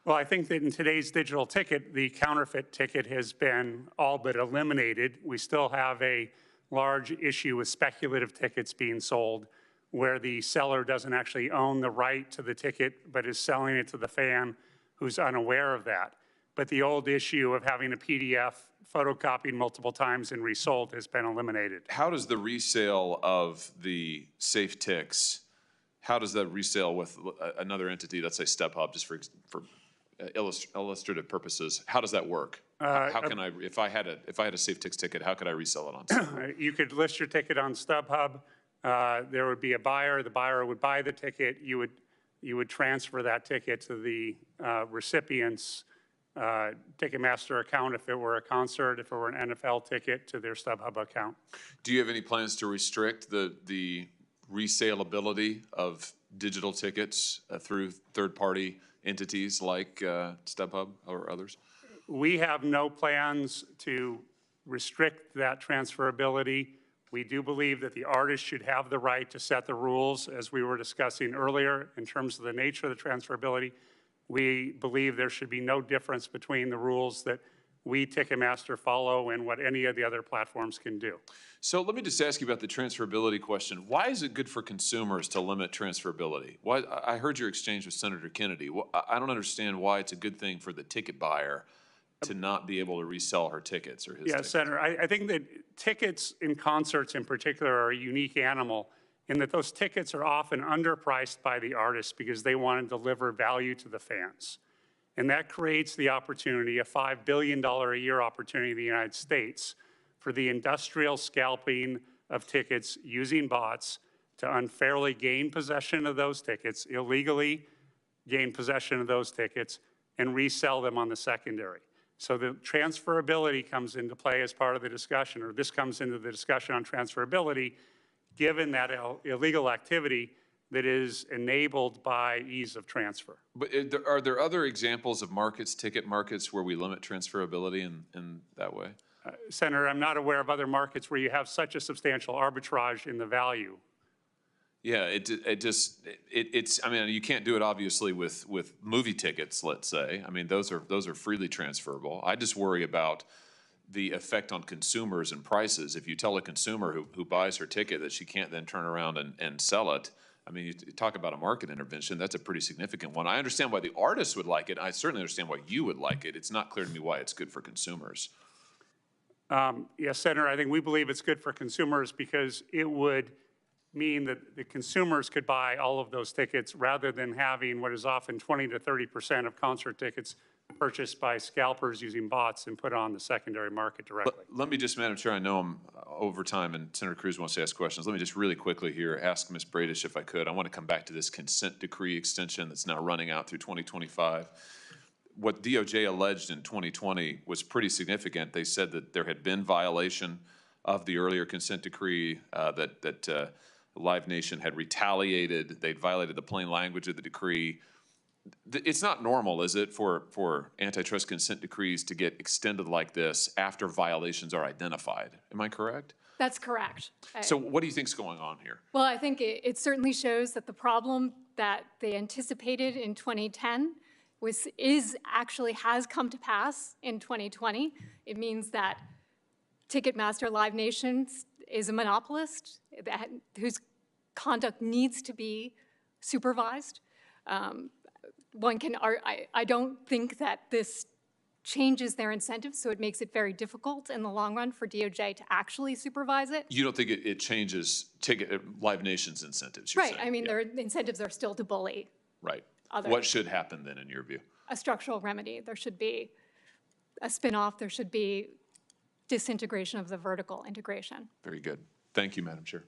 Well, I think that in today's digital ticket, the counterfeit ticket has been all but eliminated. We still have a large issue with speculative tickets being sold where the seller doesn't actually own the right to the ticket but is selling it to the fan who's unaware of that. But the old issue of having a PDF photocopied multiple times and resold has been eliminated. How does the resale of the safe ticks, how does that resale with another entity, let's say StubHub, just for illustrative purposes, how does that work? How can I, if I had a safe ticks ticket, how could I resell it on StubHub? You could list your ticket on StubHub. There would be a buyer. The buyer would buy the ticket. You would transfer that ticket to the recipient's Ticketmaster account if it were a concert, if it were an NFL ticket, to their StubHub account. Do you have any plans to restrict the resaleability of digital tickets through third-party entities like StubHub or others? We have no plans to restrict that transferability. We do believe that the artist should have the right to set the rules, as we were discussing earlier, in terms of the nature of the transferability. We believe there should be no difference between the rules that we, Ticketmaster, follow and what any of the other platforms can do. So let me just ask you about the transferability question. Why is it good for consumers to limit transferability? Why, I heard your exchange with Senator Kennedy. I don't understand why it's a good thing for the ticket buyer to not be able to resell her tickets or his tickets. Senator, I think that tickets in concerts in particular are a unique animal in that those tickets are often underpriced by the artists because they want to deliver value to the fans. And that creates the opportunity, a $5 billion a year opportunity in the United States, for the industrial scalping of tickets using bots to unfairly gain possession of those tickets, illegally gain possession of those tickets, and resell them on the secondary. So the transferability comes into play as part of the discussion, or this comes into the discussion on transferability, given that illegal activity that is enabled by ease of transfer. But are there other examples of markets, ticket markets, where we limit transferability in that way? Senator, I'm not aware of other markets where you have such a substantial arbitrage in the value. Yeah, it's. I mean, you can't do it obviously with movie tickets. Let's say. I mean, those are freely transferable. I just worry about the effect on consumers and prices. If you tell a consumer who buys her ticket that she can't then turn around and sell it, I mean, you talk about a market intervention, that's a pretty significant one. I understand why the artists would like it. I certainly understand why you would like it. It's not clear to me why it's good for consumers. Yes, Senator, I think we believe it's good for consumers because it would mean that the consumers could buy all of those tickets rather than having what is often 20 to 30% of concert tickets purchased by scalpers using bots and put on the secondary market directly. Let me just, Madam Chair, I know I'm over time and Senator Cruz wants to ask questions. Let me just really quickly here ask Ms. Braidish if I could. I want to come back to this consent decree extension that's now running out through 2025. What DOJ alleged in 2020 was pretty significant. They said that there had been violation of the earlier consent decree, that Live Nation had retaliated. They'd violated the plain language of the decree. It's not normal, is it, for antitrust consent decrees to get extended like this after violations are identified? Am I correct? That's correct. So what do you think is going on here? Well, I think it certainly shows that the problem that they anticipated in 2010 actually has come to pass in 2020. It means that Ticketmaster Live Nation is a monopolist whose conduct needs to be supervised. I don't think that this changes their incentives, so it makes it very difficult in the long run for DOJ to actually supervise it. You don't think it changes Live Nation's incentives, you're right. saying? I mean, their incentives are still to bully. Right. Others. What should happen then, in your view? A structural remedy. There should be a spin-off. There should be disintegration of the vertical integration. Very good. Thank you, Madam Chair.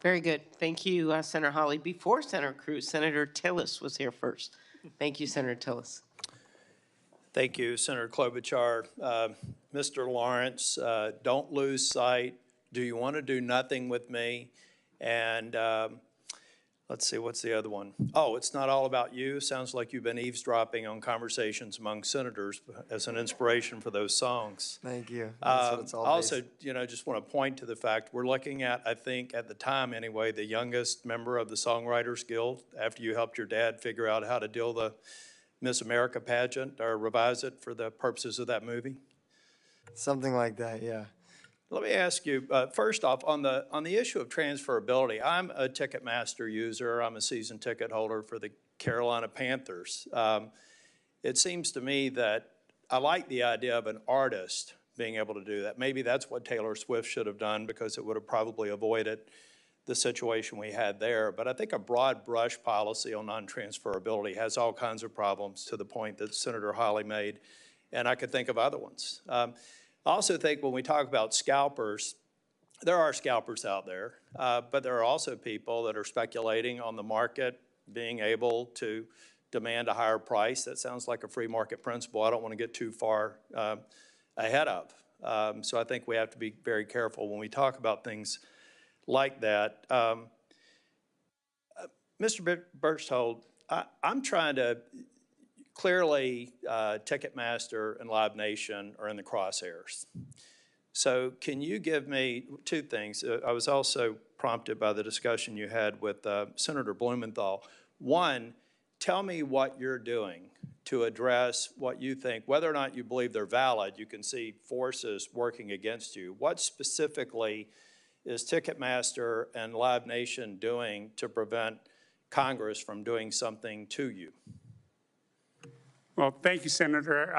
Very good. Thank you, Senator Hawley. Before Senator Cruz, Senator Tillis was here first. Thank you, Senator Tillis. Thank you, Senator Klobuchar. Mr. Lawrence, don't lose sight. Do you want to do nothing with me? And let's see, what's the other one? Oh, it's not all about you. Sounds like you've been eavesdropping on conversations among senators as an inspiration for those songs. Thank you. That's what it's all also, based. just want to point to the fact we're looking at, I think, at the time anyway, the youngest member of the Songwriters Guild after you helped your dad figure out how to deal the Miss America pageant or revise it for the purposes of that movie. Something like that, yeah. Let me ask you, first off, on the issue of transferability, I'm a Ticketmaster user. I'm a season ticket holder for the Carolina Panthers. It seems to me that I like the idea of an artist being able to do that. Maybe that's what Taylor Swift should have done, because it would have probably avoided the situation we had there. But I think a broad brush policy on non-transferability has all kinds of problems, to the point that Senator Hawley made, and I could think of other ones. I also think when we talk about scalpers, there are scalpers out there, but there are also people that are speculating on the market, being able to demand a higher price. That sounds like a free market principle I don't want to get too far ahead of. So I think we have to be very careful when we talk about things like that. Mr. Berchtold, I'm trying to, clearly Ticketmaster and Live Nation are in the crosshairs. So can you give me two things? I was also prompted by the discussion you had with Senator Blumenthal. One, tell me what you're doing to address what you think, whether or not you believe they're valid. You can see forces working against you. What specifically is Ticketmaster and Live Nation doing to prevent Congress from doing something to you? Well, thank you, Senator.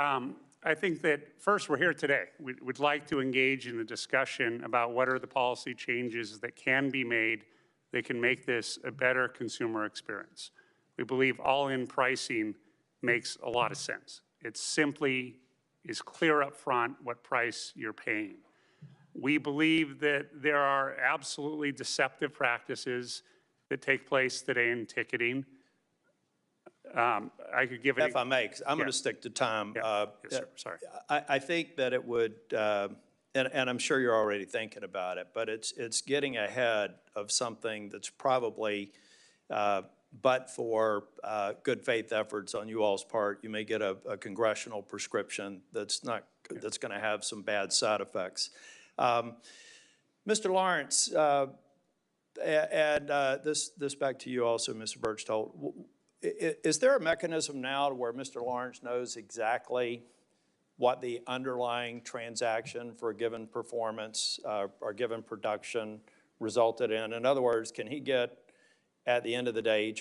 I think that first we're here today. We'd like to engage in a discussion about what are the policy changes that can be made that can make this a better consumer experience. We believe all-in pricing makes a lot of sense. It simply is clear up front what price you're paying. We believe that there are absolutely deceptive practices that take place today in ticketing. I could give it. If I may, 'cause I'm going to stick to time. Yes, sir. Sorry. I think that it would, and I'm sure you're already thinking about it, but it's getting ahead of something that's probably, but for good faith efforts on you all's part, you may get a congressional prescription that's going to have some bad side effects. Mr. Lawrence, and this back to you also, Mr. Berchtold. Is there a mechanism now to where Mr. Lawrence knows exactly what the underlying transaction for a given performance or given production resulted in? In other words, can he get, at the end of the day,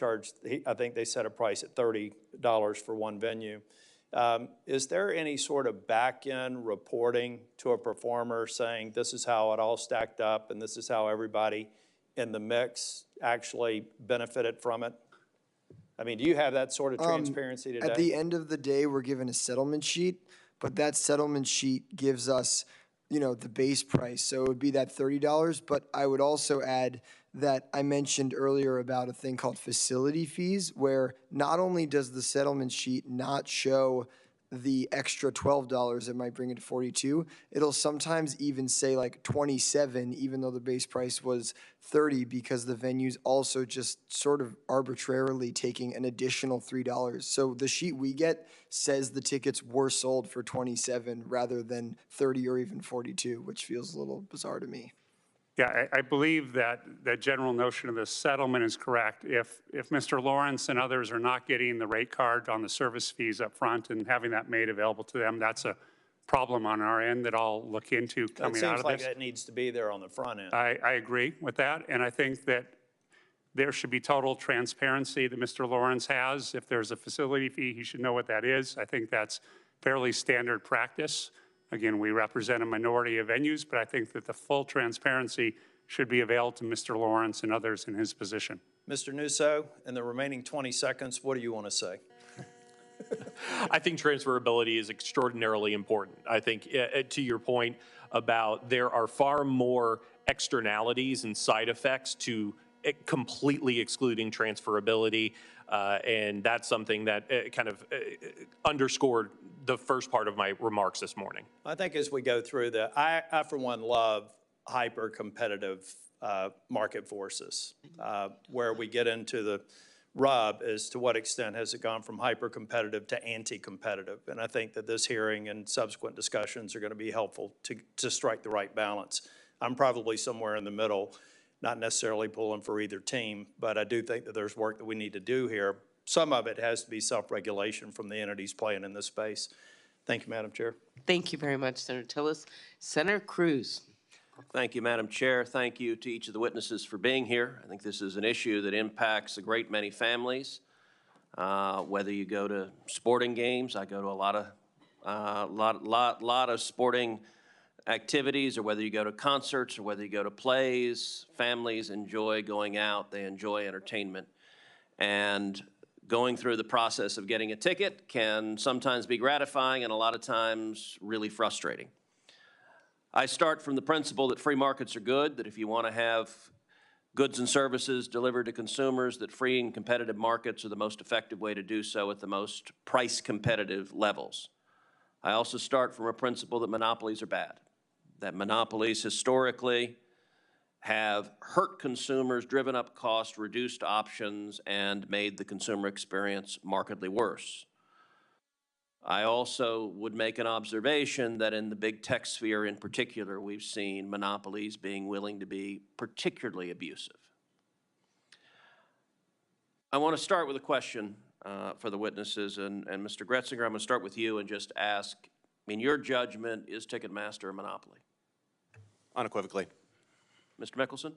I think they set a price at $30 for one venue. Is there any sort of back-end reporting to a performer saying this is how it all stacked up and this is how everybody in the mix actually benefited from it? I mean, do you have that sort of transparency today? At the end of the day, we're given a settlement sheet, but that settlement sheet gives us, the base price. So it would be that $30. But I would also add that I mentioned earlier about a thing called facility fees, where not only does the settlement sheet not show the extra $12 that might bring it to 42, it'll sometimes even say like 27, even though the base price was 30, because the venue's also just sort of arbitrarily taking an additional $3. So the sheet we get says the tickets were sold for 27 rather than 30 or even 42, which feels a little bizarre to me. Yeah, I believe that the general notion of the settlement is correct. If Mr. Lawrence and others are not getting the rate card on the service fees up front and having that made available to them, that's a problem on our end that I'll look into coming out of this. It seems like that needs to be there on the front end. I agree with that, and I think that there should be total transparency that Mr. Lawrence has. If there's a facility fee, he should know what that is. I think that's fairly standard practice. Again, we represent a minority of venues, but I think that the full transparency should be available to Mr. Lawrence and others in his position. Mr. Nuzzo, in the remaining 20 seconds, what do you want to say? I think transferability is extraordinarily important. I think, to your point about there are far more externalities and side effects to completely excluding transferability, and that's something that kind of underscored the first part of my remarks this morning. I think as we go through that, I for one love hyper-competitive market forces, where we get into the rub as to what extent has it gone from hyper-competitive to anti-competitive. And I think that this hearing and subsequent discussions are going to be helpful to strike the right balance. I'm probably somewhere in the middle, not necessarily pulling for either team, but I do think that there's work that we need to do here. Some of it has to be self-regulation from the entities playing in this space. Thank you, Madam Chair. Thank you very much, Senator Tillis. Senator Cruz. Thank you, Madam Chair. Thank you to each of the witnesses for being here. I think this is an issue that impacts a great many families, Whether you go to sporting games, I go to a lot of sporting activities, or whether you go to concerts, or whether you go to plays, families enjoy going out, they enjoy entertainment. And going through the process of getting a ticket can sometimes be gratifying and a lot of times really frustrating. I start from the principle that free markets are good, that if you want to have goods and services delivered to consumers, that free and competitive markets are the most effective way to do so at the most price competitive levels. I also start from a principle that monopolies are bad, that monopolies historically have hurt consumers, driven up costs, reduced options, and made the consumer experience markedly worse. I also would make an observation that in the big tech sphere in particular, we've seen monopolies being willing to be particularly abusive. I want to start with a question for the witnesses, and Mr. Retzinger, I'm going to start with you and just ask, in your judgment, is Ticketmaster a monopoly? Unequivocally. Mr. Michaelson?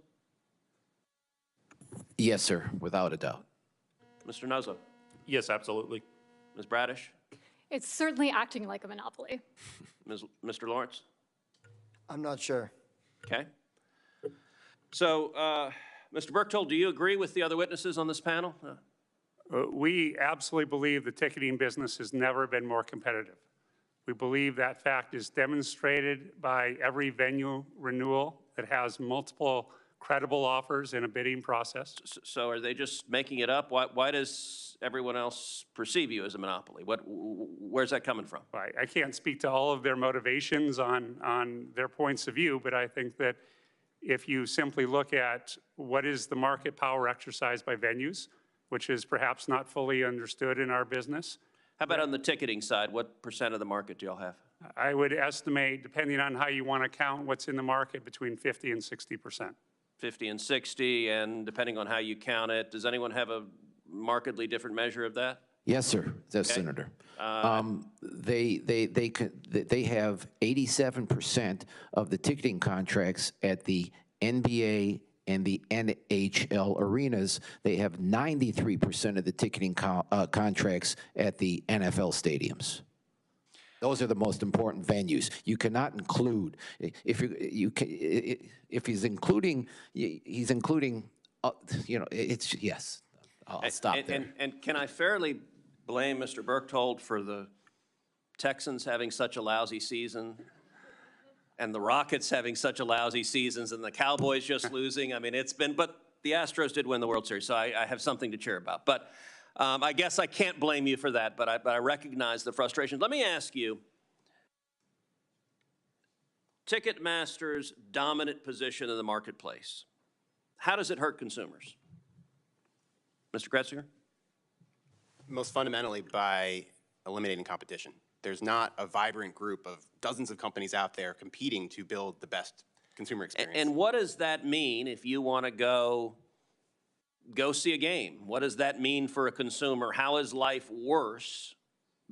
Yes, sir, without a doubt. Mr. Nuzzo? Yes, absolutely. Ms. Braidish? It's certainly acting like a monopoly. Mr. Lawrence? I'm not sure. Okay. So, Mr. Berchtold, do you agree with the other witnesses on this panel? We absolutely believe the ticketing business has never been more competitive. We believe that fact is demonstrated by every venue renewal that has multiple credible offers in a bidding process. So are they just making it up? Why does everyone else perceive you as a monopoly? Where's that coming from? I can't speak to all of their motivations on their points of view, but I think that if you simply look at what is the market power exercised by venues, which is perhaps not fully understood in our business. How about on the ticketing side? What % of the market do y'all have? I would estimate, depending on how you want to count what's in the market, between 50 and 60%. 50 and 60, and depending on how you count it, does anyone have a markedly different measure of that? Yes, sir, Senator. They have 87% of the ticketing contracts at the NBA and the NHL arenas. They have 93% of the ticketing contracts at the NFL stadiums. Those are the most important venues. You cannot include, if he's including, it's, yes, I'll stop there. And can I fairly blame Mr. Berchtold for the Texans having such a lousy season and the Rockets having such a lousy seasons and the Cowboys just losing? I mean, but the Astros did win the World Series, so I have something to cheer about. But I guess I can't blame you for that, but I recognize the frustrations. Let me ask you, Ticketmaster's dominant position in the marketplace, how does it hurt consumers? Mr. Retzinger? Most fundamentally by eliminating competition. There's not a vibrant group of dozens of companies out there competing to build the best consumer experience. And what does that mean if you want to go see a game? What does that mean for a consumer? How is life worse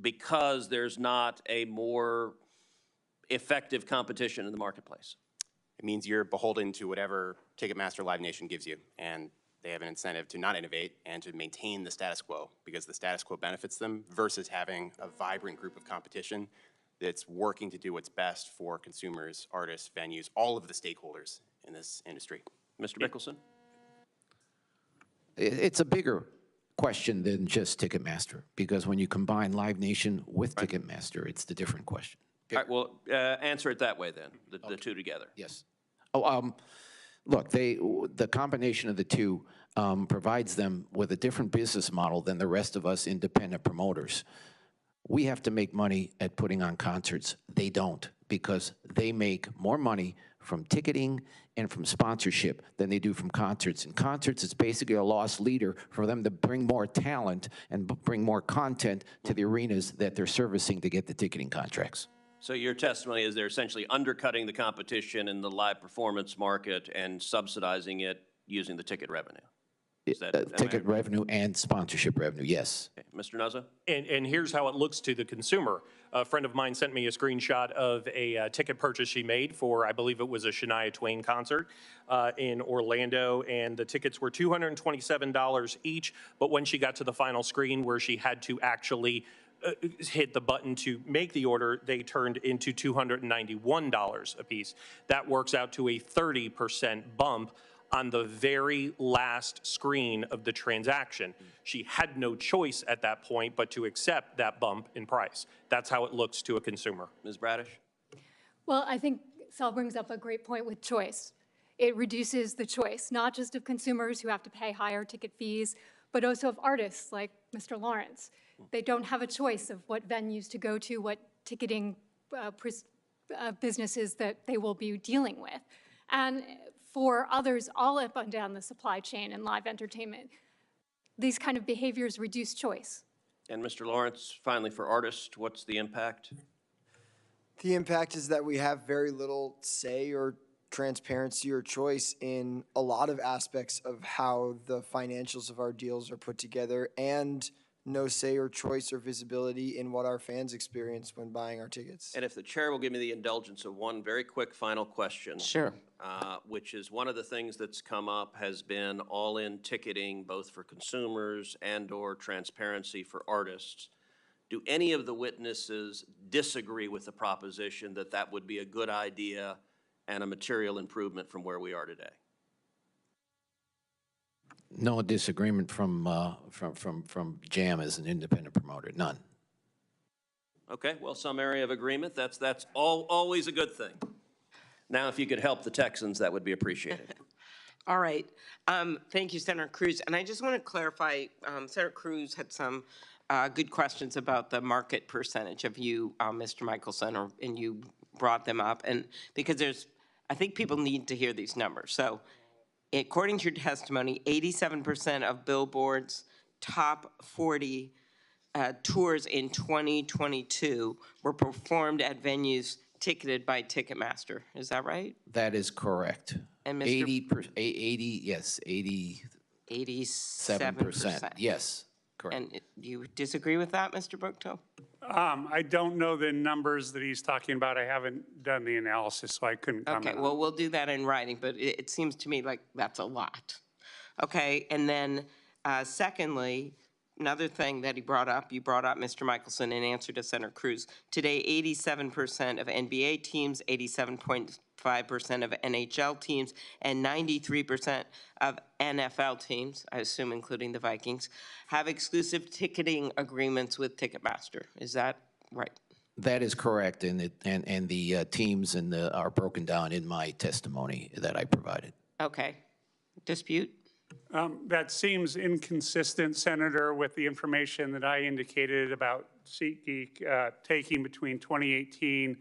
because there's not a more effective competition in the marketplace? It means you're beholden to whatever Ticketmaster Live Nation gives you, and they have an incentive to not innovate and to maintain the status quo because the status quo benefits them versus having a vibrant group of competition that's working to do what's best for consumers, artists, venues, all of the stakeholders in this industry. Mr. Michaelson? It's a bigger question than just Ticketmaster, because when you combine Live Nation with Ticketmaster, it's the different question. All right, well, answer it that way then, the two together. Yes. Look, the combination of the two provides them with a different business model than the rest of us independent promoters. We have to make money at putting on concerts. They don't, because they make more money from ticketing and from sponsorship than they do from concerts. And concerts is basically a lost leader for them to bring more talent and bring more content to the arenas that they're servicing to get the ticketing contracts. So your testimony is they're essentially undercutting the competition in the live performance market and subsidizing it using the ticket revenue. Is that, am I- Ticket revenue and sponsorship revenue, yes. Okay, Mr. Nuzzo? And here's how it looks to the consumer. A friend of mine sent me a screenshot of a ticket purchase she made for, I believe it was a Shania Twain concert in Orlando, and the tickets were $227 each, but when she got to the final screen where she had to actually hit the button to make the order, they turned into $291 a piece. That works out to a 30% bump on the very last screen of the transaction. She had no choice at that point but to accept that bump in price. That's how it looks to a consumer. Ms. Braidish? Well, I think Sal brings up a great point with choice. It reduces the choice, not just of consumers who have to pay higher ticket fees, but also of artists like Mr. Lawrence. They don't have a choice of what venues to go to, what ticketing businesses that they will be dealing with. And for others all up and down the supply chain in live entertainment, these kind of behaviors reduce choice. And Mr. Lawrence, finally for artists, what's the impact? The impact is that we have very little say or transparency or choice in a lot of aspects of how the financials of our deals are put together, and no say or choice or visibility in what our fans experience when buying our tickets. And if the chair will give me the indulgence of one very quick final question. Sure. Which is one of the things that's come up has been all-in ticketing, both for consumers and/or transparency for artists. Do any of the witnesses disagree with the proposition that that would be a good idea and a material improvement from where we are today? No disagreement from JAM as an independent promoter, none. Okay, well, some area of agreement, that's always a good thing. Now, if you could help the Texans, that would be appreciated. All right. Thank you, Senator Cruz. And I just want to clarify, Senator Cruz had some good questions about the market percentage of you, Mr. Michaelson, and you brought them up. And because I think people need to hear these numbers. So according to your testimony, 87% of Billboard's top 40 tours in 2022 were performed at venues ticketed by Ticketmaster. Is that right? That is correct. And 87%. Yes, correct. And do you disagree with that, Mr. Berchtold? I don't know the numbers that he's talking about. I haven't done the analysis, so I couldn't comment. Okay, well, we'll do that in writing, but it seems to me like that's a lot. Okay, and then secondly, another thing that you brought up, Mr. Michaelson, in answer to Senator Cruz. Today, 87% of NBA teams, 87.5% of NHL teams, and 93% of NFL teams, I assume including the Vikings, have exclusive ticketing agreements with Ticketmaster. Is that right? That is correct, and the teams are broken down in my testimony that I provided. Okay. Dispute? That seems inconsistent, Senator, with the information that I indicated about SeatGeek taking between 2018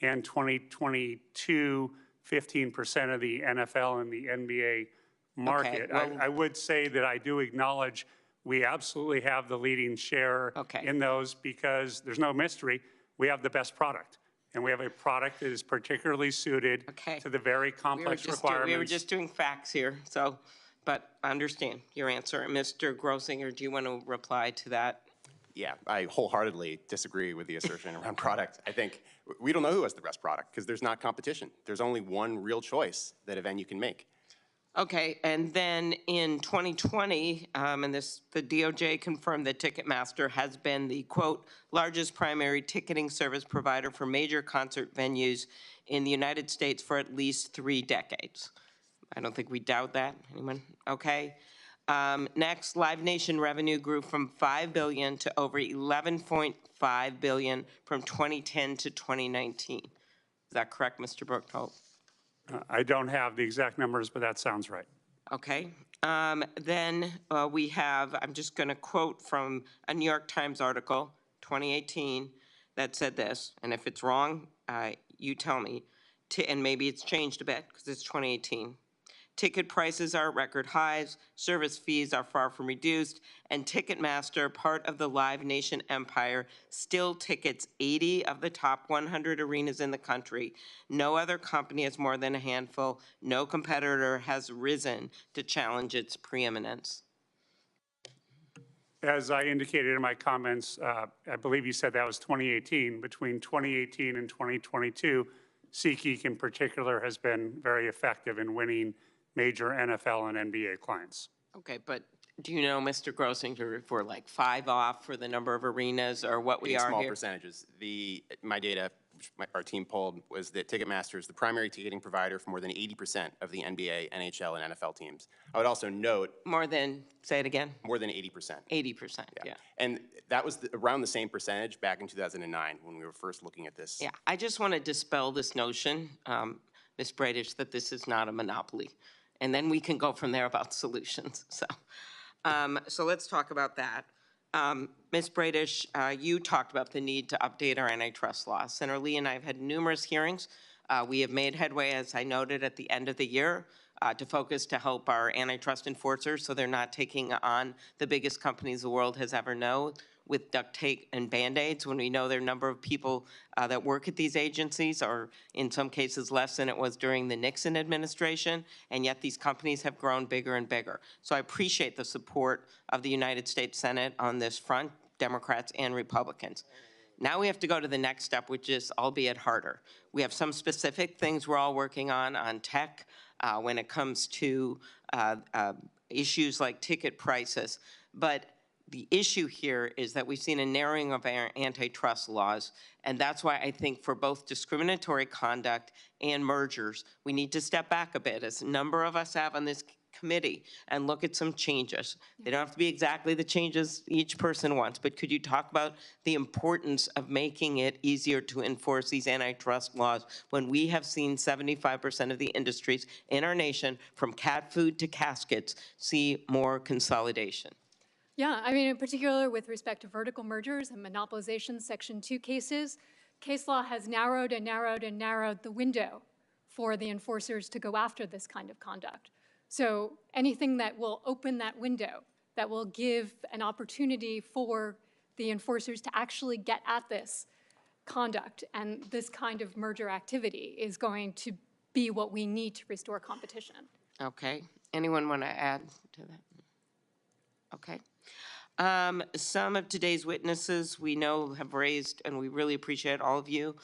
and 2022, 15% of the NFL and the NBA market. Okay, well, I would say that I do acknowledge we absolutely have the leading share in those, because there's no mystery. We have the best product, and we have a product that is particularly suited to the very complex requirements. We were just doing facts here, so, but I understand your answer. Mr. Grossinger, do you want to reply to that? Yeah, I wholeheartedly disagree with the assertion around product. I think we don't know who has the best product because there's not competition. There's only one real choice that a venue can make. Okay, and then in 2020, the DOJ confirmed that Ticketmaster has been the, quote, largest primary ticketing service provider for major concert venues in the United States for at least 3 decades. I don't think we doubt that. Anyone? Okay. Next, Live Nation revenue grew from $5 billion to over $11.5 billion from 2010 to 2019. Is that correct, Mr. Berchtold? I don't have the exact numbers, but that sounds right. Okay. Then we have, I'm just going to quote from a New York Times article, 2018, that said this, and if it's wrong, you tell me, and maybe it's changed a bit because it's 2018. Ticket prices are at record highs, service fees are far from reduced, and Ticketmaster, part of the Live Nation empire, still tickets 80 of the top 100 arenas in the country. No other company has more than a handful. No competitor has risen to challenge its preeminence. As I indicated in my comments, I believe you said that was 2018. Between 2018 and 2022, SeatGeek in particular has been very effective in winning major NFL and NBA clients. Okay, but do you know, Mr. Grossinger, if we're like 5 off for the number of arenas or what we In are small here? percentages. My data, which our team pulled, was that Ticketmaster is the primary ticketing provider for more than 80% of the NBA, NHL, and NFL teams. I would also note. More than, say it again? More than 80%. 80%, yeah. And that was around the same percentage back in 2009 when we were first looking at this. Yeah, I just want to dispel this notion, Ms. Braidish, that this is not a monopoly. And then we can go from there about solutions. So let's talk about that. Ms. Braidish, you talked about the need to update our antitrust law. Senator Lee and I have had numerous hearings. We have made headway, as I noted, at the end of the year to focus to help our antitrust enforcers so they're not taking on the biggest companies the world has ever known with duct tape and Band-Aids when we know there are a number of people that work at these agencies, or in some cases less than it was during the Nixon administration, and yet these companies have grown bigger and bigger. So I appreciate the support of the United States Senate on this front, Democrats and Republicans. Now we have to go to the next step, which is albeit harder. We have some specific things we're all working on tech, when it comes to issues like ticket prices, but the issue here is that we've seen a narrowing of our antitrust laws, and that's why I think for both discriminatory conduct and mergers, we need to step back a bit, as a number of us have on this committee, and look at some changes. They don't have to be exactly the changes each person wants, but could you talk about the importance of making it easier to enforce these antitrust laws when we have seen 75% of the industries in our nation, from cat food to caskets, see more consolidation? Yeah, I mean, in particular with respect to vertical mergers and monopolization Section 2 cases, case law has narrowed and narrowed and narrowed the window for the enforcers to go after this kind of conduct. So anything that will open that window, that will give an opportunity for the enforcers to actually get at this conduct and this kind of merger activity is going to be what we need to restore competition. Okay. Anyone want to add to that? Okay. Some of today's witnesses we know have raised, and we really appreciate all of you,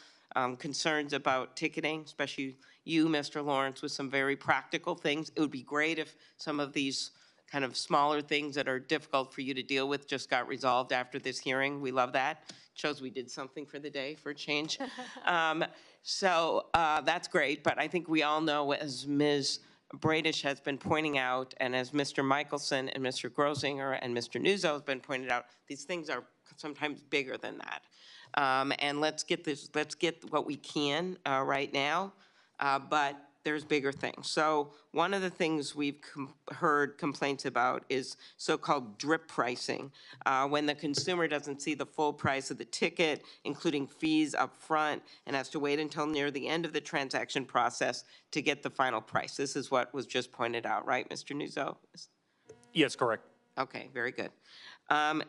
concerns about ticketing, especially you, Mr. Lawrence, with some very practical things. It would be great if some of these kind of smaller things that are difficult for you to deal with just got resolved after this hearing. We love that. It shows we did something for the day for a change. So that's great, but I think we all know, as Ms. Braidish has been pointing out, and as Mr. Michaelson and Mr. Grossinger and Mr. Nuzzo has been pointed out, these things are sometimes bigger than that. And let's get what we can right now, but there's bigger things. So one of the things we've heard complaints about is so-called drip pricing, when the consumer doesn't see the full price of the ticket, including fees up front, and has to wait until near the end of the transaction process to get the final price. This is what was just pointed out, right, Mr. Nuzzo? Yes, correct. Okay, very good.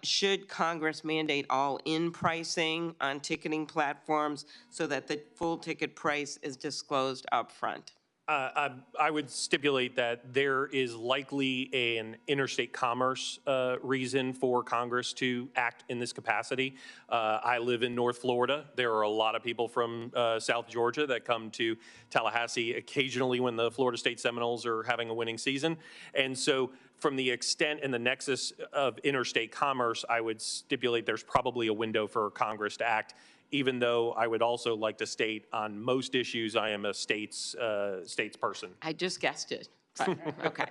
Should Congress mandate all-in pricing on ticketing platforms so that the full ticket price is disclosed up front? I would stipulate that there is likely an interstate commerce reason for Congress to act in this capacity. I live in North Florida. There are a lot of people from South Georgia that come to Tallahassee occasionally when the Florida State Seminoles are having a winning season. And so from the extent and the nexus of interstate commerce, I would stipulate there's probably a window for Congress to act, even though I would also like to state on most issues, I am a states person. I just guessed it, but okay.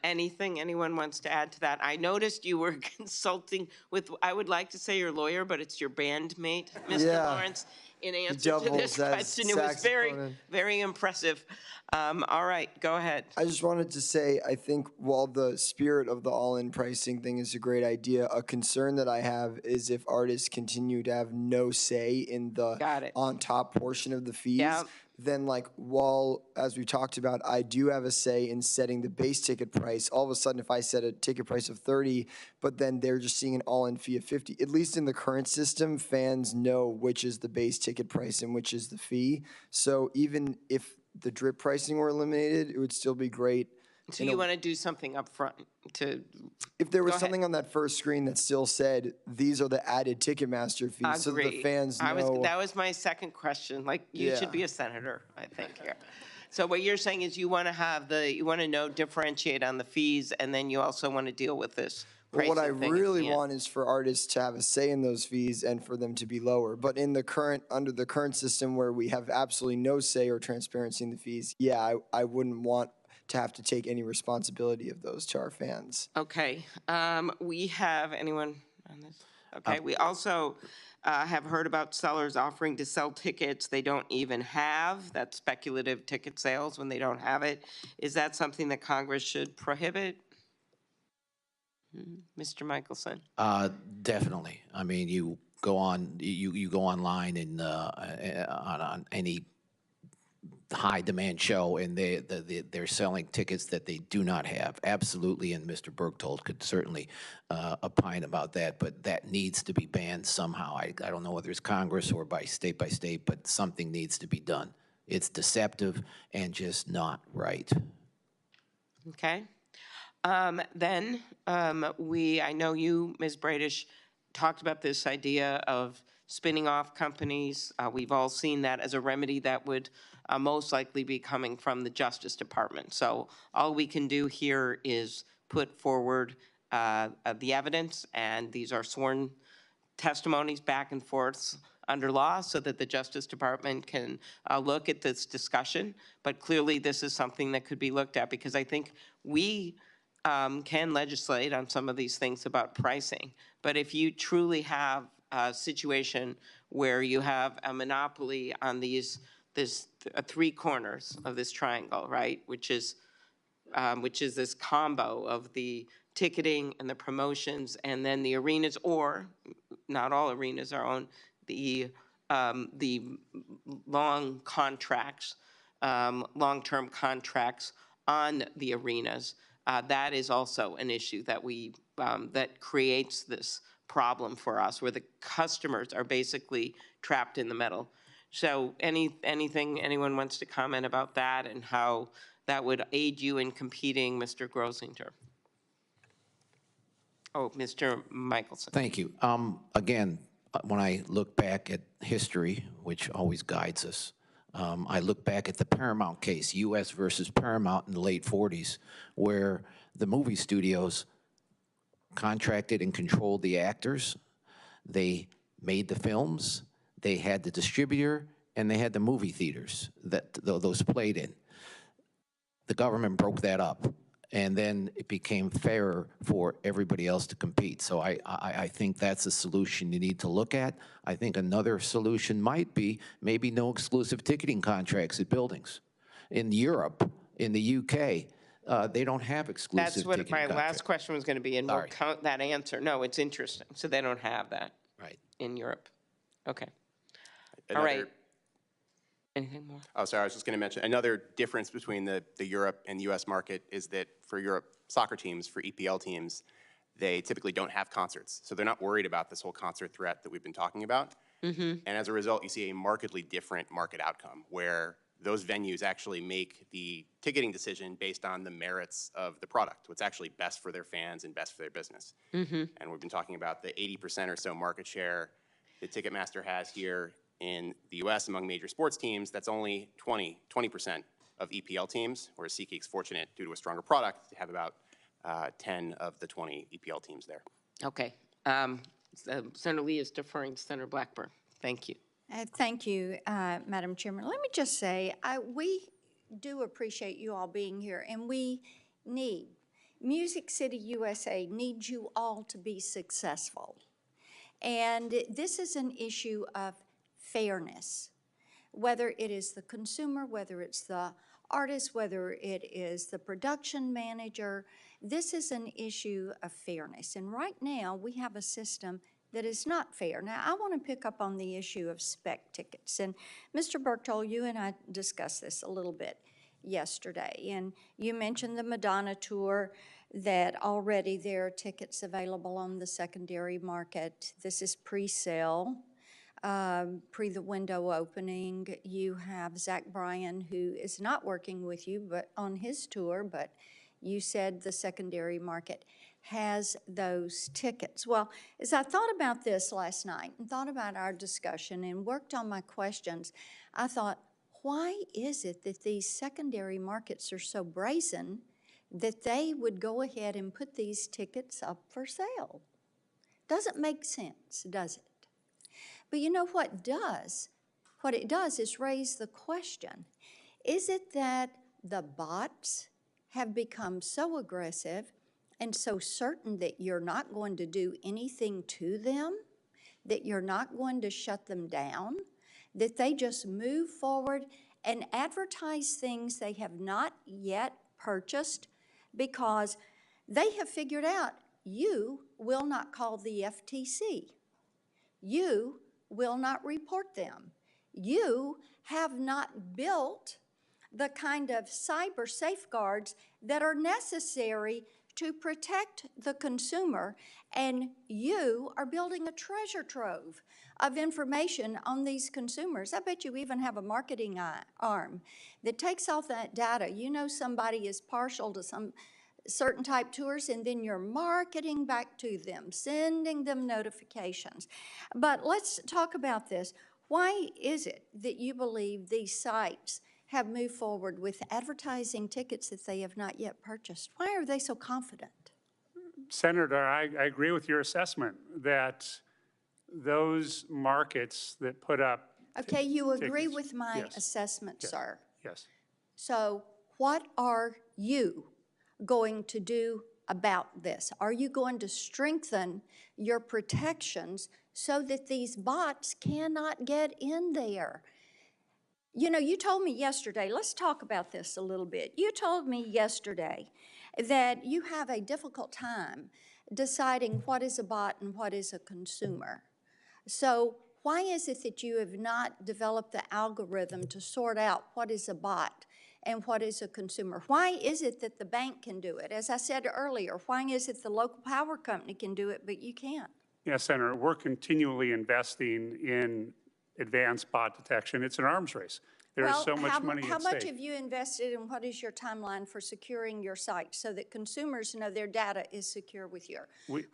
Anything anyone wants to add to that? I noticed you were consulting with, I would like to say your lawyer, but it's your bandmate, Mr. Lawrence, in answer to this question. It was very, very impressive. All right, go ahead. I just wanted to say, I think while the spirit of the all-in pricing thing is a great idea, a concern that I have is if artists continue to have no say in the on-top portion of the fees, then like while, as we talked about, I do have a say in setting the base ticket price, all of a sudden if I set a ticket price of $30, but then they're just seeing an all-in fee of $50, at least in the current system, fans know which is the base ticket price and which is the fee. So even if the drip pricing were eliminated, it would still be great So you want to do something up front to, If there was Go ahead. something on that first screen that still said, these are the added Ticketmaster fees, so that the agreed. fans know. That was my second question, like, you Yeah. should be a senator, I think, here. So what you're saying is you want to have you want to know, differentiate on the fees, and then you also want to deal with this But what I pricing thing at really the end. want is for artists to have a say in those fees and for them to be lower. But under the current system where we have absolutely no say or transparency in the fees, yeah, I wouldn't want to have to take any responsibility of those to our fans. Okay, we have, anyone on this? Okay, we also have heard about sellers offering to sell tickets they don't even have. That's speculative ticket sales when they don't have it. Is that something that Congress should prohibit? Mr. Michaelson? Definitely. I mean, you go online and on any high demand show, and they're selling tickets that they do not have. Absolutely, and Mr. Berchtold could certainly opine about that, but that needs to be banned somehow. I don't know whether it's Congress or by state, but something needs to be done. It's deceptive and just not right. Okay. Then I know you, Ms. Braidish, talked about this idea of spinning off companies. We've all seen that as a remedy that would most likely be coming from the Justice Department. So all we can do here is put forward the evidence, and these are sworn testimonies back and forth under law so that the Justice Department can look at this discussion. But clearly this is something that could be looked at, because I think we can legislate on some of these things about pricing. But if you truly have a situation where you have a monopoly on this three corners of this triangle, right, which is this combo of the ticketing and the promotions and then the arenas, or not all arenas are on the long contracts, long-term contracts on the arenas. That is also an issue that that creates this problem for us, where the customers are basically trapped in the middle. So anything anyone wants to comment about that and how that would aid you in competing, Mr. Grosinger? Oh, Mr. Michaelson. Thank you. Again, when I look back at history, which always guides us, I look back at the Paramount case, U.S. versus Paramount in the late 40s, where the movie studios contracted and controlled the actors. They made the films, they had the distributor, and they had the movie theaters that those played in. The government broke that up, and then it became fairer for everybody else to compete. So I think that's a solution you need to look at. I think another solution might be maybe no exclusive ticketing contracts at buildings. In Europe, in the UK, they don't have exclusive That's what ticketing my contracts. last question was going to be, and we'll count that answer. No, it's interesting. So they don't have that in Europe. Okay. All right. Anything more? Oh, sorry, I was just going to mention, another difference between the Europe and the US market is that for Europe soccer teams, for EPL teams, they typically don't have concerts. So they're not worried about this whole concert threat that we've been talking about. And as a result, you see a markedly different market outcome, where those venues actually make the ticketing decision based on the merits of the product, what's actually best for their fans and best for their business. And we've been talking about the 80% or so market share that Ticketmaster has here in the US among major sports teams. That's only 20% of EPL teams, whereas SeatGeek's fortunate, due to a stronger product, to have about 10 of the 20 EPL teams there. Okay. Senator Lee is deferring to Senator Blackburn. Thank you. Thank you, Madam Chairman. Let me just say, we do appreciate you all being here, and Music City USA needs you all to be successful. And this is an issue of fairness, whether it is the consumer, whether it's the artist, whether it is the production manager. This is an issue of fairness. And right now, we have a system that is not fair. Now, I want to pick up on the issue of spec tickets. And Mr. Berchtold, you and I discussed this a little bit yesterday. And you mentioned the Madonna tour, that already there are tickets available on the secondary market. This is pre-sale, pre the window opening. You have Zach Bryan, who is not working with you but on his tour, but you said the secondary market has those tickets. Well, as I thought about this last night and thought about our discussion and worked on my questions, I thought, why is it that these secondary markets are so brazen that they would go ahead and put these tickets up for sale? Doesn't make sense, does it? But you know what does? What it does is raise the question, is it that the bots have become so aggressive and so certain that you're not going to do anything to them, that you're not going to shut them down, that they just move forward and advertise things they have not yet purchased because they have figured out you will not call the FTC. You will not report them. You have not built the kind of cyber safeguards that are necessary to protect the consumer, and you are building a treasure trove of information on these consumers. I bet you even have a marketing arm that takes off that data. You know somebody is partial to some certain type tours, and then you're marketing back to them, sending them notifications. But let's talk about this. Why is it that you believe these sites have moved forward with advertising tickets that they have not yet purchased? Why are they so confident? Senator, I agree with your assessment that those markets that put up Okay, you agree tickets, with my yes, assessment, yes, sir. yes. So what are you going to do about this? Are you going to strengthen your protections so that these bots cannot get in there? You know, you told me yesterday, let's talk about this a little bit. You told me yesterday that you have a difficult time deciding what is a bot and what is a consumer. So why is it that you have not developed the algorithm to sort out what is a bot and what is a consumer? Why is it that the bank can do it? As I said earlier, why is it the local power company can do it, but you can't? Yes, Senator, we're continually investing in advanced bot detection. It's an arms race. There's so much money at stake. How much have you invested, and what is your timeline for securing your site so that consumers know their data is secure with you?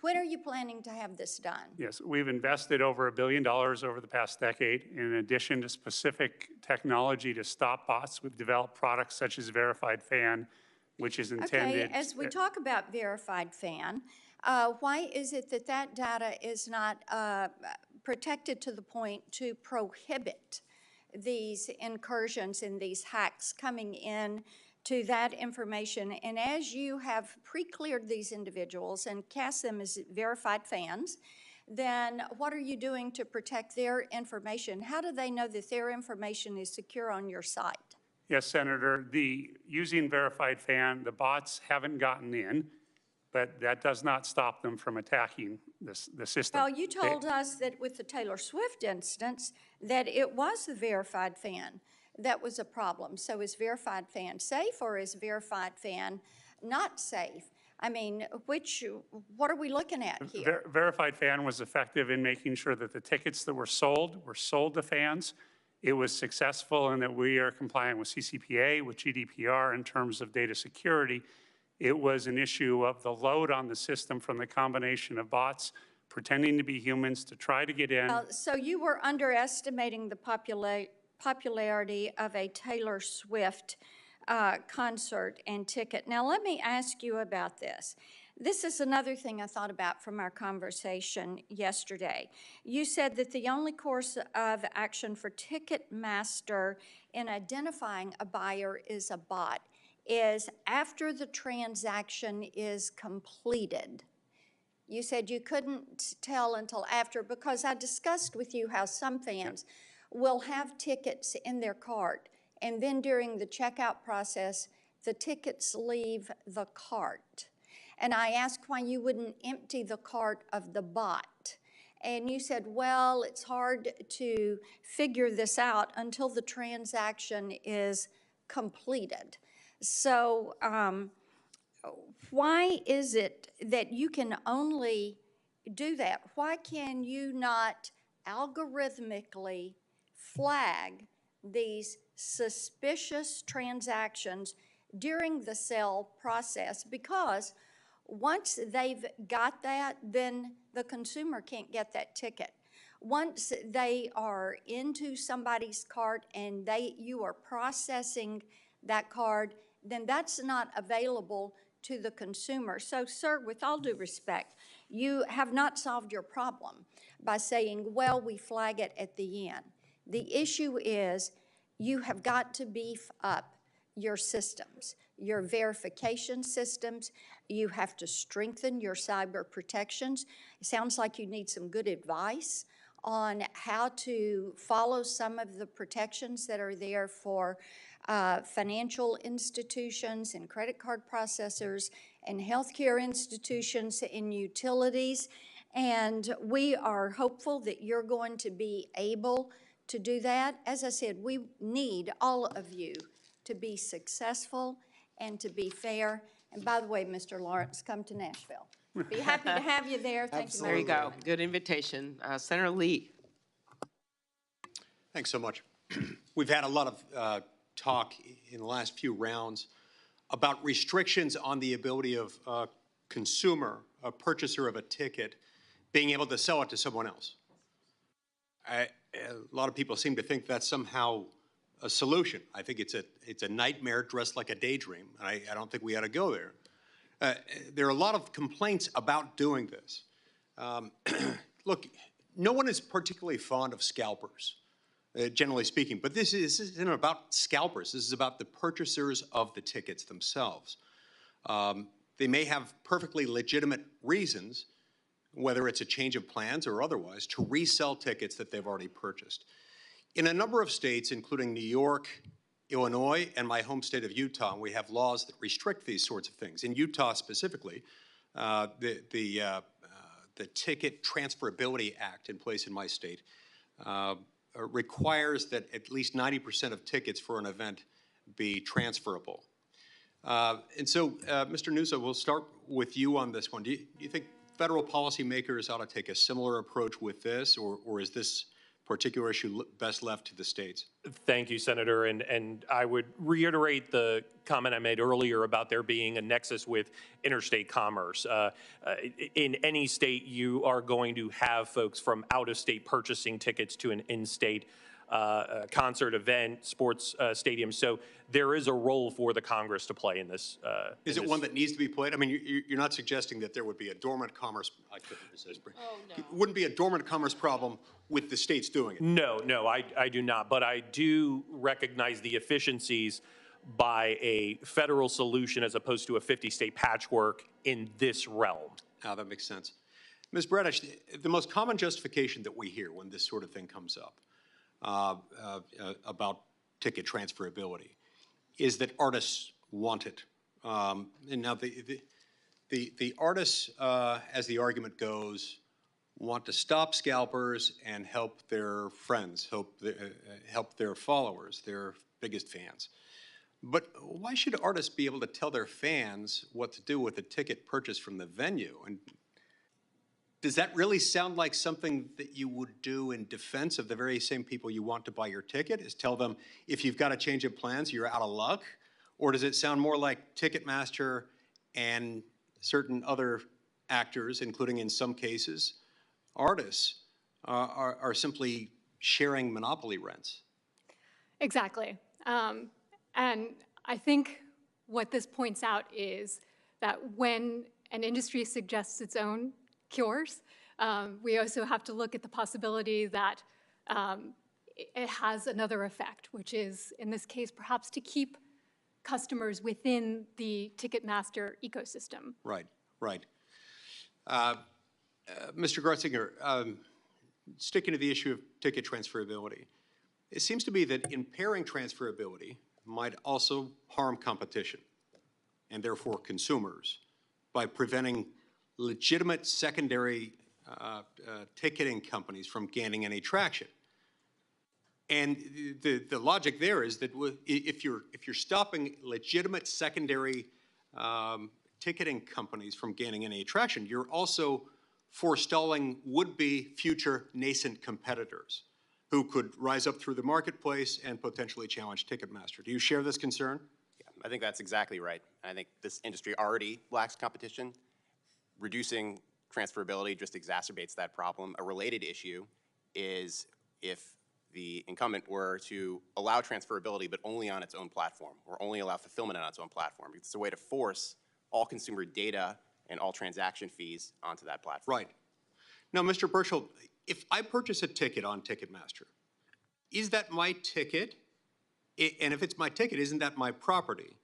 When are you planning to have this done? Yes, we've invested over $1 billion over the past decade. In addition to specific technology to stop bots, we've developed products such as Verified Fan, which is intended. Okay, as we talk about Verified Fan, why is it that that data is not protected to the point to prohibit these incursions and these hacks coming in to that information? And as you have pre-cleared these individuals and cast them as verified fans, then what are you doing to protect their information? How do they know that their information is secure on your site? Yes, Senator, using Verified Fan, the bots haven't gotten in, but that does not stop them from attacking the system. Well, you told us that with the Taylor Swift instance, that it was the Verified Fan that was a problem. So is Verified Fan safe, or is Verified Fan not safe? I mean, what are we looking at here? Verified Fan was effective in making sure that the tickets that were sold to fans. It was successful in that we are compliant with CCPA, with GDPR in terms of data security. It was an issue of the load on the system from the combination of bots pretending to be humans to try to get in. So you were underestimating the popularity of a Taylor Swift concert and ticket. Now, let me ask you about this. This is another thing I thought about from our conversation yesterday. You said that the only course of action for Ticketmaster in identifying a buyer is a bot is after the transaction is completed. You said you couldn't tell until after, because I discussed with you how some fans will have tickets in their cart, and then during the checkout process, the tickets leave the cart. And I asked why you wouldn't empty the cart of the bot. And you said, well, it's hard to figure this out until the transaction is completed. So why is it that you can only do that? Why can you not algorithmically flag these suspicious transactions during the sale process, because once they've got that, then the consumer can't get that ticket. Once they are into somebody's cart and you are processing that card, then that's not available to the consumer. So, sir, with all due respect, you have not solved your problem by saying, well, we flag it at the end. The issue is you have got to beef up your systems, your verification systems. You have to strengthen your cyber protections. It sounds like you need some good advice on how to follow some of the protections that are there for financial institutions and credit card processors and healthcare institutions and utilities. And we are hopeful that you're going to be able to do that. As I said, we need all of you to be successful and to be fair. And by the way, Mr. Lawrence, come to Nashville. Be happy to have you there. Thank you. There you go. Good invitation. Senator Lee. Thanks so much. We've had a lot of talk in the last few rounds about restrictions on the ability of a consumer, a purchaser of a ticket, being able to sell it to someone else. A lot of people seem to think that's somehow a solution. I think it's a nightmare dressed like a daydream. I don't think we ought to go there. There are a lot of complaints about doing this. Look, no one is particularly fond of scalpers, generally speaking, but this isn't about scalpers. This is about the purchasers of the tickets themselves. They may have perfectly legitimate reasons, whether it's a change of plans or otherwise, to resell tickets that they've already purchased. In a number of states, including New York, Illinois, and my home state of Utah, we have laws that restrict these sorts of things. In Utah specifically, the Ticket Transferability Act in place in my state requires that at least 90% of tickets for an event be transferable. And so, Mr. Nuzzo, we'll start with you on this one. Do you think federal policymakers ought to take a similar approach with this, or is this particular issue best left to the states? Thank you, Senator. And I would reiterate the comment I made earlier about there being a nexus with interstate commerce. In any state, you are going to have folks from out of state purchasing tickets to an in-state concert event, sports stadium. So there is a role for the Congress to play in this. Is it one that needs to be played? I mean, you're not suggesting that there would be a dormant commerce, I couldn't resist. Oh, no. It wouldn't be a dormant commerce problem with the states doing it. No, I do not. But I do recognize the efficiencies by a federal solution as opposed to a 50-state patchwork in this realm. Now, that makes sense. Ms. Braidish, the most common justification that we hear when this sort of thing comes up about ticket transferability is that artists want it. And now the artists, as the argument goes, want to stop scalpers and help their friends, help their followers, their biggest fans. But why should artists be able to tell their fans what to do with a ticket purchased from the venue? And does that really sound like something that you would do in defense of the very same people you want to buy your ticket, is tell them if you've got a change of plans, you're out of luck? Or does it sound more like Ticketmaster and certain other actors, including in some cases, artists, are simply sharing monopoly rents? Exactly. And I think what this points out is that when an industry suggests its own cures, we also have to look at the possibility that it has another effect, which is, in this case, perhaps to keep customers within the Ticketmaster ecosystem. Right, right. Mr. Retzinger, sticking to the issue of ticket transferability, it seems to me that impairing transferability might also harm competition and therefore consumers by preventing legitimate secondary ticketing companies from gaining any traction. And the logic there is that if you're stopping legitimate secondary ticketing companies from gaining any traction, you're also forestalling would-be future nascent competitors who could rise up through the marketplace and potentially challenge Ticketmaster. Do you share this concern? I think that's exactly right. I think this industry already lacks competition. Reducing transferability just exacerbates that problem. A related issue is if the incumbent were to allow transferability but only on its own platform, or only allow fulfillment on its own platform. It's a way to force all consumer data and all transaction fees onto that platform. Right. Now, Mr. Berchtold, if I purchase a ticket on Ticketmaster, is that my ticket? And if it's my ticket, isn't that my property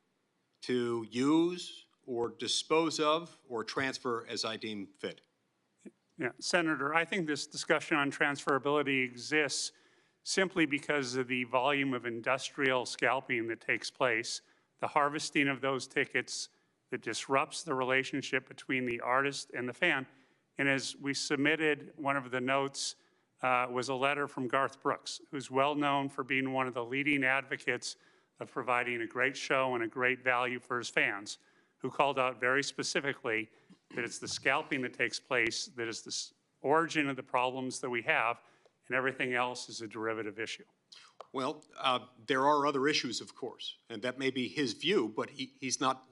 to use or dispose of or transfer as I deem fit? Yeah, Senator, I think this discussion on transferability exists simply because of the volume of industrial scalping that takes place, the harvesting of those tickets that disrupts the relationship between the artist and the fan. And as we submitted, one of the notes was a letter from Garth Brooks, who's well known for being one of the leading advocates of providing a great show and a great value for his fans, who called out very specifically that it's the scalping that takes place that is the origin of the problems that we have, and everything else is a derivative issue. Well, there are other issues, of course, and that may be his view, but he's not,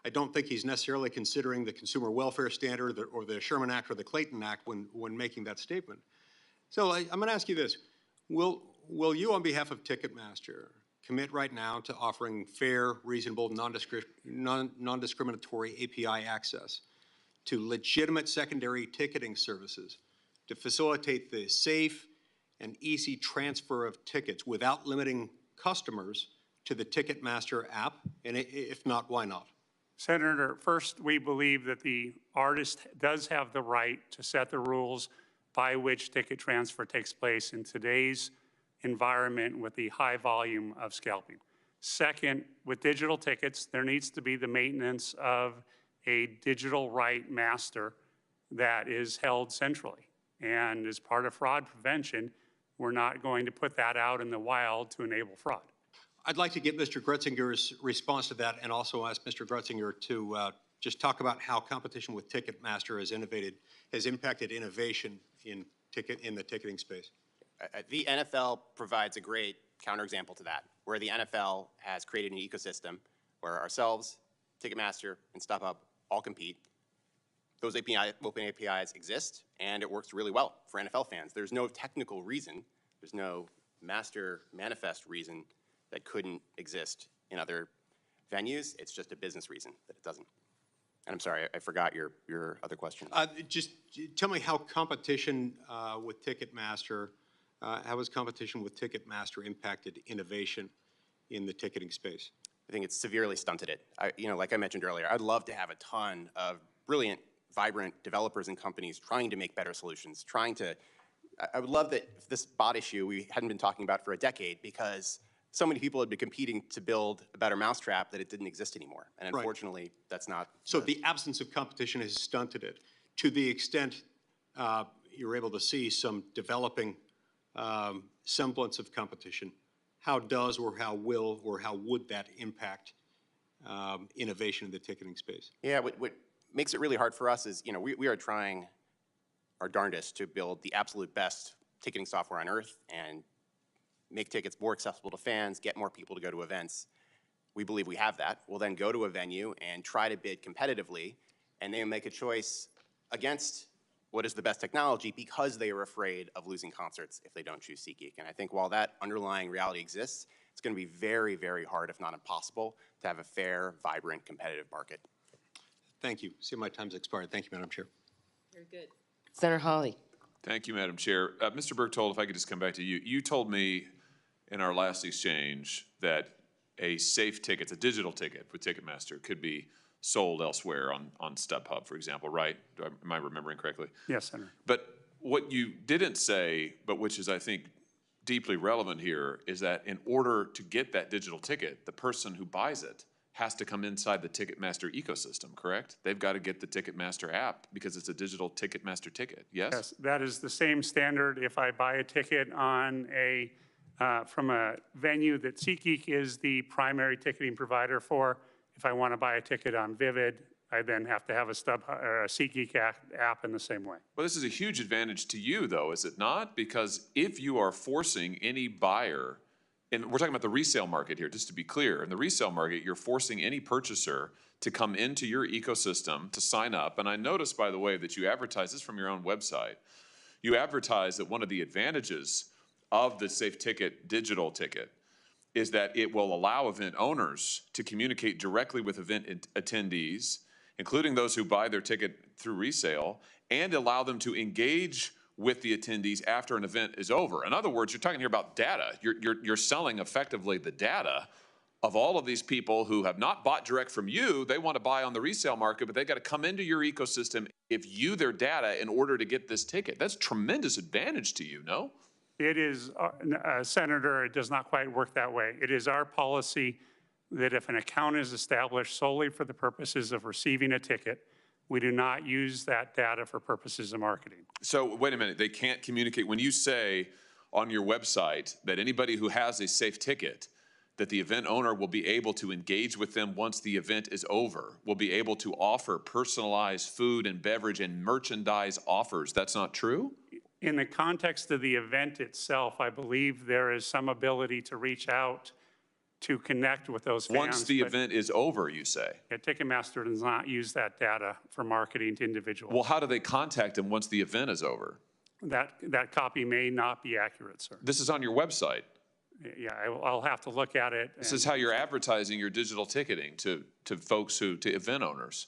I don't think he's necessarily considering the Consumer Welfare Standard or the Sherman Act or the Clayton Act when making that statement. So I'm going to ask you this. Will you, on behalf of Ticketmaster, commit right now to offering fair, reasonable, non-discriminatory API access to legitimate secondary ticketing services to facilitate the safe and easy transfer of tickets without limiting customers to the Ticketmaster app? And if not, why not? Senator, first, we believe that the artist does have the right to set the rules by which ticket transfer takes place in today's environment with the high volume of scalping. Second, with digital tickets, there needs to be the maintenance of a digital right master that is held centrally. And as part of fraud prevention, we're not going to put that out in the wild to enable fraud. I'd like to get Mr. Gretzinger's response to that, and also ask Mr. Gretzinger to just talk about how competition with Ticketmaster has impacted innovation in the ticketing space. The NFL provides a great counterexample to that, where the NFL has created an ecosystem where ourselves, Ticketmaster, and StubHub all compete. Those open APIs exist, and it works really well for NFL fans. There's no technical reason, there's no master manifest reason that couldn't exist in other venues. It's just a business reason that it doesn't. And I'm sorry, I forgot your other question. Just tell me how competition with Ticketmaster, how has competition with Ticketmaster impacted innovation in the ticketing space? I think it's severely stunted it. Like I mentioned earlier, I'd love to have a ton of brilliant, vibrant developers and companies trying to make better solutions, I would love that if this bot issue we hadn't been talking about for a decade, because so many people had been competing to build a better mousetrap that it didn't exist anymore. And unfortunately, that's not. So the absence of competition has stunted it. To the extent you're able to see some developing semblance of competition, how does or how will or how would that impact innovation in the ticketing space? Yeah, what makes it really hard for us is, we are trying our darndest to build the absolute best ticketing software on earth and make tickets more accessible to fans, get more people to go to events. We believe we have that. We'll then go to a venue and try to bid competitively, and they make a choice against what is the best technology because they are afraid of losing concerts if they don't choose SeatGeek. And I think while that underlying reality exists, it's going to be very, very hard, if not impossible, to have a fair, vibrant, competitive market. Thank you. See, my time's expired. Thank you, Madam Chair. Very good. Senator Hawley. Thank you, Madam Chair. Mr. Berchtold, if I could just come back to you. You told me in our last exchange that a safe ticket, a digital ticket with Ticketmaster, could be sold elsewhere on StubHub, for example, right? Am I remembering correctly? Yes, Senator. But what you didn't say, but which is, I think, deeply relevant here, is that in order to get that digital ticket, the person who buys it has to come inside the Ticketmaster ecosystem, correct? They've got to get the Ticketmaster app because it's a digital Ticketmaster ticket, yes? Yes, that is the same standard if I buy a ticket on from a venue that SeatGeek is the primary ticketing provider for. If I want to buy a ticket on Vivid, I then have to have a SeatGeek app in the same way. Well, this is a huge advantage to you, though, is it not? Because if you are forcing any buyer and we're talking about the resale market here, just to be clear. In the resale market, you're forcing any purchaser to come into your ecosystem to sign up. And I noticed, by the way, that you advertise this from your own website. You advertise that one of the advantages of the Safe Ticket digital ticket is that it will allow event owners to communicate directly with event attendees, including those who buy their ticket through resale, and allow them to engage with the attendees after an event is over. In other words, you're talking here about data. You're selling effectively the data of all of these people who have not bought direct from you. They want to buy on the resale market, but they got to come into your ecosystem, give you their data in order to get this ticket. That's tremendous advantage to you, no? It is, Senator, it does not quite work that way. It is our policy that if an account is established solely for the purposes of receiving a ticket, we do not use that data for purposes of marketing. So wait a minute, they can't communicate. When you say on your website that anybody who has a safe ticket, that the event owner will be able to engage with them once the event is over, will be able to offer personalized food and beverage and merchandise offers, that's not true? In the context of the event itself, I believe there is some ability to reach out to connect with those fans. Once the event is over, you say? Yeah, Ticketmaster does not use that data for marketing to individuals. Well, how do they contact them once the event is over? That copy may not be accurate, sir. This is on your website. Yeah, I'll have to look at it. This is how you're advertising your digital ticketing to folks to event owners.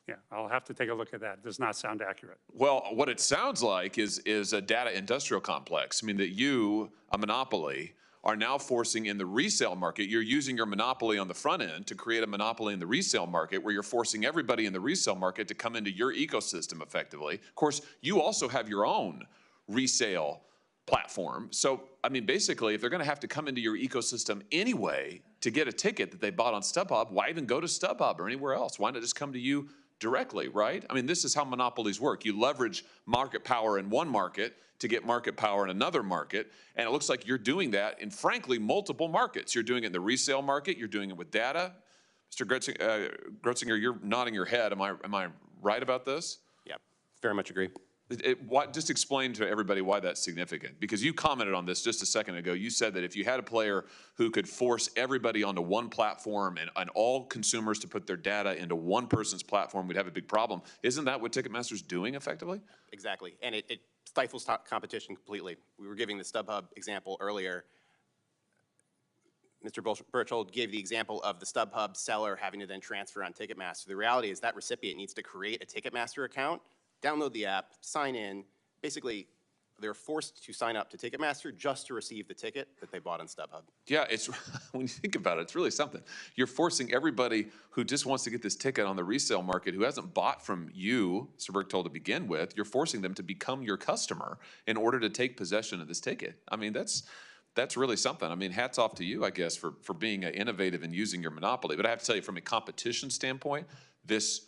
Yeah, I'll have to take a look at that. It does not sound accurate. Well, what it sounds like is a data industrial complex. I mean, that you, a monopoly, are now forcing in the resale market. You're using your monopoly on the front end to create a monopoly in the resale market where you're forcing everybody in the resale market to come into your ecosystem effectively. Of course, you also have your own resale platform. So, I mean, basically, if they're going to have to come into your ecosystem anyway to get a ticket that they bought on StubHub, why even go to StubHub or anywhere else? Why not just come to you directly, right? I mean, this is how monopolies work. You leverage market power in one market to get market power in another market, and it looks like you're doing that in, frankly, multiple markets. You're doing it in the resale market. You're doing it with data. Mr. Retzinger, you're nodding your head. Am I right about this? Yeah, very much agree. Just explain to everybody why that's significant, because you commented on this just a second ago. You said that if you had a player who could force everybody onto one platform and all consumers to put their data into one person's platform, we'd have a big problem. Isn't that what Ticketmaster's doing effectively? Exactly, and it stifles competition completely. We were giving the StubHub example earlier. Mr. Berchtold gave the example of the StubHub seller having to then transfer on Ticketmaster. The reality is that recipient needs to create a Ticketmaster account, download the app, sign in. Basically, they're forced to sign up to Ticketmaster just to receive the ticket that they bought on StubHub. Yeah, it's when you think about it, it's really something. You're forcing everybody who just wants to get this ticket on the resale market, who hasn't bought from you, Mr. Berchtold, to begin with, you're forcing them to become your customer in order to take possession of this ticket. I mean, that's really something. I mean, hats off to you, I guess, for being innovative and using your monopoly. But I have to tell you, from a competition standpoint, this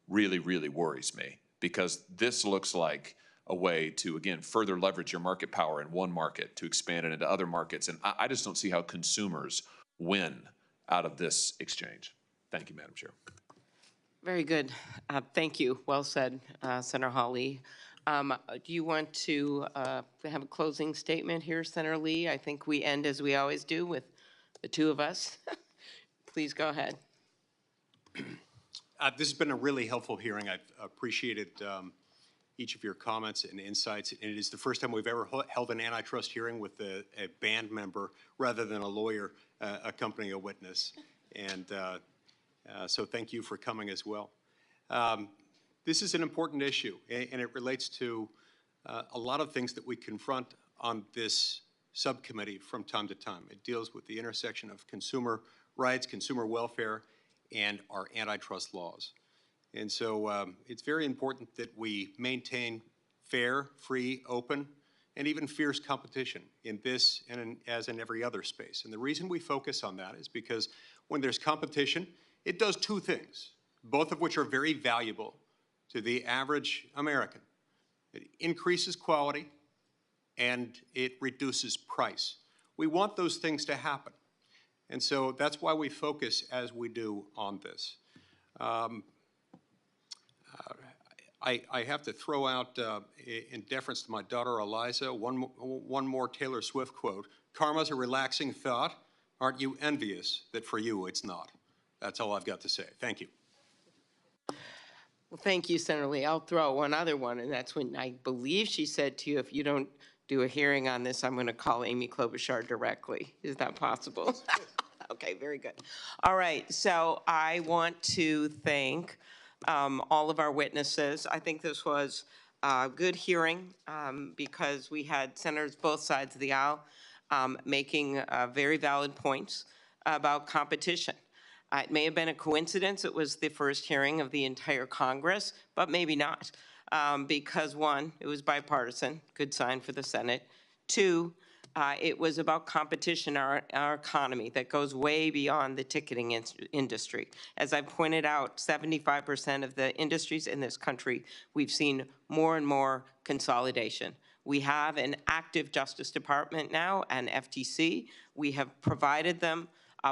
really, really worries me, because this looks like a way to, again, further leverage your market power in one market to expand it into other markets. And I just don't see how consumers win out of this exchange. Thank you, Madam Chair. Very good. Thank you. Well said, Senator Hawley. Do you want to have a closing statement here, Senator Lee? I think we end as we always do with the two of us. Please go ahead. This has been a really helpful hearing. I've appreciated each of your comments and insights. And it is the first time we've ever held an antitrust hearing with a band member rather than a lawyer accompanying a witness. And so thank you for coming as well. This is an important issue, and it relates to a lot of things that we confront on this subcommittee from time to time. It deals with the intersection of consumer rights, consumer welfare, and our antitrust laws. And so it's very important that we maintain fair, free, open, and even fierce competition in this and as in every other space. And the reason we focus on that is because when there's competition, it does two things, both of which are very valuable to the average American. It increases quality and it reduces price. We want those things to happen. And so that's why we focus as we do on this. I have to throw out, in deference to my daughter Eliza, one more Taylor Swift quote. Karma's a relaxing thought. Aren't you envious that for you it's not? That's all I've got to say. Thank you. Well, thank you, Senator Lee. I'll throw out one other one, and that's when I believe she said to you, if you don't do a hearing on this, I'm going to call Amy Klobuchar directly. Is that possible? Okay, very good. All right, so I want to thank all of our witnesses. I think this was a good hearing because we had senators both sides of the aisle making very valid points about competition. It may have been a coincidence it was the first hearing of the entire Congress, but maybe not. Because one, it was bipartisan, good sign for the Senate. Two, it was about competition, our economy that goes way beyond the ticketing industry. As I pointed out, 75% of the industries in this country, we've seen more and more consolidation. We have an active Justice Department now and FTC. We have provided them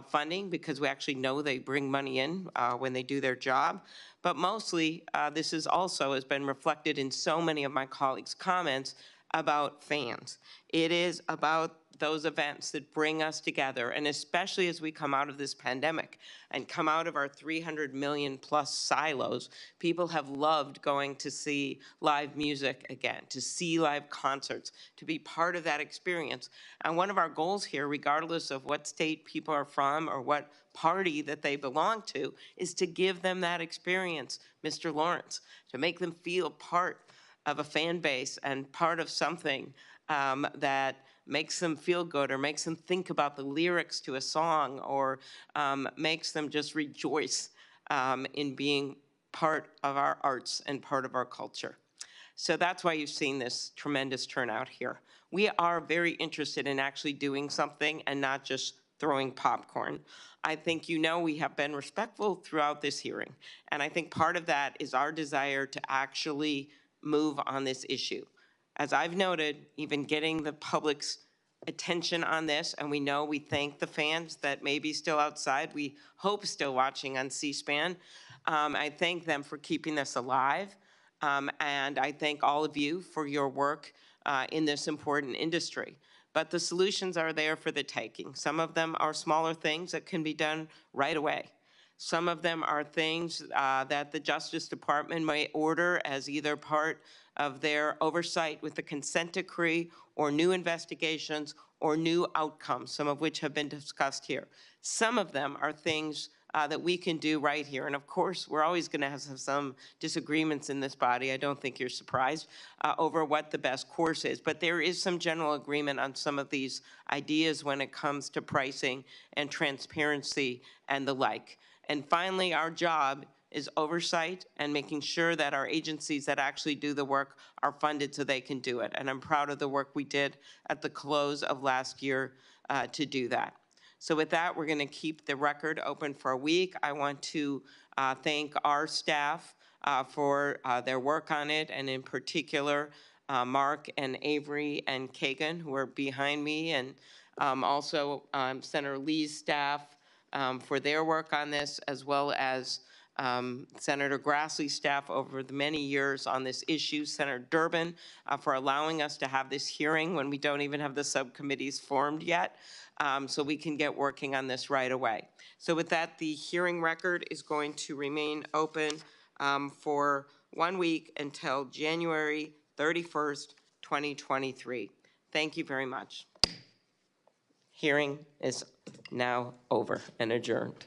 funding because we actually know they bring money in when they do their job. But mostly, this is also has been reflected in so many of my colleagues' comments about fans. It is about those events that bring us together, and especially as we come out of this pandemic and come out of our 300 million plus silos, people have loved going to see live music again, to see live concerts, to be part of that experience. And one of our goals here, regardless of what state people are from or what party that they belong to, is to give them that experience, Mr. Lawrence, to make them feel part of a fan base and part of something that makes them feel good or makes them think about the lyrics to a song or makes them just rejoice in being part of our arts and part of our culture. So that's why you've seen this tremendous turnout here. We are very interested in actually doing something and not just throwing popcorn. I think you know we have been respectful throughout this hearing. And I think part of that is our desire to actually move on this issue. As I've noted, even getting the public's attention on this, and we thank the fans that may be still outside, we hope still watching on C-SPAN. I thank them for keeping this alive, and I thank all of you for your work in this important industry. But the solutions are there for the taking. Some of them are smaller things that can be done right away. Some of them are things that the Justice Department may order as either part of their oversight with the consent decree or new investigations or new outcomes, some of which have been discussed here. Some of them are things that we can do right here. And of course, we're always going to have some disagreements in this body. I don't think you're surprised over what the best course is. But there is some general agreement on some of these ideas when it comes to pricing and transparency and the like. And finally, our job is oversight and making sure that our agencies that actually do the work are funded so they can do it. And I'm proud of the work we did at the close of last year to do that. So with that, we're going to keep the record open for a week. I want to thank our staff for their work on it, and in particular, Mark and Avery and Kagan, who are behind me, and also Senator Lee's staff for their work on this, as well as Senator Grassley's staff over the many years on this issue, Senator Durbin for allowing us to have this hearing when we don't even have the subcommittees formed yet, so we can get working on this right away. So with that, the hearing record is going to remain open for 1 week until January 31st, 2023. Thank you very much. Hearing is now over and adjourned.